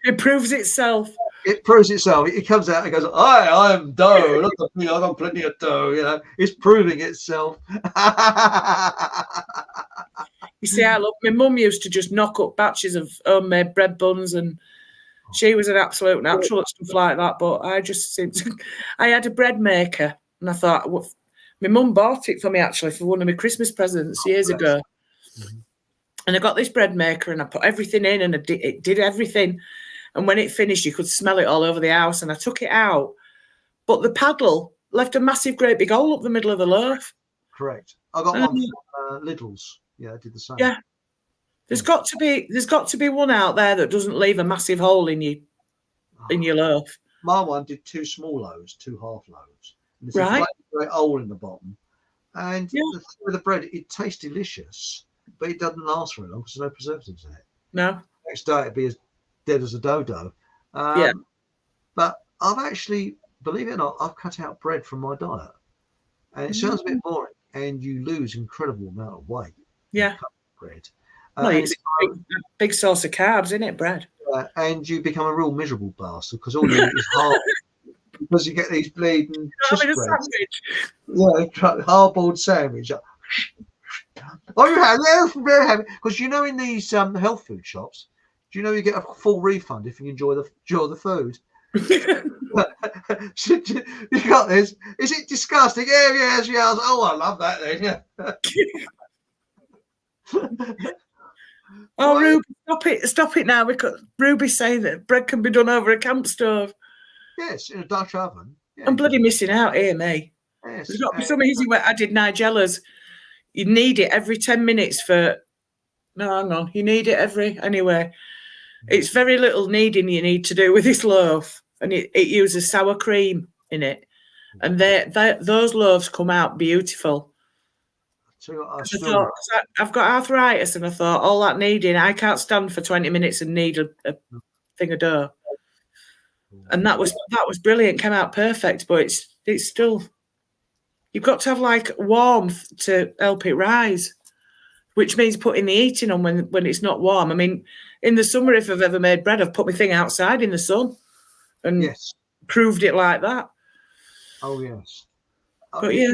[SPEAKER 2] it proves itself.
[SPEAKER 1] It proves itself. It comes out and goes, I am dough. Look at me, I've got plenty of dough. You know, it's proving itself.
[SPEAKER 2] You see, my mum used to just knock up batches of homemade bread buns, and she was an absolute natural at stuff like that. But I just seemed I had a bread maker, and I thought, my mum bought it for me actually for one of my Christmas presents years ago. Mm-hmm. And I got this bread maker, and I put everything in, and it did everything. And when it finished, you could smell it all over the house. And I took it out, but the paddle left a massive, great big hole up the middle of the loaf.
[SPEAKER 1] Correct. I got one from Lidl's. Yeah, I did the same.
[SPEAKER 2] Yeah. There's got to be one out there that doesn't leave a massive hole in your loaf.
[SPEAKER 1] My one did 2 small loaves, 2 half loaves. And there's
[SPEAKER 2] right.
[SPEAKER 1] a great hole in the bottom. And with the bread, it tastes delicious, but it doesn't last very long because there's no preservatives in it.
[SPEAKER 2] No.
[SPEAKER 1] Next day it'd be as dead as a dodo. But I've actually, believe it or not, I've cut out bread from my diet. And it sounds a bit boring, and you lose incredible amount of weight.
[SPEAKER 2] Yeah.
[SPEAKER 1] Bread.
[SPEAKER 2] It's a big source of carbs, isn't it, bread?
[SPEAKER 1] And you become a real miserable bastard because all you eat is hard. Because you get these bleeding hard-boiled sandwich. Oh, you have? Yeah, very happy. Because in these health food shops, do you know you get a full refund if you enjoy the food? You got this? Is it disgusting? Yeah, yes. Oh, I love that then. Yeah.
[SPEAKER 2] Oh, Ruby, stop it now, because Ruby's saying that bread can be done over a camp stove.
[SPEAKER 1] Yes, in a Dutch oven. Yeah,
[SPEAKER 2] I'm bloody missing out here, me.
[SPEAKER 1] Yes.
[SPEAKER 2] There's got to be some easy way. I did Nigella's. You need it every 10 minutes for... No, hang on. You need it anyway. It's very little kneading you need to do with this loaf, and it uses sour cream in it. And those loaves come out beautiful. I've got arthritis, and I thought, all that kneading, I can't stand for 20 minutes and knead a thing of dough. And that was brilliant, came out perfect, but it's still, you've got to have like warmth to help it rise, which means putting the heating on when it's not warm. I mean, in the summer, if I've ever made bread, I've put my thing outside in the sun and proved it like that.
[SPEAKER 1] Oh, yes.
[SPEAKER 2] But yeah.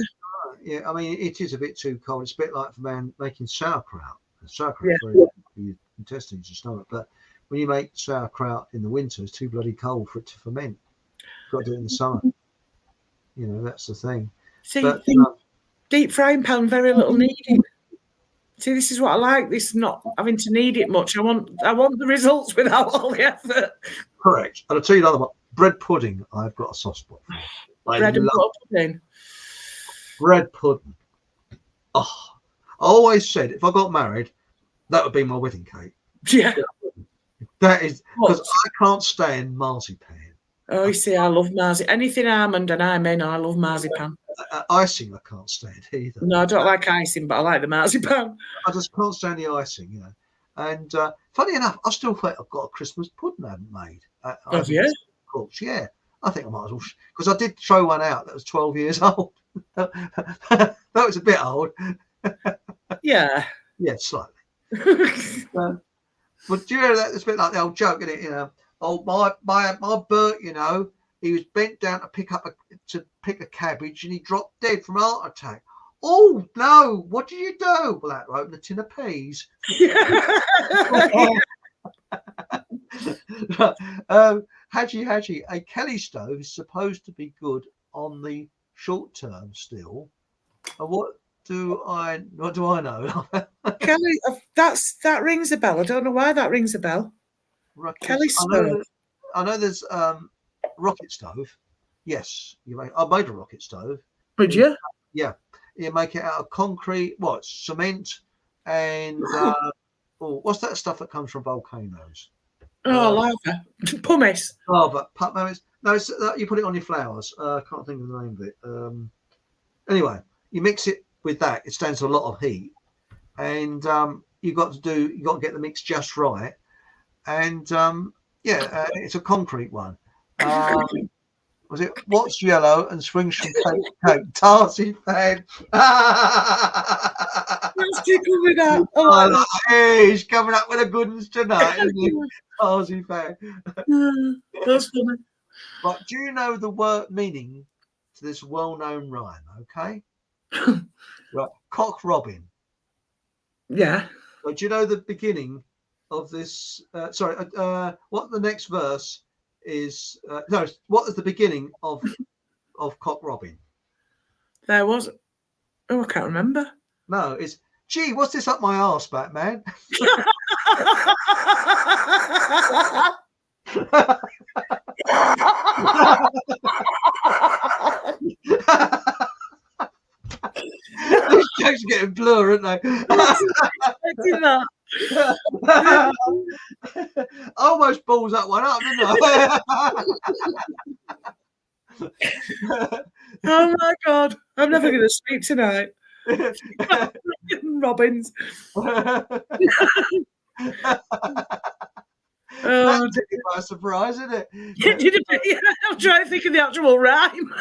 [SPEAKER 1] Yeah, I mean, it is a bit too cold. It's a bit like for making sauerkraut. Sauerkraut for your intestines and stomach. But when you make sauerkraut in the winter, it's too bloody cold for it to ferment. You've got to do it in the summer. That's the thing.
[SPEAKER 2] See, Deep frying pan, very little kneading. See, this is what I like. This not having to knead it much. I want the results without all the effort.
[SPEAKER 1] Correct. And I'll tell you another one. Bread pudding, I've got a soft spot for.
[SPEAKER 2] Bread and butter pudding.
[SPEAKER 1] Bread pudding. Oh, I always said if I got married, that would be my wedding cake.
[SPEAKER 2] Yeah.
[SPEAKER 1] That is because I can't stand marzipan.
[SPEAKER 2] Oh, you see, I love marzipan. Anything almond and I'm in, I love marzipan.
[SPEAKER 1] Icing I can't stand either.
[SPEAKER 2] No, I don't like icing, but I like the marzipan.
[SPEAKER 1] I just can't stand the icing, you know. And funny enough, I still think I've got a Christmas pudding I haven't made.
[SPEAKER 2] Have you?
[SPEAKER 1] Of course, yeah. I think I might as well, because I did throw one out that was 12 years old. That was a bit old.
[SPEAKER 2] Yeah.
[SPEAKER 1] Yeah, slightly. But do you know that? It's a bit like the old joke, isn't it? You know, oh, my Bert, you know, he was bent down to pick a cabbage and he dropped dead from a heart attack. Oh no! What did you do? Well, that opened a tin of peas. Hadji, a Kelly stove is supposed to be good on the short term still. And what do I know?
[SPEAKER 2] Kelly, that rings a bell. I don't know why that rings a bell. Kelly stove.
[SPEAKER 1] I know there's rocket stove. Yes, I made a rocket stove.
[SPEAKER 2] Did you?
[SPEAKER 1] Yeah, you make it out of concrete. What? Cement and what's that stuff that comes from volcanoes?
[SPEAKER 2] Oh, lava, pumice.
[SPEAKER 1] Lava, pumice. No, it's, you put it on your flowers. I can't think of the name of it. Anyway, you mix it with that. It stands a lot of heat, and you got to get the mix just right. And it's a concrete one. Was it what's yellow and swings from cake to cake? Tarty fan.
[SPEAKER 2] Let's tickle with that.
[SPEAKER 1] Hey, he's coming up with a good ones tonight, isn't he? Tarty fan.
[SPEAKER 2] That's funny.
[SPEAKER 1] But do you know the word meaning to this well-known rhyme? Okay. Right, cock robin.
[SPEAKER 2] Yeah.
[SPEAKER 1] But do you know the beginning of this? What the next verse is? What is the beginning of cock robin?
[SPEAKER 2] There was. Oh, I can't remember.
[SPEAKER 1] No, it's gee. What's this up my arse, Batman? These jokes are getting blur, aren't they? I almost balls that one up, didn't I?
[SPEAKER 2] Oh my God, I'm never going to sleep tonight. Robins. Oh,
[SPEAKER 1] by surprise, isn't it?
[SPEAKER 2] Yeah, I'm trying to think of the actual rhyme.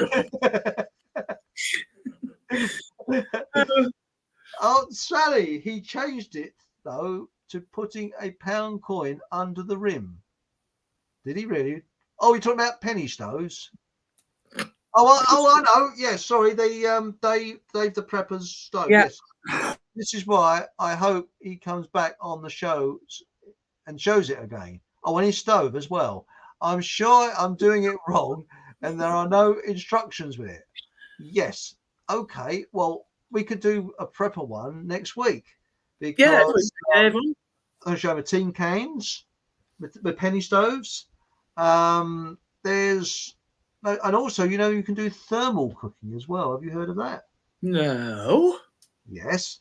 [SPEAKER 1] Aunt Sally, he changed it though to putting a pound coin under the rim. Did he really? Oh, you're talking about penny stoves? Oh, I know. Yeah, sorry. Dave the Prepper's stove.
[SPEAKER 2] Yeah.
[SPEAKER 1] Yes. This is why I hope he comes back on the show and shows it again. Oh, and his stove as well. I'm sure I'm doing it wrong and there are no instructions with it. Yes. Okay. Well, we could do a prepper one next week. Because I'm going to show the tin cans with penny stoves. There's... And also, you know, you can do thermal cooking as well. Have you heard of that?
[SPEAKER 2] No.
[SPEAKER 1] Yes.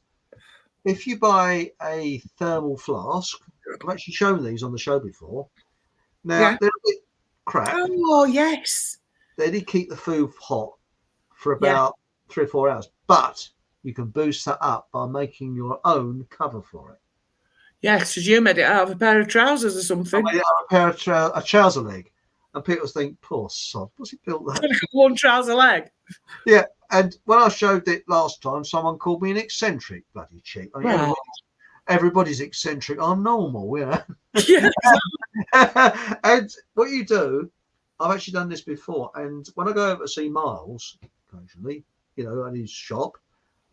[SPEAKER 1] If you buy a thermal flask, I've actually shown these on the show before. Now, they're a bit crap.
[SPEAKER 2] Oh, yes.
[SPEAKER 1] They did keep the food hot for about 3 or 4 hours. But you can boost that up by making your own cover for it.
[SPEAKER 2] Yes, because you made it out of a pair of trousers or something.
[SPEAKER 1] I made it out of a trouser leg. And people think, poor sod, what's he built that?
[SPEAKER 2] One trouser leg.
[SPEAKER 1] Yeah, and when I showed it last time, someone called me an eccentric, bloody cheap. I mean, everybody's eccentric. I'm normal, you know. Yeah. And what you do, I've actually done this before, and when I go over to see Miles, occasionally, you know, at his shop,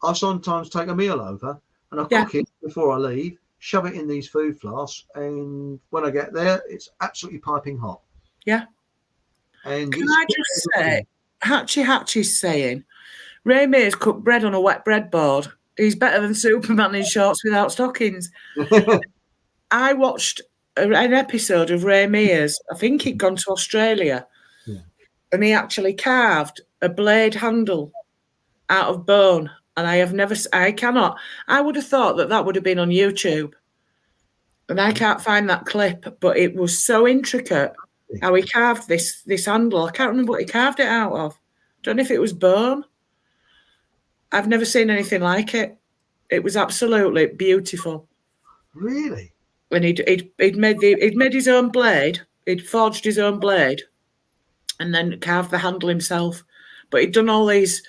[SPEAKER 1] I sometimes take a meal over, and I cook it before I leave, shove it in these food flasks, and when I get there, it's absolutely piping hot.
[SPEAKER 2] Yeah.
[SPEAKER 1] And
[SPEAKER 2] can I just say, Hatchie's saying, Ray Mears cooked bread on a wet breadboard. He's better than Superman in shorts without stockings. I watched an episode of Ray Mears. I think he'd gone to Australia.
[SPEAKER 1] Yeah.
[SPEAKER 2] And he actually carved a blade handle out of bone. And I would have thought that would have been on YouTube. And I can't find that clip, but it was so intricate how he carved this handle. I can't remember what he carved it out of. Don't know if it was bone. I've never seen anything like it. It was absolutely beautiful.
[SPEAKER 1] Really?
[SPEAKER 2] And he'd made his own blade. He'd forged his own blade, and then carved the handle himself. But he'd done all these.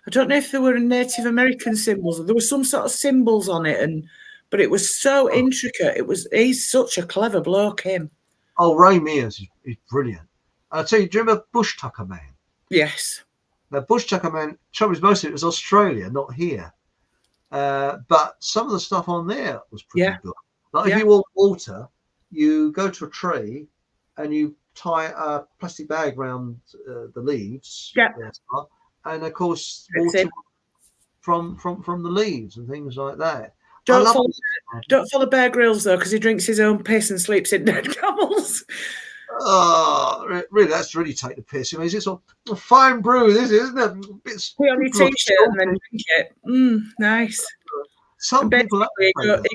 [SPEAKER 2] I don't know if there were Native American symbols. There were some sort of symbols on it, but it was so intricate. He's such a clever bloke, him.
[SPEAKER 1] Oh, Ray Mears is brilliant. I'll tell you, do you remember Bush Tucker Man?
[SPEAKER 2] Yes.
[SPEAKER 1] Now, Bush Tucker Man, trouble is most of it was Australia, not here. But some of the stuff on there was pretty good. Like if you want water, you go to a tree and you tie a plastic bag around the leaves.
[SPEAKER 2] Yeah.
[SPEAKER 1] And of course, water from the leaves and things like that.
[SPEAKER 2] Don't follow Bear Grylls though, because he drinks his own piss and sleeps in dead camels.
[SPEAKER 1] Oh, really? That's really take the piss. I mean, it's a fine brew, this isn't it? It's
[SPEAKER 2] put on your t-shirt and then drink it. Nice.
[SPEAKER 1] Some people
[SPEAKER 2] he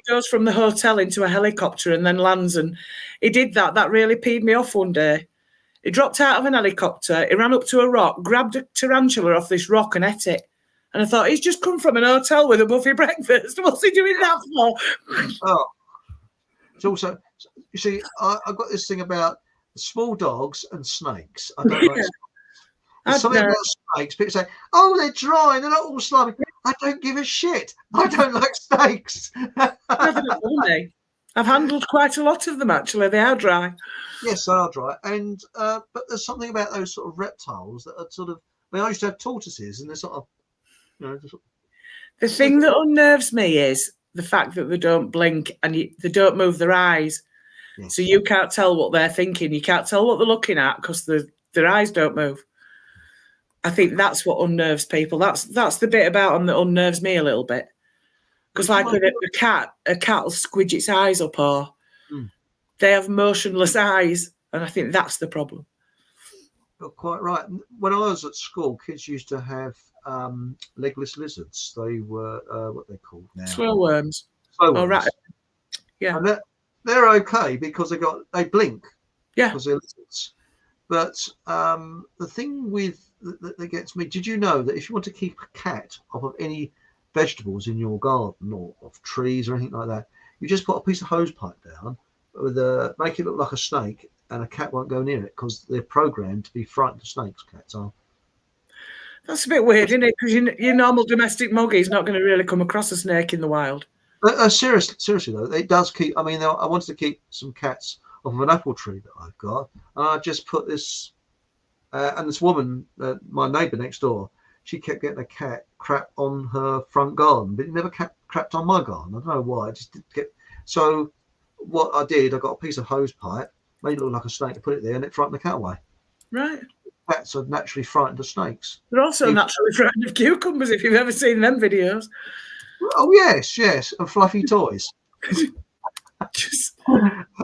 [SPEAKER 2] goes from the hotel into a helicopter and then lands, and he did that. That really peed me off one day. He dropped out of an helicopter, he ran up to a rock, grabbed a tarantula off this rock and ate it. And I thought, he's just come from an hotel with a buffet breakfast. What's he doing that for?
[SPEAKER 1] Oh, it's also, you see, I've got this thing about small dogs and snakes. I don't like snakes. There's something about snakes. People say, oh, they're dry, they're not all slimy. I don't give a shit. I don't like snakes.
[SPEAKER 2] I've handled quite a lot of them, actually. They are dry.
[SPEAKER 1] Yes, they are dry. And but there's something about those sort of reptiles that are sort of, I mean, I used to have tortoises and they're sort of, you know.
[SPEAKER 2] The thing that unnerves me is the fact that they don't blink and they don't move their eyes. Yes. So you can't tell what they're thinking. You can't tell what they're looking at because their eyes don't move. I think that's what unnerves people. That's the bit about them that unnerves me a little bit. Because like with a cat will squidge its eyes up, or they have motionless eyes, and I think that's the problem.
[SPEAKER 1] You're quite right. When I was at school, kids used to have legless lizards. They were what they're called now.
[SPEAKER 2] Slow worms.
[SPEAKER 1] Oh,
[SPEAKER 2] right. Yeah.
[SPEAKER 1] And they're okay because they blink.
[SPEAKER 2] Yeah.
[SPEAKER 1] Because they're lizards. But the thing that gets me, did you know that if you want to keep a cat off of any vegetables in your garden or of trees or anything like that, you just put a piece of hose pipe down with make it look like a snake, and a cat won't go near it because they're programmed to be frightened of snakes. Cats are.
[SPEAKER 2] That's a bit weird, isn't it? Because your normal domestic moggy is not going to really come across a snake in the wild.
[SPEAKER 1] Seriously though, it does keep. I mean, I wanted to keep some cats off of an apple tree that I've got, and I just put this. And this woman, my neighbour next door, she kept getting a cat crap on her front garden, but it never crapped on my garden. I don't know why. It just didn't get. So what I did, I got a piece of hose pipe, made it look like a snake, to put it there, and it frightened the cat away.
[SPEAKER 2] Right.
[SPEAKER 1] Cats are naturally frightened of snakes.
[SPEAKER 2] They're also naturally frightened of cucumbers, if you've ever seen them videos.
[SPEAKER 1] Oh yes, and fluffy toys.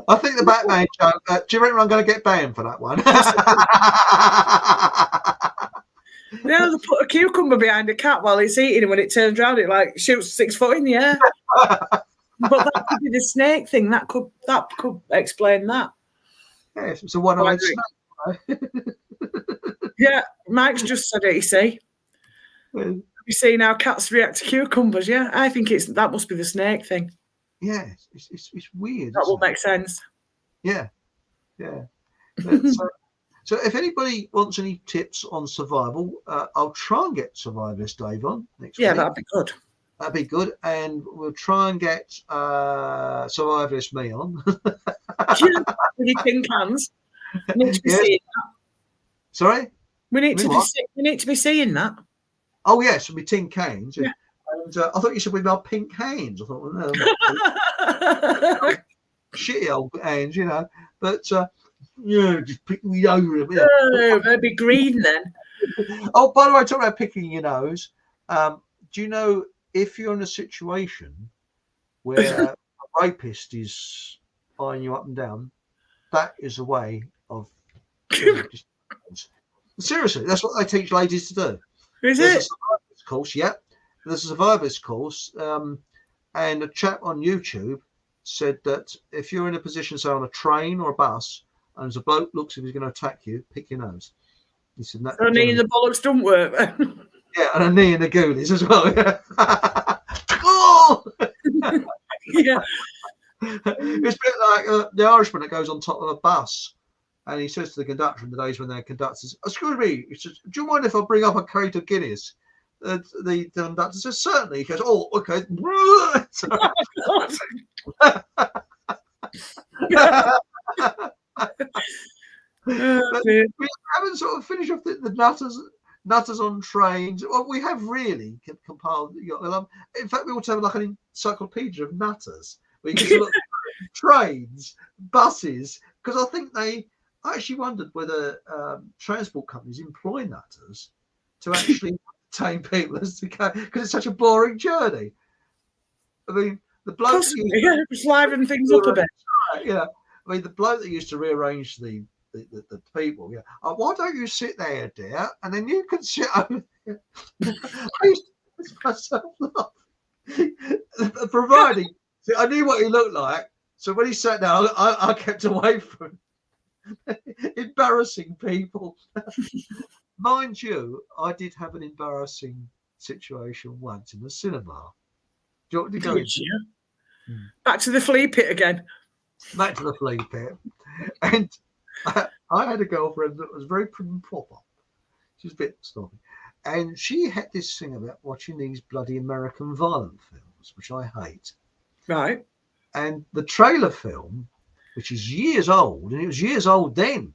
[SPEAKER 1] I think the Batman joke. Do you reckon I'm going to get banned for that one?
[SPEAKER 2] No, they put a cucumber behind a cat while it's eating, and when it turns around, it like shoots 6 foot in the air. But that could be the snake thing. That could explain that.
[SPEAKER 1] Yes, it's a one-eyed snake.
[SPEAKER 2] Yeah, Mike's just said it. You see. Have you seen how cats react to cucumbers? Yeah, I think that must be the snake thing.
[SPEAKER 1] Yeah, it's weird.
[SPEAKER 2] That will make sense.
[SPEAKER 1] Yeah. So if anybody wants any tips on survival, I'll try and get Survivalist Dave on next week.
[SPEAKER 2] Yeah, that'd be good.
[SPEAKER 1] That'd be good, and we'll try and get Survivalist me on.
[SPEAKER 2] With your tin cans. We need to be seeing that.
[SPEAKER 1] Sorry?
[SPEAKER 2] We need to be seeing that.
[SPEAKER 1] Oh yes, with my tin cans.
[SPEAKER 2] Yeah.
[SPEAKER 1] And I thought you said with my pink hands. I thought, well, no, shitty old hands, But just pick me over a bit.
[SPEAKER 2] Oh, they'd be green then.
[SPEAKER 1] Oh, by the way, talking about picking your nose, do you know if you're in a situation where a rapist is eyeing you up and down, that is a way of seriously, that's what they teach ladies to do.
[SPEAKER 2] Is
[SPEAKER 1] There's a
[SPEAKER 2] it?
[SPEAKER 1] survivor's course, yeah. There's a survivor's course, and a chap on YouTube said that if you're in a position, say on a train or a bus, and there's a bloke looks if he's going to attack you, pick your nose. He said that.
[SPEAKER 2] So knee in the bollocks don't work then.
[SPEAKER 1] Yeah, and a knee in the ghoulies as well. Yeah. Oh!
[SPEAKER 2] Yeah.
[SPEAKER 1] It's a bit like the Irishman that goes on top of a bus, and he says to the conductor in the days when they're conductors, "Excuse me," he says, "do you mind if I bring up a crate of Guinness?" The conductor says, "Certainly." He goes, "Oh, okay." We haven't sort of finished off the nutters on trains. Well, we have really compiled. In fact, we ought to have like an encyclopedia of nutters. We can look at trains, buses, because I think I actually wondered whether transport companies employ nutters to actually entertain people as to go, because it's such a boring journey. I mean, the bloke
[SPEAKER 2] just liven things up a bit.
[SPEAKER 1] Yeah, I mean, the bloke that used to rearrange the people. Yeah, why don't you sit there, dear, and then you can sit over there. I used to miss myself laughing, providing I knew what he looked like. So when he sat down, I kept away from him. Embarrassing people. Mind you, I did have an embarrassing situation once in the cinema. Do you want to go into?
[SPEAKER 2] Back to the flea pit again.
[SPEAKER 1] Back to the flea pit. And I had a girlfriend that was very prim and proper. She was a bit snobby. And she had this thing about watching these bloody American violent films, which I hate.
[SPEAKER 2] Right.
[SPEAKER 1] And the trailer film, which is years old, and it was years old then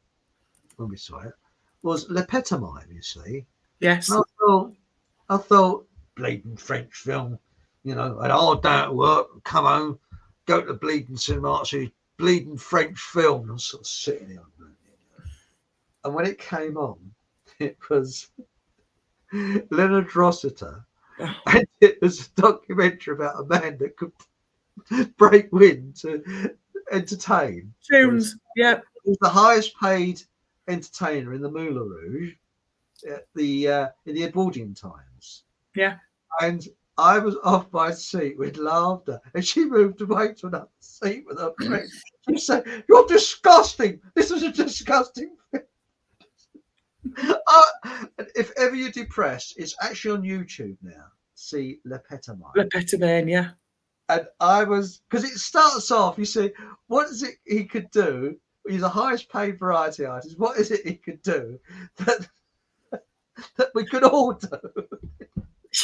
[SPEAKER 1] when we saw it, was Leptomania, you see.
[SPEAKER 2] Yes.
[SPEAKER 1] And I thought, bleeding French film, you know, I'd hard day at work, come home, go to the bleeding cinema, see bleeding French film, and sort of sitting there. And when it came on, it was Leonard Rossiter, and it was a documentary about a man that could break wind to entertain.
[SPEAKER 2] Tunes, yeah.
[SPEAKER 1] He was the highest paid entertainer in the Moulin Rouge in the Edwardian times.
[SPEAKER 2] Yeah.
[SPEAKER 1] And I was off my seat with laughter, and she moved away to another seat with her friend. She said, "You're disgusting. This is a disgusting film." If ever you're depressed, it's actually on YouTube now. See
[SPEAKER 2] Leptomania.
[SPEAKER 1] And I was, because it starts off, you see, what is it he could do? He's the highest paid variety artist. What is it he could do that we could all do?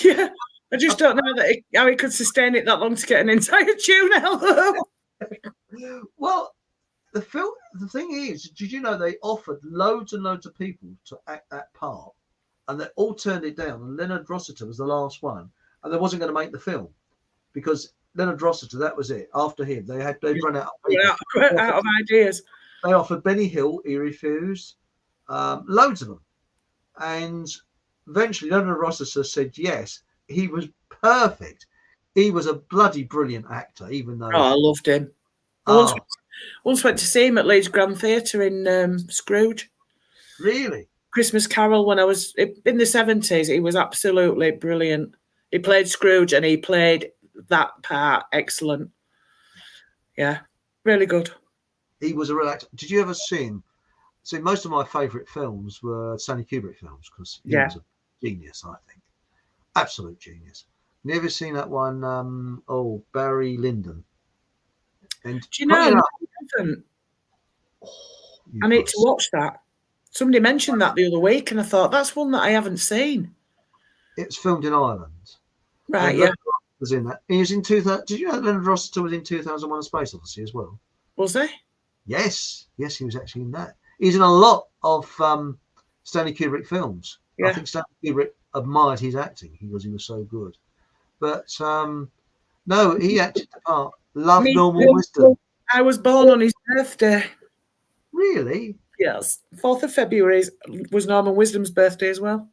[SPEAKER 2] Yeah, I just don't know how he could sustain it that long to get an entire tune out.
[SPEAKER 1] Well, the thing is, did you know they offered loads and loads of people to act that part, and they all turned it down. And Leonard Rossiter was the last one, and they wasn't going to make the film because Leonard Rossiter, that was it. After him, they'd run out
[SPEAKER 2] of ideas.
[SPEAKER 1] They offered Benny Hill, he refused, loads of them, and eventually Leonard Rossiter said yes. He was perfect. He was a bloody brilliant actor, even though.
[SPEAKER 2] Oh, I loved him. I once went to see him at Leeds Grand Theatre in Scrooge.
[SPEAKER 1] Really?
[SPEAKER 2] Christmas Carol when I was in the 70s. He was absolutely brilliant. He played Scrooge and he played that part excellent. Yeah, really good.
[SPEAKER 1] He was a real actor. Did you ever see him? See, most of my favourite films were Stanley Kubrick films because he was a genius, I think. Absolute genius. You ever seen that one? Barry Lyndon. And
[SPEAKER 2] do you know? I haven't. I need to watch that. Somebody mentioned that the other week, and I thought that's one that I haven't seen.
[SPEAKER 1] It's filmed in Ireland.
[SPEAKER 2] Right.
[SPEAKER 1] Yeah. Was in that. He was in 2000. Did you know Leonard Rossiter was in 2001: A Space Odyssey as well?
[SPEAKER 2] Was he?
[SPEAKER 1] Yes, he was actually in that. He's in a lot of Stanley Kubrick films. Yeah. I think Stanley Kubrick admired his acting because he was so good. But no, he acted the part. Love Normal Wisdom.
[SPEAKER 2] I was born on his birthday.
[SPEAKER 1] Really?
[SPEAKER 2] Yes. 4th of February was Norman Wisdom's birthday as well.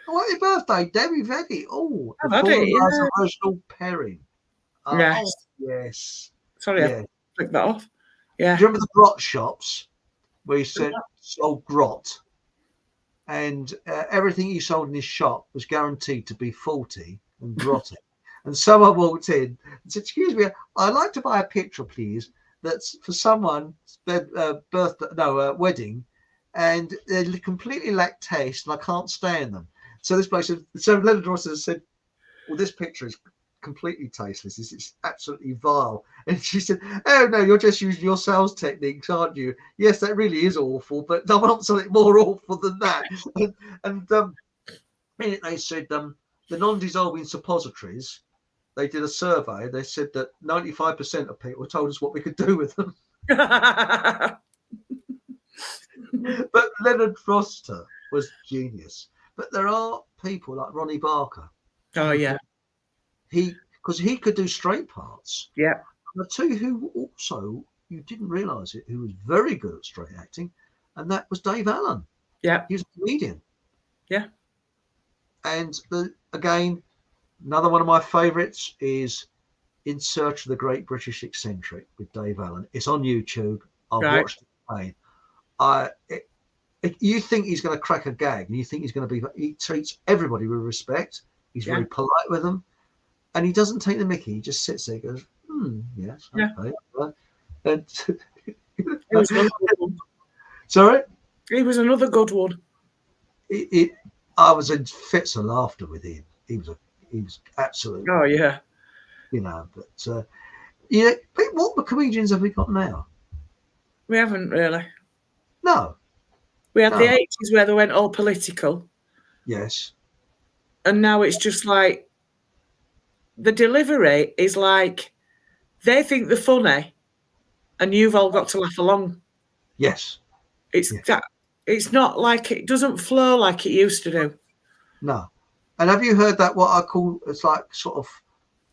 [SPEAKER 1] Oh, happy birthday, Debbie Veddy. Oh,
[SPEAKER 2] I've
[SPEAKER 1] the
[SPEAKER 2] had it,
[SPEAKER 1] former
[SPEAKER 2] yeah.
[SPEAKER 1] Reginald Perrin.
[SPEAKER 2] Yes.
[SPEAKER 1] Oh, yes.
[SPEAKER 2] Sorry,
[SPEAKER 1] Yeah.
[SPEAKER 2] I clicked that off. Yeah.
[SPEAKER 1] Do you remember the grot shops where he sold grot? And everything he sold in his shop was guaranteed to be faulty and grotty. And someone walked in and said, "Excuse me, I'd like to buy a picture, please, that's for someone's wedding, and they completely lack taste, and I can't stand them." So this bloke said, so Leonard Ross said, "Well, this picture is completely tasteless. It's absolutely vile." And she said, "Oh no, you're just using your sales techniques, aren't you? Yes, that really is awful, but I want something more awful than that." and in it they said the non-dissolving suppositories. They did a survey. They said that 95% of people told us what we could do with them. But Leonard Foster was genius. But there are people like Ronnie Barker.
[SPEAKER 2] Oh yeah.
[SPEAKER 1] Because he could do straight parts.
[SPEAKER 2] Yeah.
[SPEAKER 1] And the two who also, you didn't realise it, who was very good at straight acting, and that was Dave Allen.
[SPEAKER 2] Yeah.
[SPEAKER 1] He was a comedian.
[SPEAKER 2] Yeah.
[SPEAKER 1] And again, another one of my favourites is In Search of the Great British Eccentric with Dave Allen. It's on YouTube. I've watched it again. You think he's going to crack a gag, and you think he's going to be. He treats everybody with respect. He's very polite with them, and he doesn't take the mickey. He just sits there, and goes, "Yes, okay." And sorry,
[SPEAKER 2] he was another good one.
[SPEAKER 1] I was in fits of laughter with him. He was absolutely.
[SPEAKER 2] Oh yeah.
[SPEAKER 1] But what comedians have we got now?
[SPEAKER 2] We haven't really.
[SPEAKER 1] No.
[SPEAKER 2] We had the 80s where they went all political.
[SPEAKER 1] Yes.
[SPEAKER 2] And now it's just like the delivery is like they think they're funny and you've all got to laugh along.
[SPEAKER 1] Yes.
[SPEAKER 2] It's not like it doesn't flow like it used to do.
[SPEAKER 1] No. And have you heard that what I call it's like sort of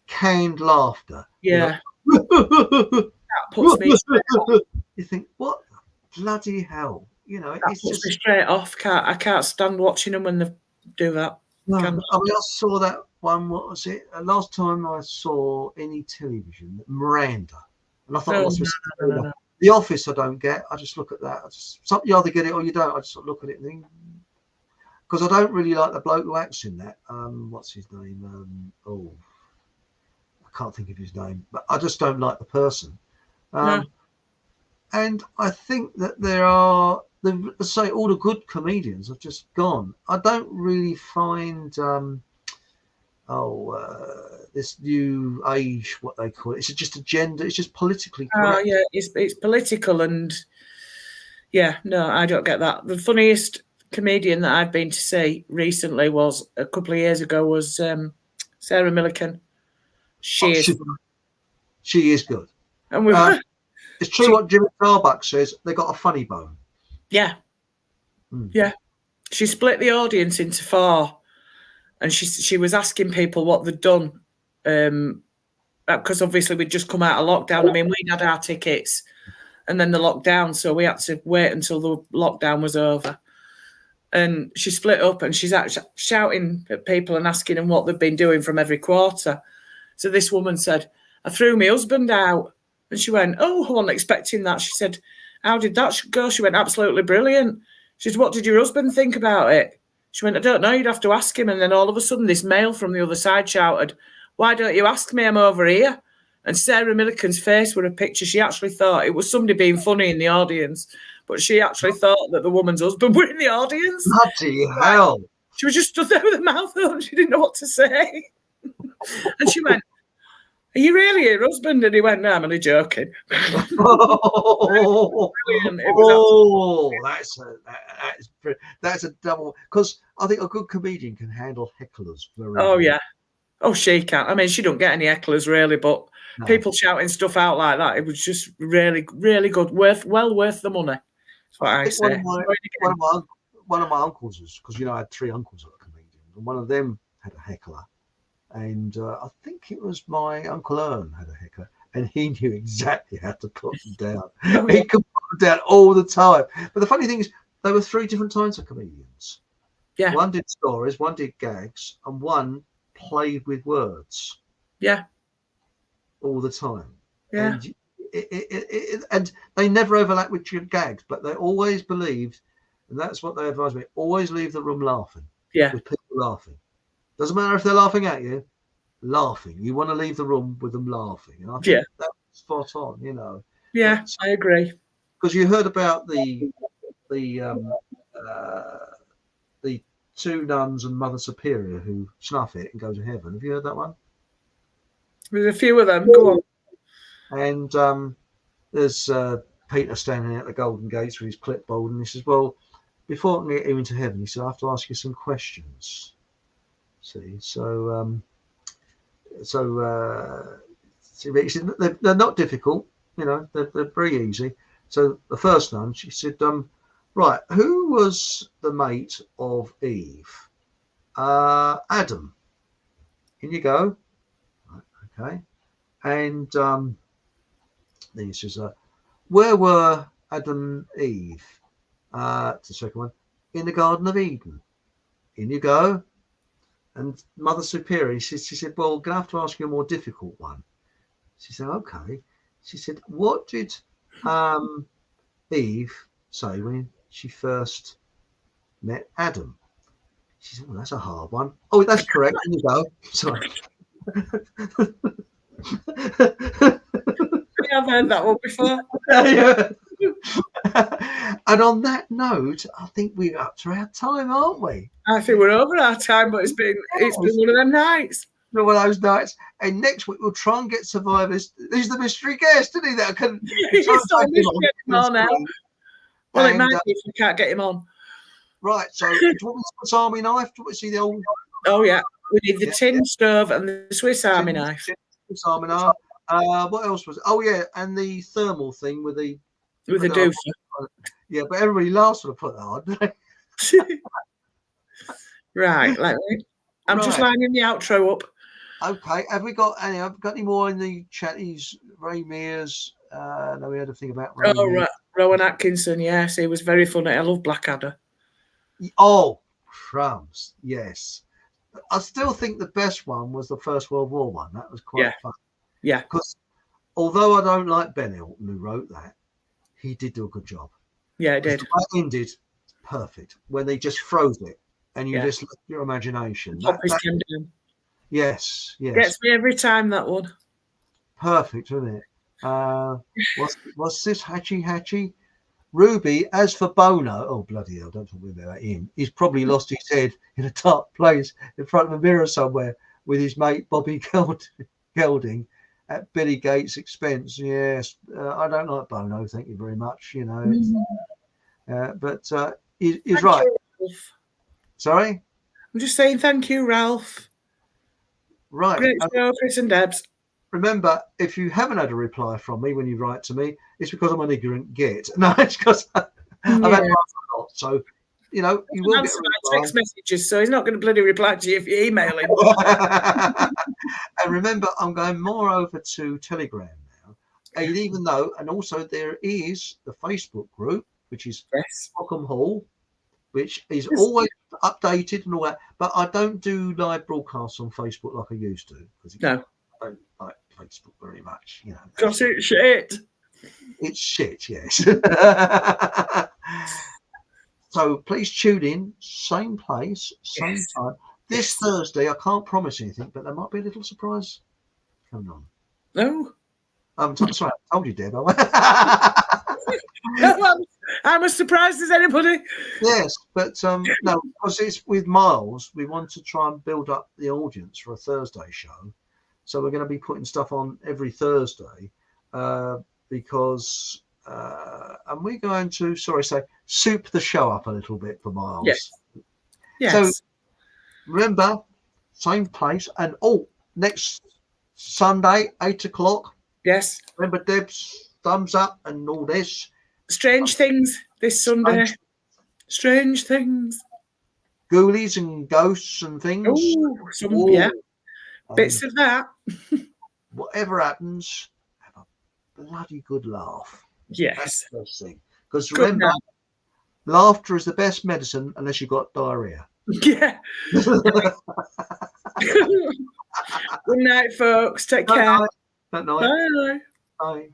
[SPEAKER 1] canned laughter?
[SPEAKER 2] Yeah. That puts me straight off.
[SPEAKER 1] You think, what bloody hell?
[SPEAKER 2] That puts me straight off. I can't stand watching them when they do that.
[SPEAKER 1] No, I saw that one. What was it? Last time I saw any television, Miranda, and I thought no. The Office. I don't get. I just look at that. You either get it or you don't. I just look at it and think, because I don't really like the bloke who acts in that. What's his name? I can't think of his name, but I just don't like the person. And I think that there are, let's say, all the good comedians have just gone. I don't really find this new age, what they call it. It's just a gender. It's just politically correct.
[SPEAKER 2] Oh yeah, it's political, and no, I don't get that. The funniest comedian that I've been to see recently was a couple of years ago was Sarah Millican. She
[SPEAKER 1] is good.
[SPEAKER 2] And
[SPEAKER 1] it's true what Jimmy Starbuck says. They got a funny bone.
[SPEAKER 2] Yeah. Yeah. She split the audience into 4, and she was asking people what they'd done, because obviously we'd just come out of lockdown. I mean, we'd had our tickets, and then the lockdown, so we had to wait until the lockdown was over. And she split up, and she's actually shouting at people and asking them what they've been doing from every quarter. So this woman said, "I threw my husband out." And she went, "Oh, I wasn't expecting that." She said, "How did that go?" She went, "Absolutely brilliant." She said, "What did your husband think about it?" She went, "I don't know, you'd have to ask him." And then all of a sudden this male from the other side shouted, "Why don't you ask me? I'm over here." And Sarah Millican's face with a picture, she actually thought it was somebody being funny in the audience, but she actually thought that the woman's husband were in the audience.
[SPEAKER 1] Bloody hell.
[SPEAKER 2] She was just stood there with her mouth open. She didn't know what to say. And she went, "Are you really your husband?" And he went, "No, I'm only joking."
[SPEAKER 1] That's a double. Because I think a good comedian can handle hecklers very
[SPEAKER 2] well.
[SPEAKER 1] Oh,
[SPEAKER 2] yeah. Oh, she can't. I mean, she don't get any hecklers, really, but people shouting stuff out like that, it was just really, really good. Well worth the money. That's what I say.
[SPEAKER 1] One of my uncles was, because, I had 3 uncles that were comedians, and one of them had a heckler. And I think it was my Uncle Ern had a heckler, and he knew exactly how to put them down. down all the time. But the funny thing is, there were 3 different types of comedians.
[SPEAKER 2] Yeah.
[SPEAKER 1] One did stories, one did gags, and one played with words.
[SPEAKER 2] Yeah.
[SPEAKER 1] All the time.
[SPEAKER 2] Yeah.
[SPEAKER 1] And they never overlap with your gags, but they always believed, and that's what they advised me, always leave the room laughing.
[SPEAKER 2] Yeah.
[SPEAKER 1] With people laughing. Doesn't matter if they're laughing at you, laughing. You want to leave the room with them laughing. And I think that's spot on, you know.
[SPEAKER 2] Yeah, I agree.
[SPEAKER 1] Because you heard about the 2 nuns and Mother Superior who snuff it and go to heaven. Have you heard that one?
[SPEAKER 2] There's a few of them. Go on.
[SPEAKER 1] And there's Peter standing at the Golden Gates with his clipboard, and he says, "Well, before I can get you into heaven," he said, "I have to ask you some questions." See, so he said they're not difficult, you know, they're very easy. So the first nun, she said, "Right, who was the mate of Eve?" "Adam." "In you go." "Okay." And then he says, "Where were Adam and Eve?" The second one, "In the Garden of Eden." "In you go." And Mother Superior, she said, "Well, I'm going to have to ask you a more difficult one." She said, "Okay." She said, "What did Eve say when she first met Adam?" She said, "Well, that's a hard one." "Oh, that's correct." "In you go." Sorry.
[SPEAKER 2] I've heard that one before.
[SPEAKER 1] Yeah. And on that note, I think we're up to our time, aren't we?
[SPEAKER 2] I think we're over our time, but it's been one of them nights.
[SPEAKER 1] One of those nights. And next week we'll try and get survivors. He's the mystery guest, isn't he? That can
[SPEAKER 2] on now. Well, it might be if we can't get him on.
[SPEAKER 1] Right. So, do you want me to Swiss Army knife? Do you want to see the old?
[SPEAKER 2] Oh yeah, we need the tin stove and the Swiss Army knife.
[SPEAKER 1] Swiss Army knife. What else was it? Oh yeah, and the thermal thing with the
[SPEAKER 2] doofer.
[SPEAKER 1] Yeah, but everybody laughs when I put that on.
[SPEAKER 2] Right, I'm just lining the outro up.
[SPEAKER 1] Okay, have we got any more in the chatties? Ray Mears. No, we had to think about Ray Mears.
[SPEAKER 2] Right, Rowan Atkinson. Yes, he was very funny. I love Blackadder.
[SPEAKER 1] Oh, crumbs! Yes, I still think the best one was the First World War one. That was quite fun.
[SPEAKER 2] Yeah,
[SPEAKER 1] because although I don't like Ben Elton who wrote that, he did do a good job.
[SPEAKER 2] Yeah, it did.
[SPEAKER 1] It ended perfect when they just froze it and you just let your imagination. Yes.
[SPEAKER 2] Gets me every time, that one.
[SPEAKER 1] Perfect, isn't it? What's this? Hatchy? Ruby, as for Bono, oh bloody hell, don't talk about him. He's probably lost his head in a dark place in front of a mirror somewhere with his mate Bobby Gelding at Billy Gates' expense. Yes, I don't like Bono, thank you very much. You know, but he's right.
[SPEAKER 2] You,
[SPEAKER 1] sorry?
[SPEAKER 2] I'm just saying thank you, Ralph.
[SPEAKER 1] Right.
[SPEAKER 2] Great show, Chris and Debs.
[SPEAKER 1] Remember, if you haven't had a reply from me when you write to me, it's because I'm an ignorant git. No, it's because I've had a lot. So, you know, you will get
[SPEAKER 2] text messages, so he's not going to bloody reply to you if you email him.
[SPEAKER 1] And remember, I'm going more over to Telegram now. And even though, and also there is the Facebook group, which is Ockham Hall, which is always updated and all that. But I don't do live broadcasts on Facebook like I used to.
[SPEAKER 2] No.
[SPEAKER 1] I don't like Facebook very much, you know.
[SPEAKER 2] Because it's shit.
[SPEAKER 1] It's shit, yes. So please tune in, same place, same time. This Thursday, I can't promise anything, but there might be a little surprise coming on.
[SPEAKER 2] No.
[SPEAKER 1] Sorry, I told you, Deb.
[SPEAKER 2] I'm as surprised as anybody.
[SPEAKER 1] Yes, but no, because it's with Miles, we want to try and build up the audience for a Thursday show. So we're going to be putting stuff on every Thursday because, and we're going to, soup the show up a little bit for Miles.
[SPEAKER 2] Yes.
[SPEAKER 1] So remember, same place. And next Sunday, 8 o'clock.
[SPEAKER 2] Yes.
[SPEAKER 1] Remember Deb's thumbs up and all this.
[SPEAKER 2] Strange things this Sunday. Strange things.
[SPEAKER 1] Ghoulies and ghosts and things.
[SPEAKER 2] Bits of that.
[SPEAKER 1] Whatever happens, have a bloody good laugh.
[SPEAKER 2] Yes.
[SPEAKER 1] the first thing. Because
[SPEAKER 2] Good
[SPEAKER 1] remember,
[SPEAKER 2] night.
[SPEAKER 1] laughter is the best medicine unless you've got diarrhea.
[SPEAKER 2] Yeah. Good night, folks. Take care.
[SPEAKER 1] Good night.
[SPEAKER 2] Bye.
[SPEAKER 1] Bye.